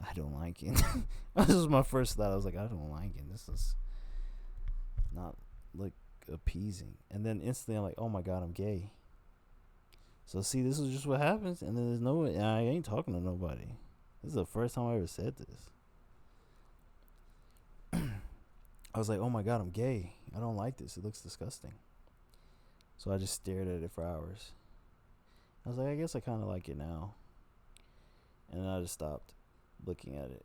I don't like it. This was my first thought. I was like, I don't like it. This is not like appeasing. And then instantly I'm like, oh my god, I'm gay. So see, this is just what happens. And then there's no, I ain't talking to nobody. This is the first time I ever said this. I was like, oh my god, I'm gay. I don't like this. It looks disgusting. So I just stared at it for hours. I was like, I guess I kind of like it now. And then I just stopped looking at it.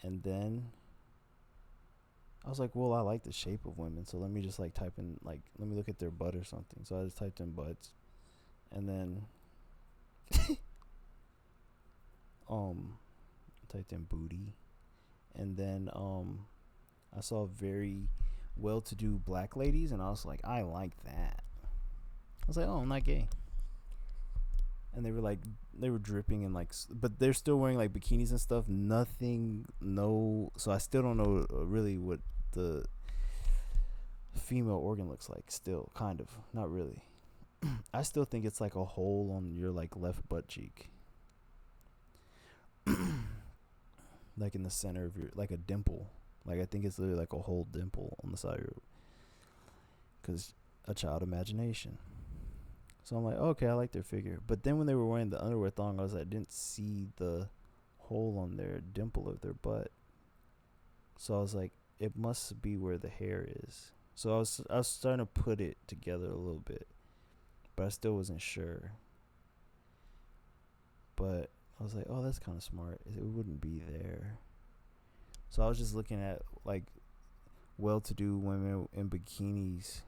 And then I was like, well, I like the shape of women, so let me just like type in, like, let me look at their butt or something. So I just typed in butts. And then typed in booty. And then I saw very well-to-do black ladies, and I was like, I like that. I was like, oh, I'm not gay. And they were dripping and like, but they're still wearing like bikinis and stuff. Nothing, no. So I still don't know really what the female organ looks like. Still, kind of, not really. I still think it's like a hole on your like left butt cheek, like in the center of your, like a dimple. Like I think it's literally like a whole dimple on the side of your, because a child imagination. So I'm like, okay, I like their figure. But then when they were wearing the underwear thong, I didn't see the hole on their dimple of their butt. So I was like, it must be where the hair is. So I was starting to put it together a little bit, but I still wasn't sure. But I was like, oh, that's kind of smart. It wouldn't be there. So I was just looking at like well-to-do women in bikinis,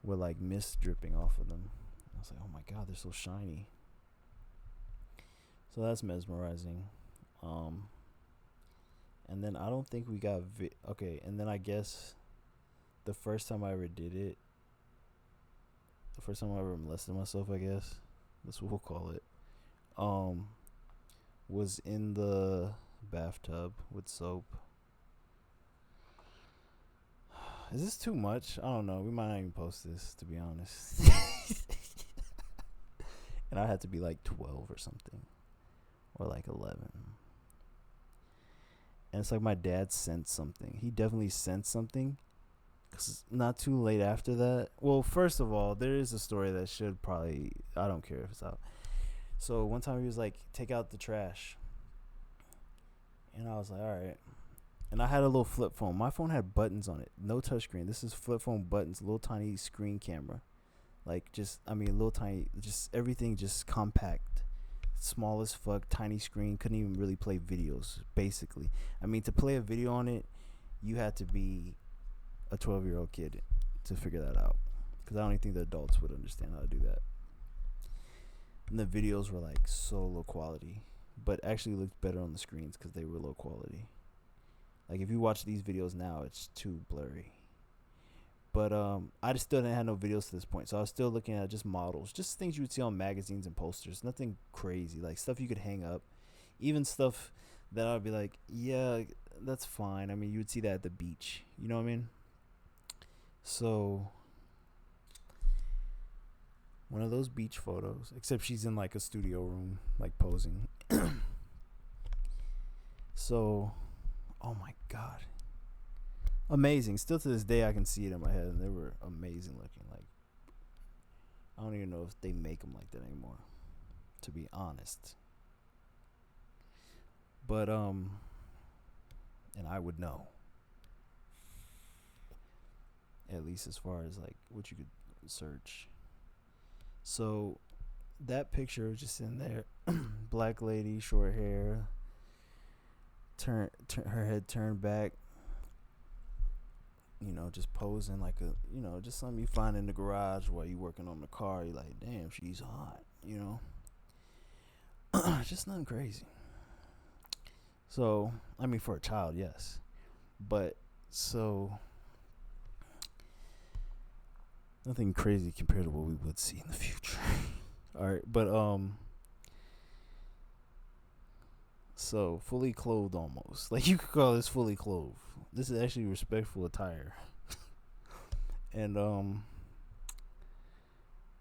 with like mist dripping off of them. I was like, oh my god, they're so shiny. So that's mesmerizing. And then I don't think we got okay. And then I guess the first time I ever did it, the first time I ever molested myself, I guess that's what we'll call it, was in the bathtub with soap. Is this too much? I don't know. We might not even post this, to be honest. And I had to be like 12 or something, or like 11. And it's like my dad sensed something. He definitely sensed something. Cause not too late after that. Well, first of all, there is a story that should probably, I don't care if it's out. So one time he was like, take out the trash. And I was like, all right. And I had a little flip phone. My phone had buttons on it. No touchscreen. This is flip phone buttons. Little tiny screen camera. Like little tiny, just everything just compact. Small as fuck, tiny screen. Couldn't even really play videos, basically. I mean, to play a video on it, you had to be a 12-year-old kid to figure that out, because I don't even think the adults would understand how to do that. And the videos were like so low quality, but actually looked better on the screens because they were low quality. Like if you watch these videos now, it's too blurry. But I just still didn't have no videos to this point, so I was still looking at just models, just things you would see on magazines and posters. Nothing crazy, like stuff you could hang up, even stuff that I'd be like, yeah, that's fine. I mean, you would see that at the beach, you know what I mean? So one of those beach photos, except she's in like a studio room, like posing. So, oh my God. Amazing. Still to this day, I can see it in my head, and they were amazing looking. Like, I don't even know if they make them like that anymore, to be honest. But and I would know, at least as far as like what you could search. So that picture was just in there, black lady, short hair, turn her head turned back. You know, just posing like a, you know, just something you find in the garage while you working on the car. You're like, damn, she's hot, you know. Just nothing crazy. So, I mean, for a child, yes. But, so, nothing crazy compared to what we would see in the future. Alright, but, so, fully clothed almost. Like, you could call this fully clothed. This is actually respectful attire. And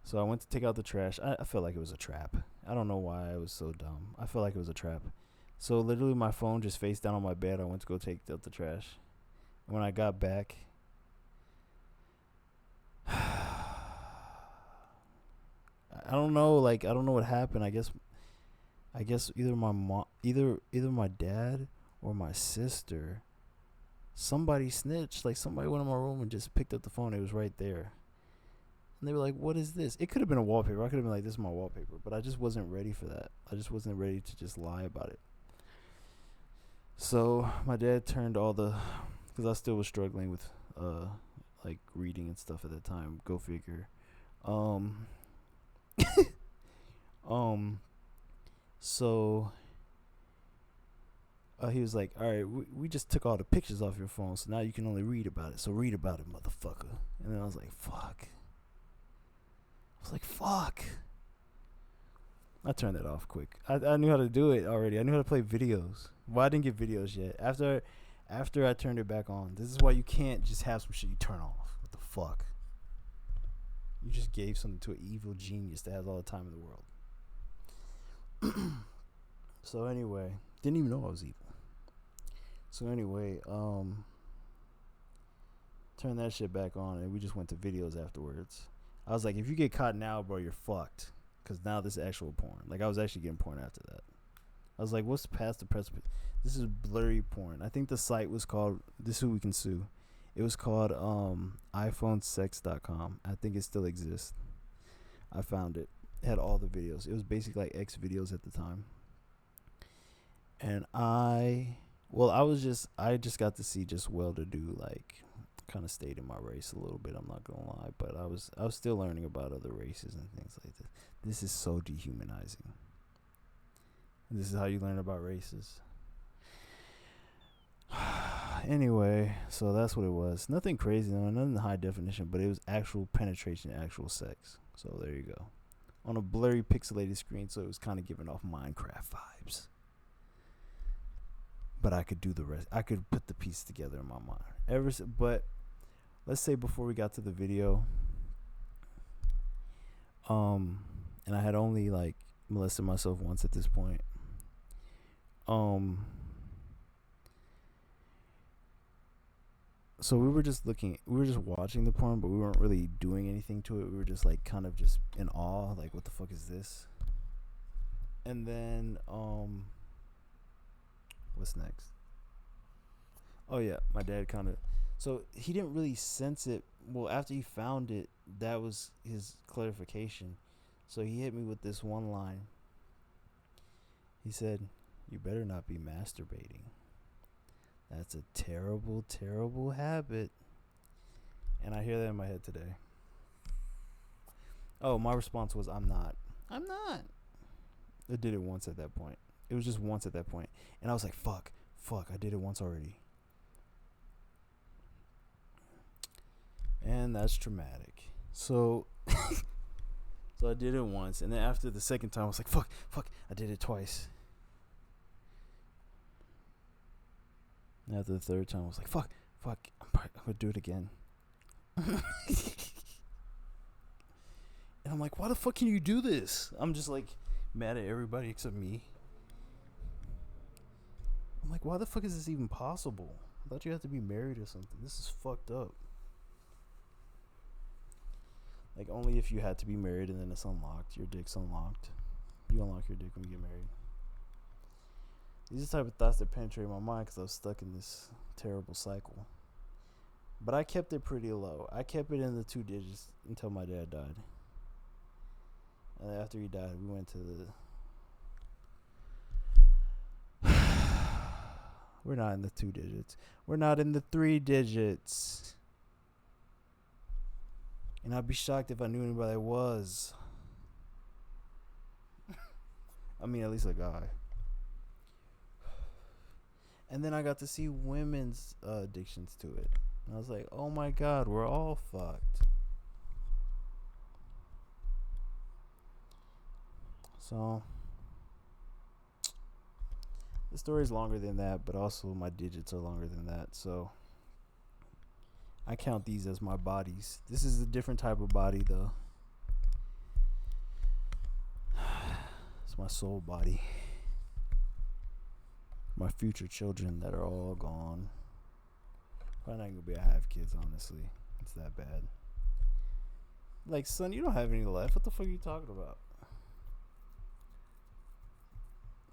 so I went to take out the trash. I felt like it was a trap. I don't know why I was so dumb. I felt like it was a trap. So literally my phone just face down on my bed. I went to go take out the trash. And when I got back, I don't know, like I don't know what happened. I guess either my mom, either my dad or my sister, somebody snitched. Like somebody went in my room and just picked up the phone. It was right there. And they were like, what is this? It could have been a wallpaper. I could have been like, this is my wallpaper. But I just wasn't ready for that. I just wasn't ready to just lie about it. So my dad turned all the, because I still was struggling with like reading and stuff at that time. Go figure. So he was like, all right, we just took all the pictures off your phone, so now you can only read about it. So read about it, motherfucker. And then I was like, fuck. I turned that off quick. I knew how to do it already. I knew how to play videos. Well, I didn't get videos yet. After I turned it back on. This is why you can't just have some shit you turn off. What the fuck? You just gave something to an evil genius that has all the time in the world. So anyway, didn't even know I was evil. So anyway, turned that shit back on, and we just went to videos afterwards. I was like, if you get caught now, bro, you're fucked. Because now this is actual porn. Like, I was actually getting porn after that. I was like, what's past the precipice? This is blurry porn. I think the site was called, this is who we can sue. It was called iPhonesex.com. I think it still exists. I found it. It had all the videos. It was basically like X videos at the time. And I just got to see just well-to-do, like, kind of stayed in my race a little bit, I'm not gonna lie, but I was still learning about other races and things like this. This is so dehumanizing. This is how you learn about races. Anyway, so that's what it was. Nothing crazy though, nothing high definition, but it was actual penetration, actual sex. So there you go. On a blurry pixelated screen, so it was kind of giving off Minecraft vibes. But I could do the rest. I could put the piece together in my mind. But let's say before we got to the video, and I had only like molested myself once at this point. So we were just watching the porn, but we weren't really doing anything to it. We were just like kind of just in awe, like what the fuck is this? And then what's next? Oh yeah, my dad kind of, so he didn't really sense it. Well, after he found it, that was his clarification. So he hit me with this one line. He said, "You better not be masturbating. That's a terrible, terrible habit." And I hear that in my head today. Oh, my response was, I'm not. I'm not. I did it once at that point. It was just once at that point. And I was like, fuck, I did it once already. And that's traumatic. So, so I did it once. And then after the second time, I was like, fuck, I did it twice. And after the third time, I was like, fuck, I'm going to do it again. And I'm like, why the fuck can you do this? I'm just like mad at everybody except me. I'm like, why the fuck is this even possible? I thought you had to be married or something. This is fucked up. Like, only if you had to be married and then it's unlocked. Your dick's unlocked. You unlock your dick when you get married. These are the type of thoughts that penetrate my mind because I was stuck in this terrible cycle. But I kept it pretty low. I kept it in the 2 digits until my dad died. And after he died, we went to the... We're not in the 2 digits. We're not in the 3 digits. And I'd be shocked if I knew anybody that was. I mean, at least a guy. And then I got to see women's addictions to it. And I was like, oh my God, we're all fucked. So, the story's longer than that, but also my digits are longer than that. So, I count these as my bodies. This is a different type of body, though. It's my soul body. My future children that are all gone. Probably not gonna be able to have kids, honestly. It's that bad. Like, son, you don't have any left. What the fuck are you talking about?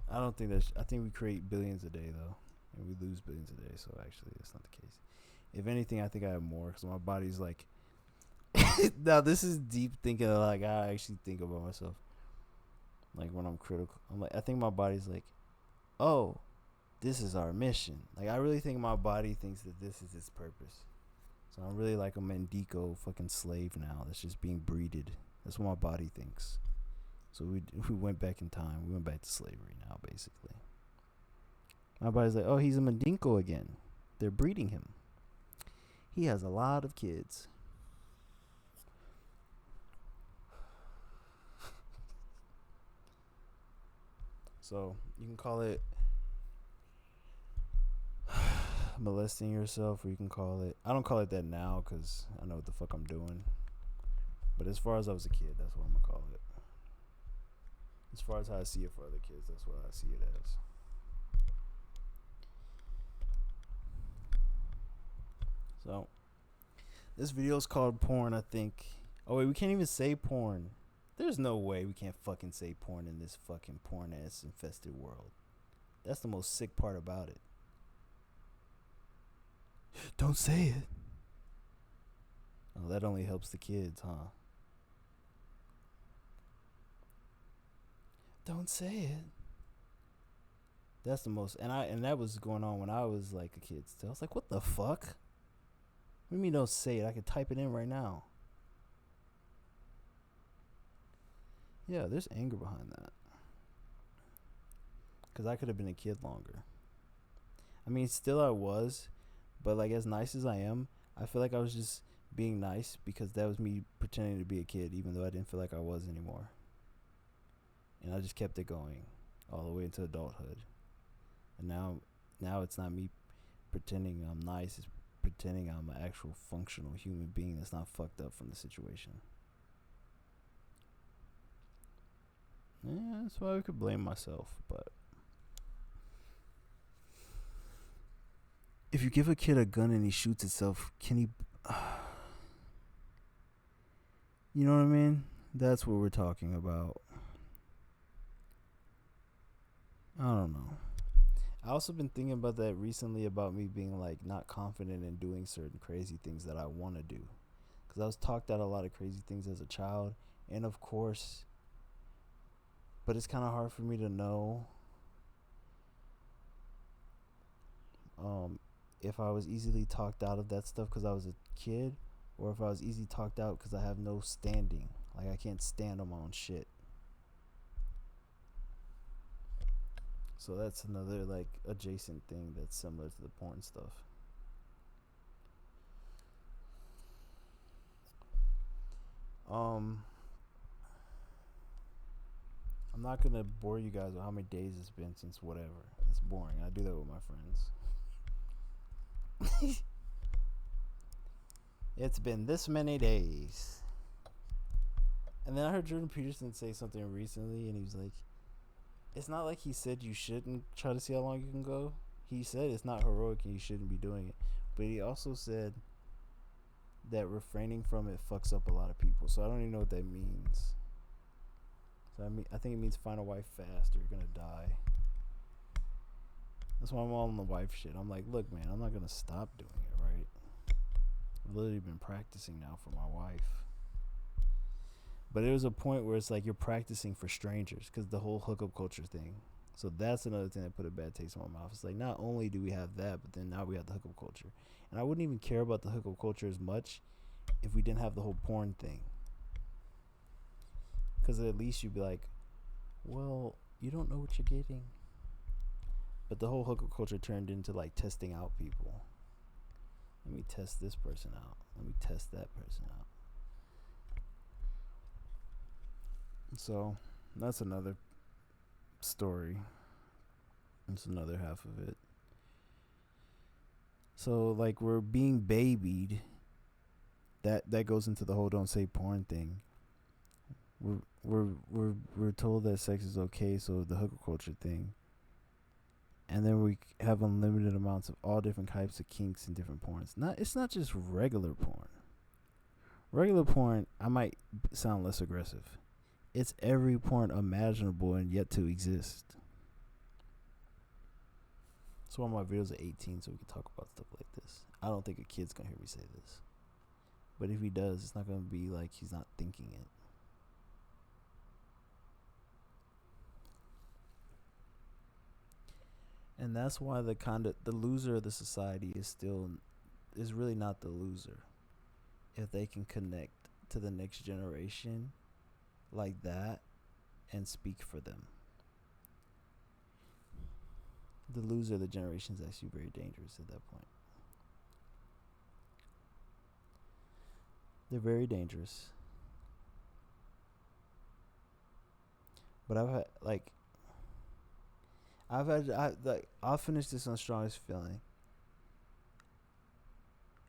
I don't think that's... I think we create billions a day, though. And we lose billions a day, so actually, that's not the case. If anything, I think I have more, because my body's like... Now, this is deep thinking, like, I actually think about myself. Like, when I'm critical. I'm like, I think my body's like, oh, this is our mission. Like, I really think my body thinks that this is its purpose. So I'm really like a Mendico fucking slave now that's just being breeded. That's what my body thinks. So we went back in time. We went back to slavery now, basically. My body's like, oh, he's a Mandingo again. They're breeding him. He has a lot of kids. So you can call it molesting yourself, or you can call it... I don't call it that now because I know what the fuck I'm doing. But as far as I was a kid, that's what I'm going to call it. As far as how I see it for other kids, that's what I see it as. So, this video is called porn, I think. Oh, wait, we can't even say porn. There's no way we can't fucking say porn in this fucking porn-ass infested world. That's the most sick part about it. Don't say it. Oh, that only helps the kids, huh? Don't say it. That's the most... And that was going on when I was like a kid still. I was like, what the fuck? What do you mean don't say it? I can type it in right now. Yeah, there's anger behind that. Because I could have been a kid longer. I mean, still I was. But like, as nice as I am, I feel like I was just being nice because that was me pretending to be a kid, even though I didn't feel like I was anymore. And I just kept it going all the way into adulthood. And now it's not me pretending I'm nice. It's pretending I'm an actual functional human being that's not fucked up from the situation. Yeah, that's why I could blame myself. But if you give a kid a gun and he shoots himself, can he... You know what I mean? That's what we're talking about. I don't know. I also been thinking about that recently, about me being like not confident in doing certain crazy things that I want to do. Because I was talked out a lot of crazy things as a child. And of course, but it's kind of hard for me to know if I was easily talked out of that stuff because I was a kid, or if I was easy talked out because I have no standing. Like, I can't stand on my own shit. So that's another, like, adjacent thing that's similar to the porn stuff. I'm not gonna bore you guys with how many days it's been since whatever. It's boring. I do that with my friends. It's been this many days. And then I heard Jordan Peterson say something recently, and he was like, it's not like he said you shouldn't try to see how long you can go. He said it's not heroic and you shouldn't be doing it. But he also said that refraining from it fucks up a lot of people. So I don't even know what that means. So I think it means find a wife fast or you're gonna die. That's why I'm all on the wife shit. I'm like, look, man, I'm not gonna stop doing it, right? I've literally been practicing now for my wife. But there was a point where it's like you're practicing for strangers because the whole hookup culture thing. So that's another thing that put a bad taste in my mouth. It's like not only do we have that, but then now we have the hookup culture. And I wouldn't even care about the hookup culture as much if we didn't have the whole porn thing. Because at least you'd be like, well, you don't know what you're getting. But the whole hookup culture turned into like testing out people. Let me test this person out. Let me test that person out. So that's another story. That's another half of it. So like we're being babied. That goes into the whole don't say porn thing. We're told that sex is okay, so the hookup culture thing. And then we have unlimited amounts of all different types of kinks and different porns. It's not just regular porn. Regular porn, I might sound less aggressive. It's every porn imaginable and yet to exist. So one of my videos are 18, so we can talk about stuff like this. I don't think a kid's gonna hear me say this. But if he does, it's not gonna be like he's not thinking it. And that's why the loser of the society is really not the loser. If they can connect to the next generation like that and speak for them. The loser of the generation is actually very dangerous at that point. They're very dangerous. But I'll finish this on the strongest feeling.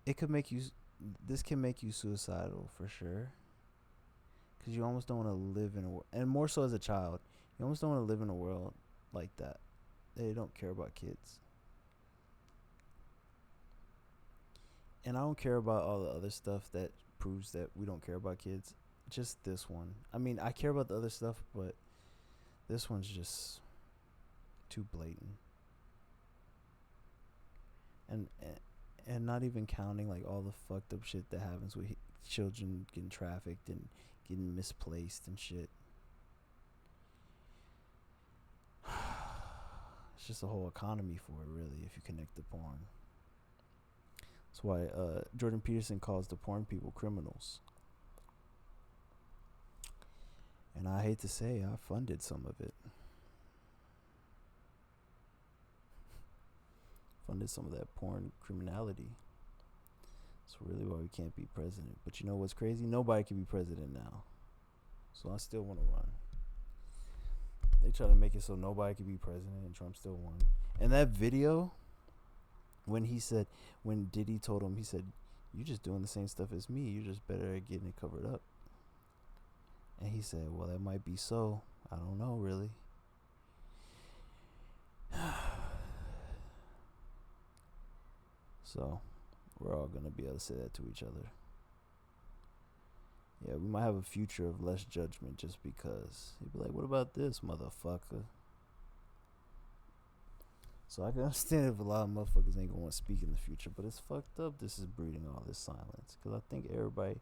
This can make you suicidal for sure. Because you almost don't want to live in a world, and more so as a child, you almost don't want to live in a world like that. They don't care about kids. And I don't care about all the other stuff that proves that we don't care about kids. Just this one. I mean, I care about the other stuff, but this one's just too blatant. And not even counting like all the fucked up shit that happens with children getting trafficked and getting misplaced and shit. It's just a whole economy for it, really, if you connect the porn. That's why Jordan Peterson calls the porn people criminals. And I hate to say, I funded some of it. Funded some of that porn criminality. That's really why we can't be president. But you know what's crazy? Nobody can be president now. So I still want to run. They try to make it so nobody can be president and Trump still won. And that video, when Diddy told him, he said, "You're just doing the same stuff as me. You're just better at getting it covered up." And he said, "Well, that might be so. I don't know, really." So, we're all going to be able to say that to each other. Yeah, we might have a future of less judgment just because. You'd be like, what about this, motherfucker? So I can understand if a lot of motherfuckers ain't going to speak in the future, but it's fucked up this is breeding all this silence. Because I think everybody,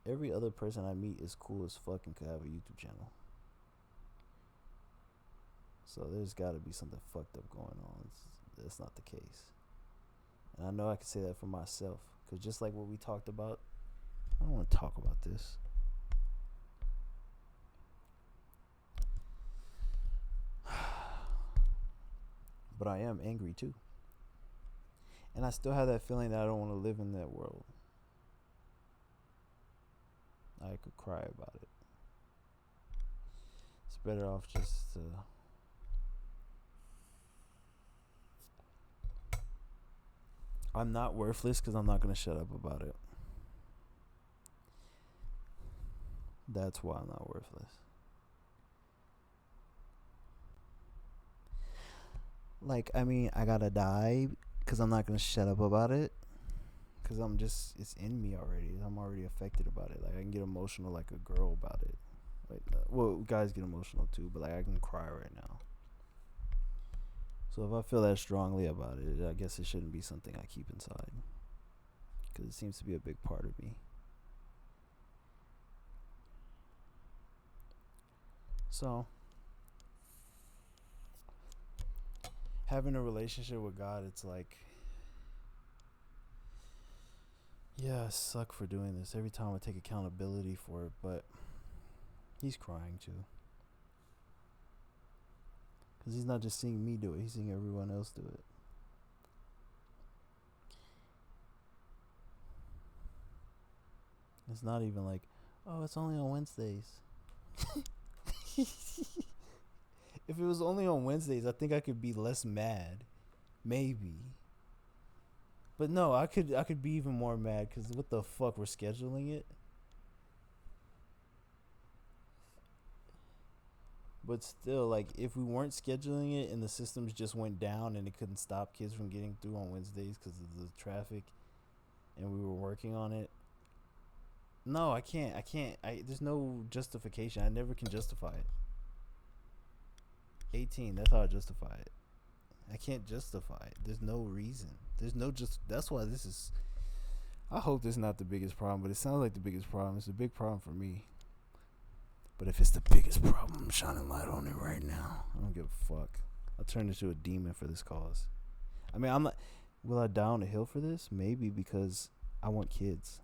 every other person I meet is cool as fuck and could have a YouTube channel. So there's got to be something fucked up going on. That's not the case. And I know I can say that for myself, Because just like what we talked about, I don't want to talk about this. But I am angry too. And I still have that feeling that I don't want to live in that world. I could cry about it. It's better off just I'm not worthless because I'm not going to shut up about it. That's why I'm not worthless. Like, I mean, I gotta die because I'm not going to shut up about it. Because it's in me already. I'm already affected about it. Like, I can get emotional like a girl about it. Like, well, guys get emotional too, but like, I can cry right now. So if I feel that strongly about it, I guess it shouldn't be something I keep inside. Because it seems to be a big part of me. So, having a relationship with God, it's like, yeah, I suck for doing this. Every time I take accountability for it, but he's crying too. Because he's not just seeing me do it, he's seeing everyone else do it. It's not even like, oh, it's only on Wednesdays. If it was only on Wednesdays, I think I could be less mad. Maybe. But no, I could be even more mad because what the fuck, we're scheduling it? But still, like, if we weren't scheduling it and the systems just went down and it couldn't stop kids from getting through on Wednesdays because of the traffic and we were working on it. No, I can't. There's no justification. I never can justify it. 18, that's how I justify it. I can't justify it. There's no reason. That's why this is, I hope this is not the biggest problem, but it sounds like the biggest problem. It's a big problem for me. But if it's the biggest problem, I'm shining light on it right now. I don't give a fuck. I'll turn into a demon for this cause. I mean, I'm not, will I die on a hill for this? Maybe, because I want kids.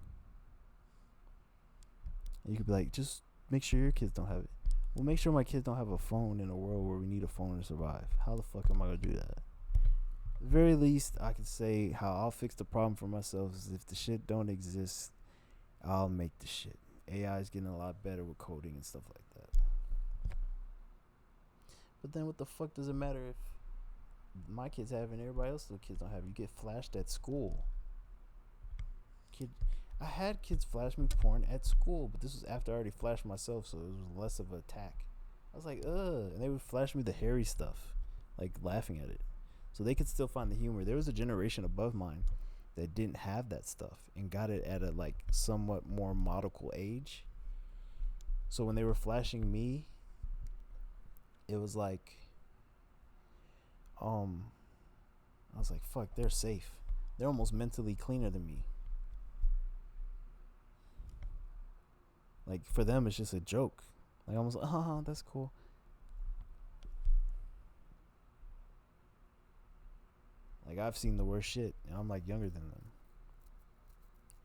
And you could be like, just make sure your kids don't have it. Well, make sure my kids don't have a phone in a world where we need a phone to survive. How the fuck am I going to do that? At the very least, I could say how I'll fix the problem for myself is if the shit don't exist, I'll make the shit. AI is getting a lot better with coding and stuff like that. But then what the fuck does it matter if my kids have it and everybody else's kids don't have it? You get flashed at school. I had kids flash me porn at school, but this was after I already flashed myself, so it was less of an attack. I was like, ugh. And they would flash me the hairy stuff, like laughing at it. So they could still find the humor. There was a generation above mine that didn't have that stuff and got it at a like somewhat more modical age. So when they were flashing me, it was like, I was like, fuck, they're safe. They're almost mentally cleaner than me. Like, for them, it's just a joke. Like, almost, oh, that's cool. Like, I've seen the worst shit, and I'm, like, younger than them.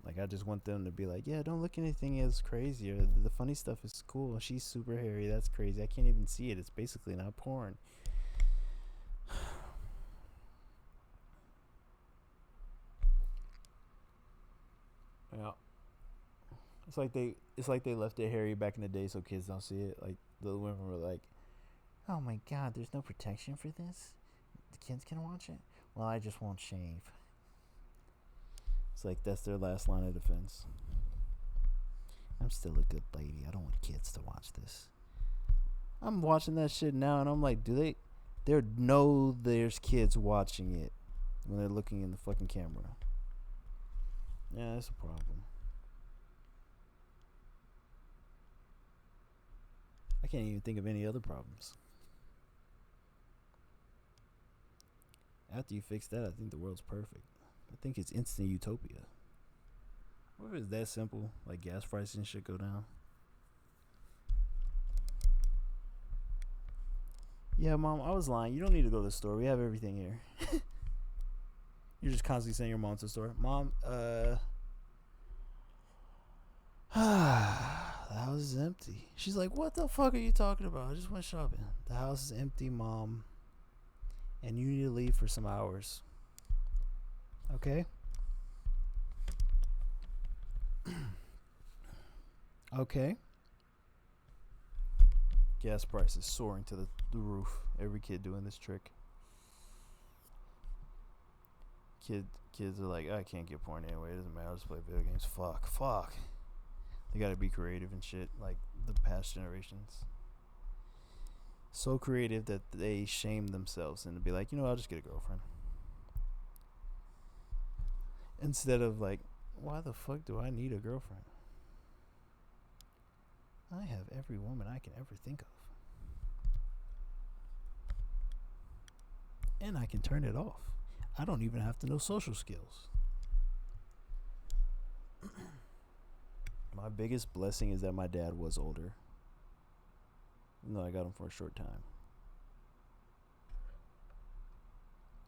Like, I just want them to be like, yeah, don't look at anything as crazy, or the funny stuff is cool. She's super hairy, that's crazy. I can't even see it. It's basically not porn. Yeah. It's like they left it hairy back in the day so kids don't see it. Like, the women were like, oh my god, there's no protection for this? The kids can watch it? Well, I just won't shave. It's like that's their last line of defense. I'm still a good lady. I don't want kids to watch this. I'm watching that shit now and I'm like, there's kids watching it when they're looking in the fucking camera. Yeah, that's a problem. I can't even think of any other problems. After you fix that, I think the world's perfect. I think it's instant utopia. What if it's that simple? Like gas prices and shit go down? Yeah, Mom, I was lying. You don't need to go to the store. We have everything here. You're just constantly saying your mom's to the store. Mom, The house is empty. She's like, what the fuck are you talking about? I just went shopping. The house is empty, Mom. And you need to leave for some hours. Okay? Okay. Gas prices soaring to the roof. Every kid doing this trick. Kids are like, I can't get porn anyway. It doesn't matter. I'll just play video games. Fuck. They gotta be creative and shit, like the past generations. So creative that they shame themselves and be like, you know, I'll just get a girlfriend. Instead of like, why the fuck do I need a girlfriend? I have every woman I can ever think of. And I can turn it off. I don't even have to know social skills. My biggest blessing is that my dad was older. No, I got him for a short time.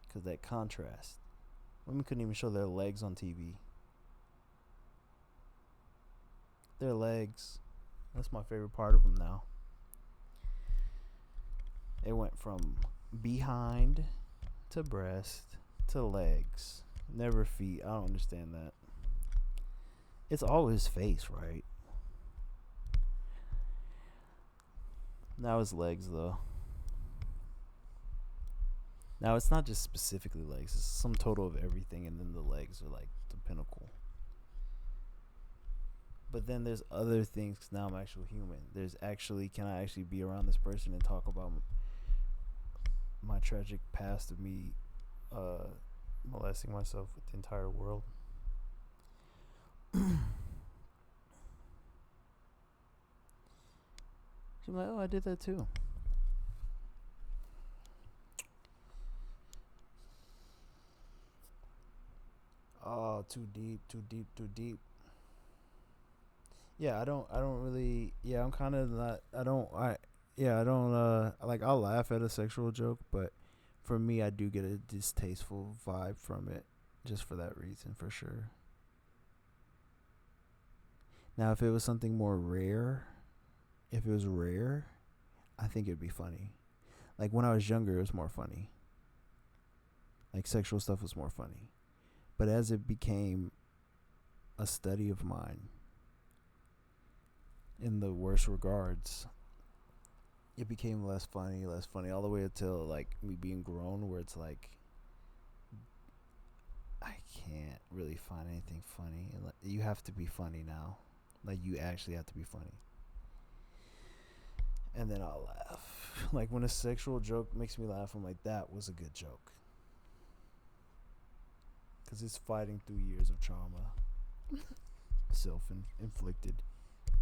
Because that contrast. Women couldn't even show their legs on TV. Their legs. That's my favorite part of them now. It went from behind to breast to legs. Never feet. I don't understand that. It's always face, right? Now it's legs, though. Now it's not just specifically legs. It's some total of everything, and then the legs are like the pinnacle. But then there's other things, 'cause now I'm actually human. There's actually, can I actually be around this person and talk about my tragic past of me molesting myself with the entire world? She's like, oh, I did that too. Oh, too deep. Yeah, I don't really, yeah, I'm kind of not, like, I'll laugh at a sexual joke, but for me, I do get a distasteful vibe from it, just for that reason, for sure. Now, if it was something more rare, I think it'd be funny. Like, when I was younger, it was more funny. Like, sexual stuff was more funny. But as it became a study of mine, in the worst regards, it became less funny, all the way until, like, me being grown, where it's like, I can't really find anything funny. You have to be funny now. Like, you actually have to be funny. And then I'll laugh. Like, when a sexual joke makes me laugh, I'm like, that was a good joke. Because it's fighting through years of trauma. Self-inflicted.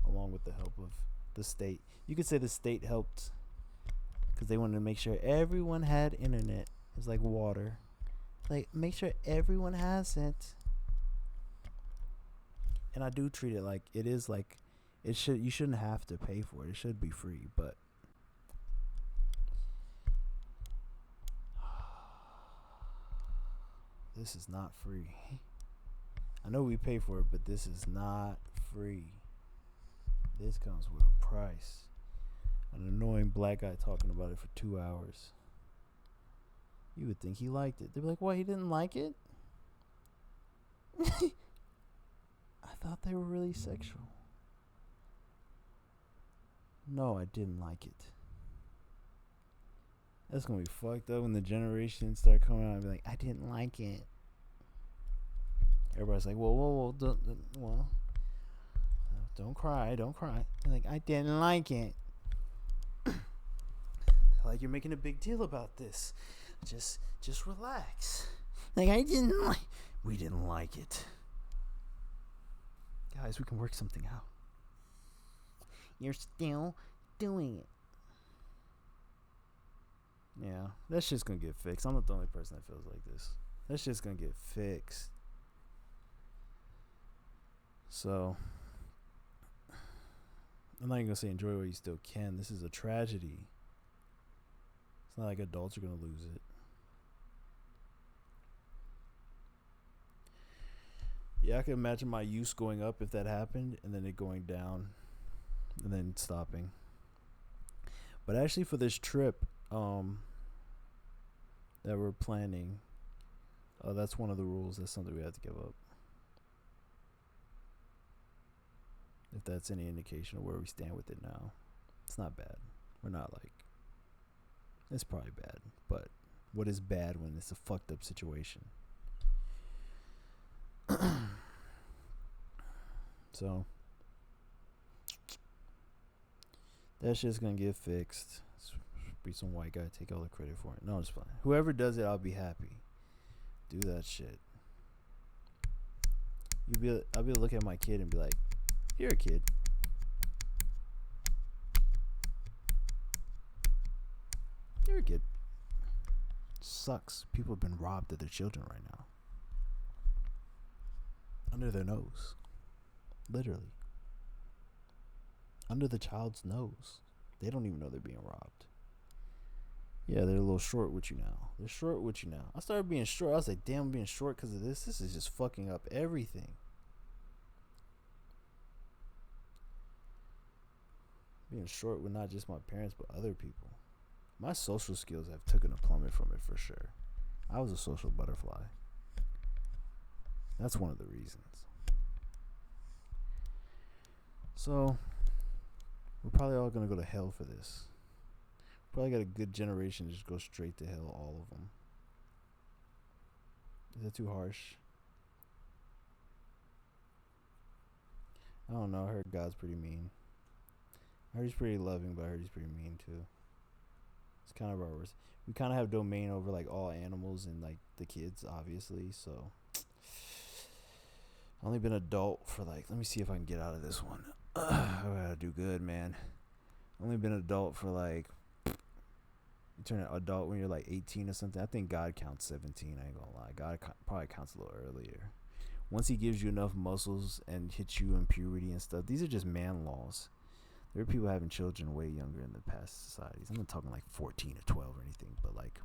Along with the help of the state. You could say the state helped. Because they wanted to make sure everyone had internet. It's like water. Like, make sure everyone has it. And I do treat it like it is, like, you shouldn't have to pay for it. It should be free, but this is not free. I know we pay for it, but this is not free. This comes with a price. An annoying black guy talking about it for 2 hours. You would think he liked it. They'd be like, what, he didn't like it? I thought they were really sexual. No, I didn't like it. That's gonna be fucked up when the generations start coming out and be like, I didn't like it. Everybody's like, whoa, don't cry. They're like, I didn't like it. Like, you're making a big deal about this. Just relax. Like, we didn't like it. Guys, we can work something out. You're still doing it. Yeah, that shit's gonna get fixed. I'm not the only person that feels like this. That shit's gonna get fixed. So, I'm not even gonna say enjoy what you still can. This is a tragedy. It's not like adults are gonna lose it. Yeah, I can imagine my use going up if that happened, and then it going down, and then stopping. But actually, for this trip, that we're planning, that's one of the rules. That's something we have to give up. If that's any indication of where we stand with it now, it's not bad. We're not like, it's probably bad, but what is bad when it's a fucked up situation? So that shit's gonna get fixed. Be some white guy take all the credit for it. No, it's fine. Whoever does it, I'll be happy. Do that shit. I'll be able to look at my kid and be like, "You're a kid. You're a kid." Sucks. People have been robbed of their children right now. Under their nose. Literally. Under the child's nose. They don't even know they're being robbed. Yeah, they're a little short with you now. They're short with you now. I started being short. I was like, damn, I'm being short because of this. This is just fucking up everything. Being short with not just my parents, but other people. My social skills have taken a plummet from it for sure. I was a social butterfly. That's one of the reasons. So, we're probably all going to go to hell for this. Probably got a good generation to just go straight to hell, all of them. Is that too harsh? I don't know. I heard God's pretty mean. I heard he's pretty loving, but I heard he's pretty mean too. It's kind of our worst. We kind of have domain over like all animals and like the kids, obviously. So I've only been adult for like, let me see if I can get out of this one. I gotta do good, man. I've only been adult for like, you turn an adult when you're like 18 or something. I think God counts 17. I ain't gonna lie. God probably counts a little earlier. Once he gives you enough muscles and hits you in puberty and stuff, these are just man laws. There are people having children way younger in the past societies. I'm not talking like 14 or 12 or anything, but like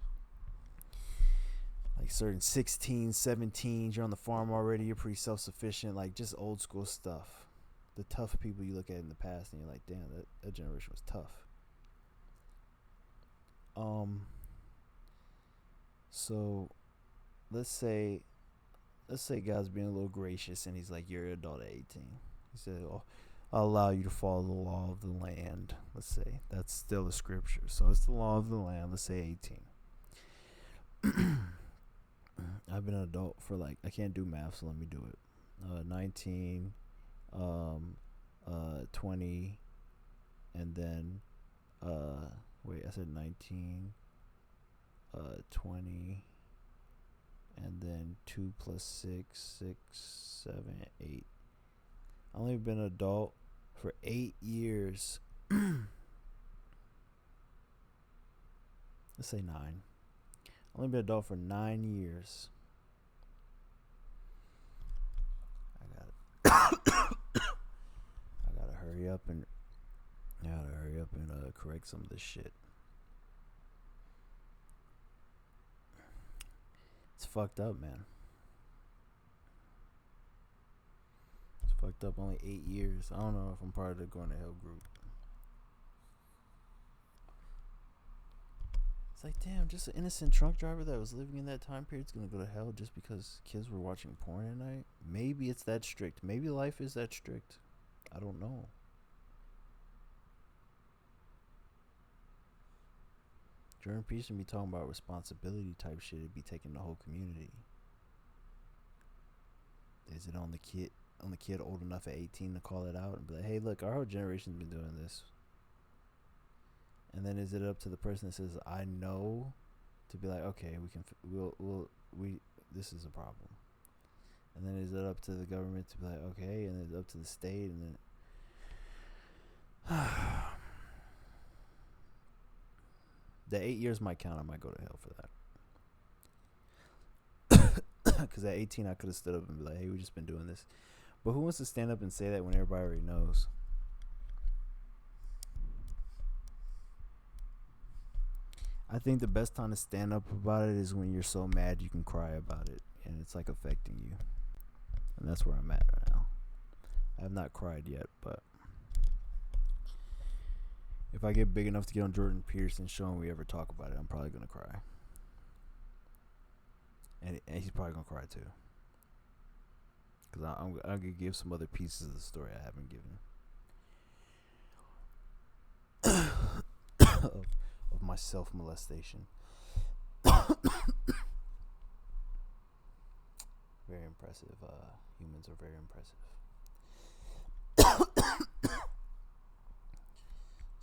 certain 16, 17s, you're on the farm already, you're pretty self-sufficient, like just old school stuff. The tough people you look at in the past and you're like, damn, that generation was tough. So let's say God's being a little gracious and he's like, you're an adult at 18. He said, oh, I'll allow you to follow the law of the land. Let's say that's still a scripture. So it's the law of the land. Let's say 18. I've been an adult for like, I can't do math, so let me do it. 19, 20, and then, wait, I said 19, 20, and then 2 plus 6, 6, 7, 8. I've only been an adult for 8 years. Let's say 9. I've only been an adult for 9 years. I gotta hurry up and correct some of this shit. It's fucked up, man. It's fucked up. Only 8 years. I don't know if I'm part of the going to hell group. It's like, damn, just an innocent truck driver that was living in that time period is gonna go to hell just because kids were watching porn at night. Maybe it's that strict. Maybe life is that strict. I don't know. Jordan Peterson be talking about responsibility type shit. It'd be taking the whole community. Is it on the kid old enough at 18 to call it out and be like, hey, look, our whole generation's been doing this. And then is it up to the person that says, I know, to be like, okay, this is a problem. And then is it up to the government to be like, okay, and it's up to the state, and then the 8 years might count. I might go to hell for that. Because at 18, I could have stood up and be like, hey, we just been doing this. But who wants to stand up and say that when everybody already knows? I think the best time to stand up about it is when you're so mad you can cry about it and it's like affecting you. And that's where I'm at right now. I have not cried yet, but if I get big enough to get on Jordan Peterson's show and we ever talk about it, I'm probably gonna cry. And he's probably gonna cry too. Cause I'm gonna give some other pieces of the story I haven't given. of my self-molestation. Very impressive. Humans are very impressive.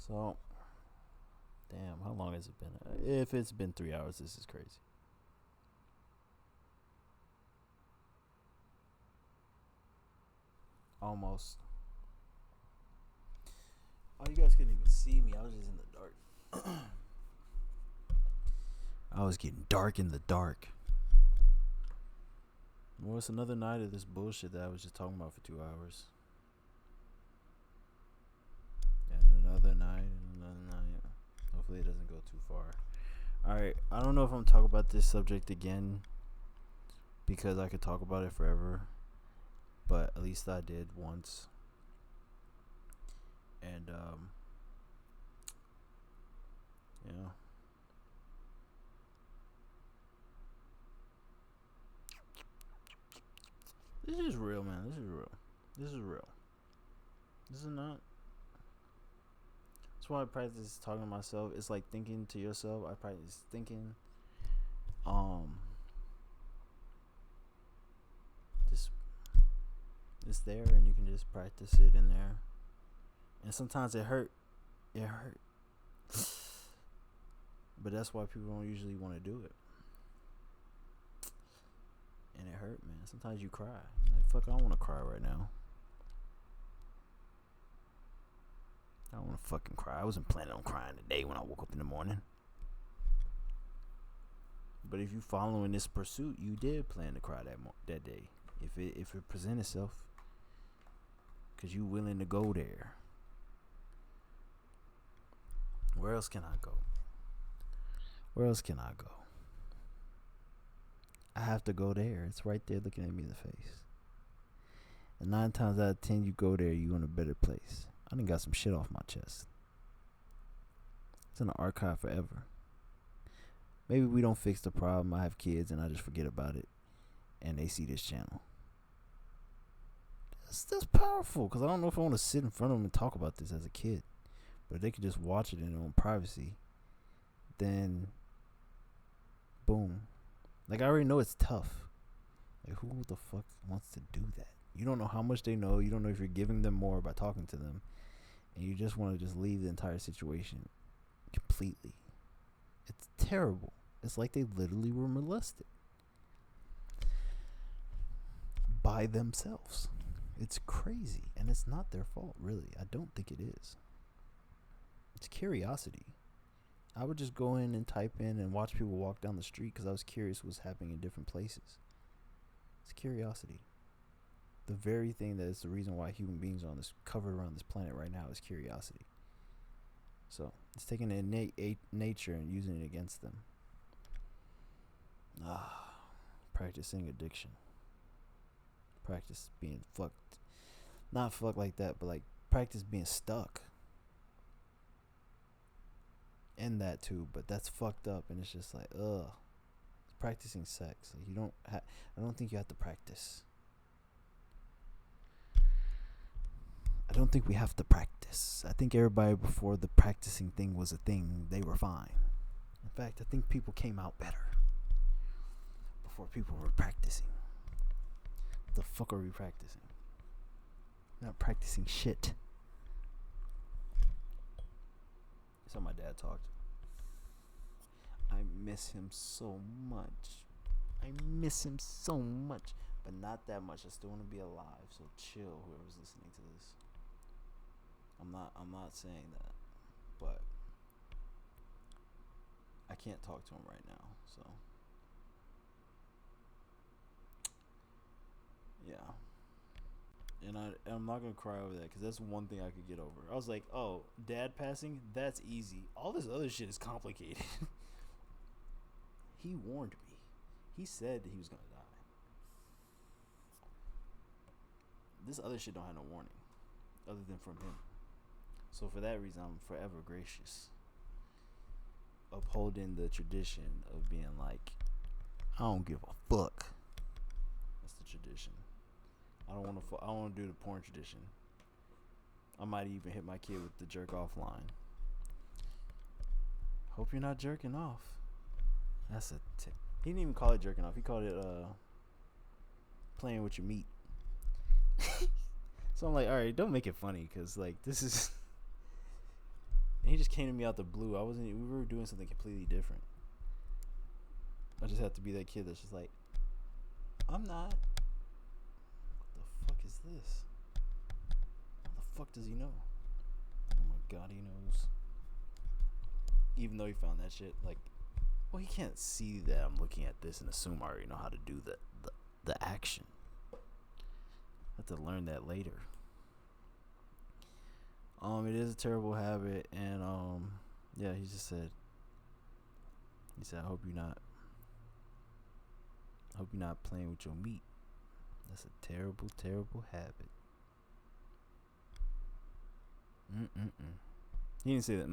So, damn, how long has it been? If it's been 3 hours, this is crazy. Almost. Oh, you guys couldn't even see me. I was just in the dark. I was getting dark in the dark. Well, it's another night of this bullshit that I was just talking about for 2 hours. And another night, and another night. Hopefully it doesn't go too far. Alright, I don't know if I'm talking about this subject again, because I could talk about it forever. But at least I did once. And, yeah. This is real, man. This is real. This is real. This is not. That's why I practice talking to myself. It's like thinking to yourself. I practice thinking. Just it's there, and you can just practice it in there. And sometimes it hurt. It hurt. But that's why people don't usually want to do it. And it hurt, man. Sometimes you cry. You're like, fuck, I don't want to cry right now. I don't want to fucking cry. I wasn't planning on crying today when I woke up in the morning. But if you following this pursuit, you did plan to cry that day. If it present itself, cause you willing to go there. Where else can I go? Where else can I go? I have to go there. It's right there looking at me in the face. And 9 times out of 10, you go there, you in a better place. I done got some shit off my chest. It's in the archive forever. Maybe we don't fix the problem. I have kids and I just forget about it. And they see this channel. That's powerful. Because I don't know if I want to sit in front of them and talk about this as a kid. But if they could just watch it in their own privacy, then boom. Like, I already know it's tough. Like, who the fuck wants to do that? You don't know how much they know. You don't know if you're giving them more by talking to them. And you just want to just leave the entire situation completely. It's terrible. It's like they literally were molested. By themselves. It's crazy. And it's not their fault, really. I don't think it is. It's curiosity. I would just go in and type in and watch people walk down the street because I was curious what's happening in different places. It's curiosity. The very thing that is the reason why human beings are on this covered around this planet right now is curiosity. So it's taking the innate nature and using it against them. Practicing addiction. Practice being fucked. Not fucked like that, but like practice being stuck. And that too, but that's fucked up, and it's just like, ugh. It's practicing sex. Like, you don't I don't think you have to practice. I don't think we have to practice. I think everybody before the practicing thing was a thing, they were fine. In fact, I think people came out better before people were practicing. What the fuck are we practicing? We're not practicing shit. That's how my dad talked. I miss him so much. I miss him so much. But not that much. I still want to be alive. So chill, whoever's listening to this. I'm not saying that. But I can't talk to him right now. So yeah. And I'm not going to cry over that because that's one thing I could get over. I was like, oh, dad passing? That's easy. All this other shit is complicated. He warned me. He said that he was going to die. this other shit don't have no warning, other than from him. So for that reason, I'm forever gracious, upholding the tradition of being like, I don't give a fuck. That's the tradition. I don't want to. I don't want to do the porn tradition. I might even hit my kid with the jerk off line. Hope you're not jerking off. That's a. He didn't even call it jerking off. He called it playing with your meat. So I'm like, all right, don't make it funny, cause like this is. And he just came to me out the blue. We were doing something completely different. I just have to be that kid that's just like, I'm not. What the fuck is this? How the fuck does he know? Oh my god, he knows. Even though he found that shit, like, well, he can't see that I'm looking at this and assume I already know how to do the action. I have to learn that later. It is a terrible habit, and yeah, he said, I hope you're not playing with your meat. That's a terrible, terrible habit. He didn't say that.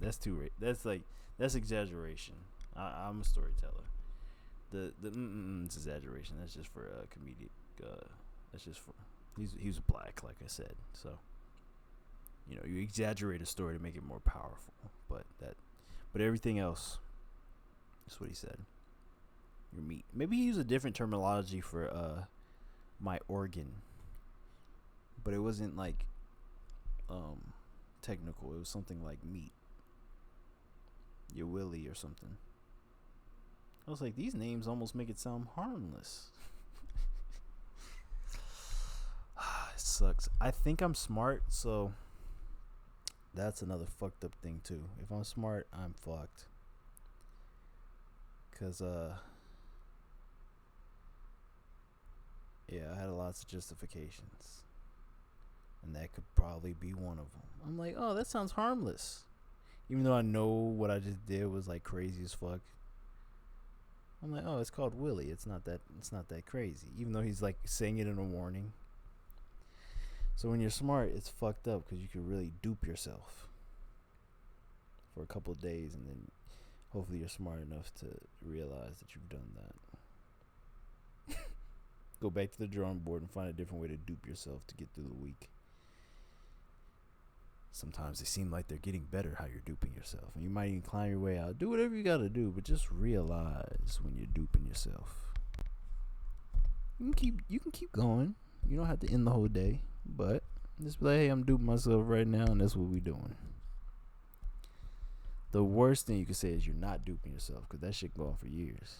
That's too. That's exaggeration. I'm a storyteller. The it's exaggeration. That's just for comedic. That's just for. He was black, like I said. So, you know, you exaggerate a story to make it more powerful. But everything else. That's what he said. Your meat. Maybe he used a different terminology for my organ. But it wasn't like technical. It was something like meat. Your willy or something. I was like, these names almost make it sound harmless. It sucks. I think I'm smart, so that's another fucked up thing too. If I'm smart, I'm fucked. Cause yeah, I had lots of justifications, and that could probably be one of them. I'm like, oh, that sounds harmless, even though I know what I just did was like crazy as fuck. I'm like, oh, it's called Willie. It's not that crazy, even though he's like saying it in a warning. So when you're smart, it's fucked up because you can really dupe yourself for a couple of days, and then hopefully you're smart enough to realize that you've done that. Go back to the drawing board and find a different way to dupe yourself to get through the week. Sometimes they seem like they're getting better how you're duping yourself, and you might even climb your way out. Do whatever you gotta do, but just realize when you're duping yourself. You can keep going. You don't have to end the whole day, but just be like, hey, I'm duping myself right now, and that's what we doing. The worst thing you can say is you're not duping yourself, because that shit go on for years.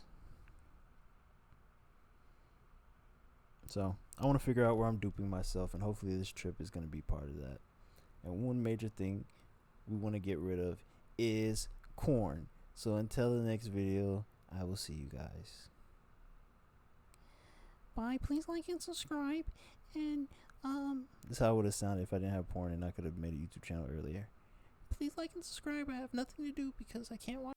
So I want to figure out where I'm duping myself, and hopefully this trip is going to be part of that. And one major thing we want to get rid of is corn. So until the next video, I will see you guys. Bye. Please like and subscribe. And this is how it would have sounded if I didn't have porn and I could have made a YouTube channel earlier. Please like and subscribe. I have nothing to do because I can't watch.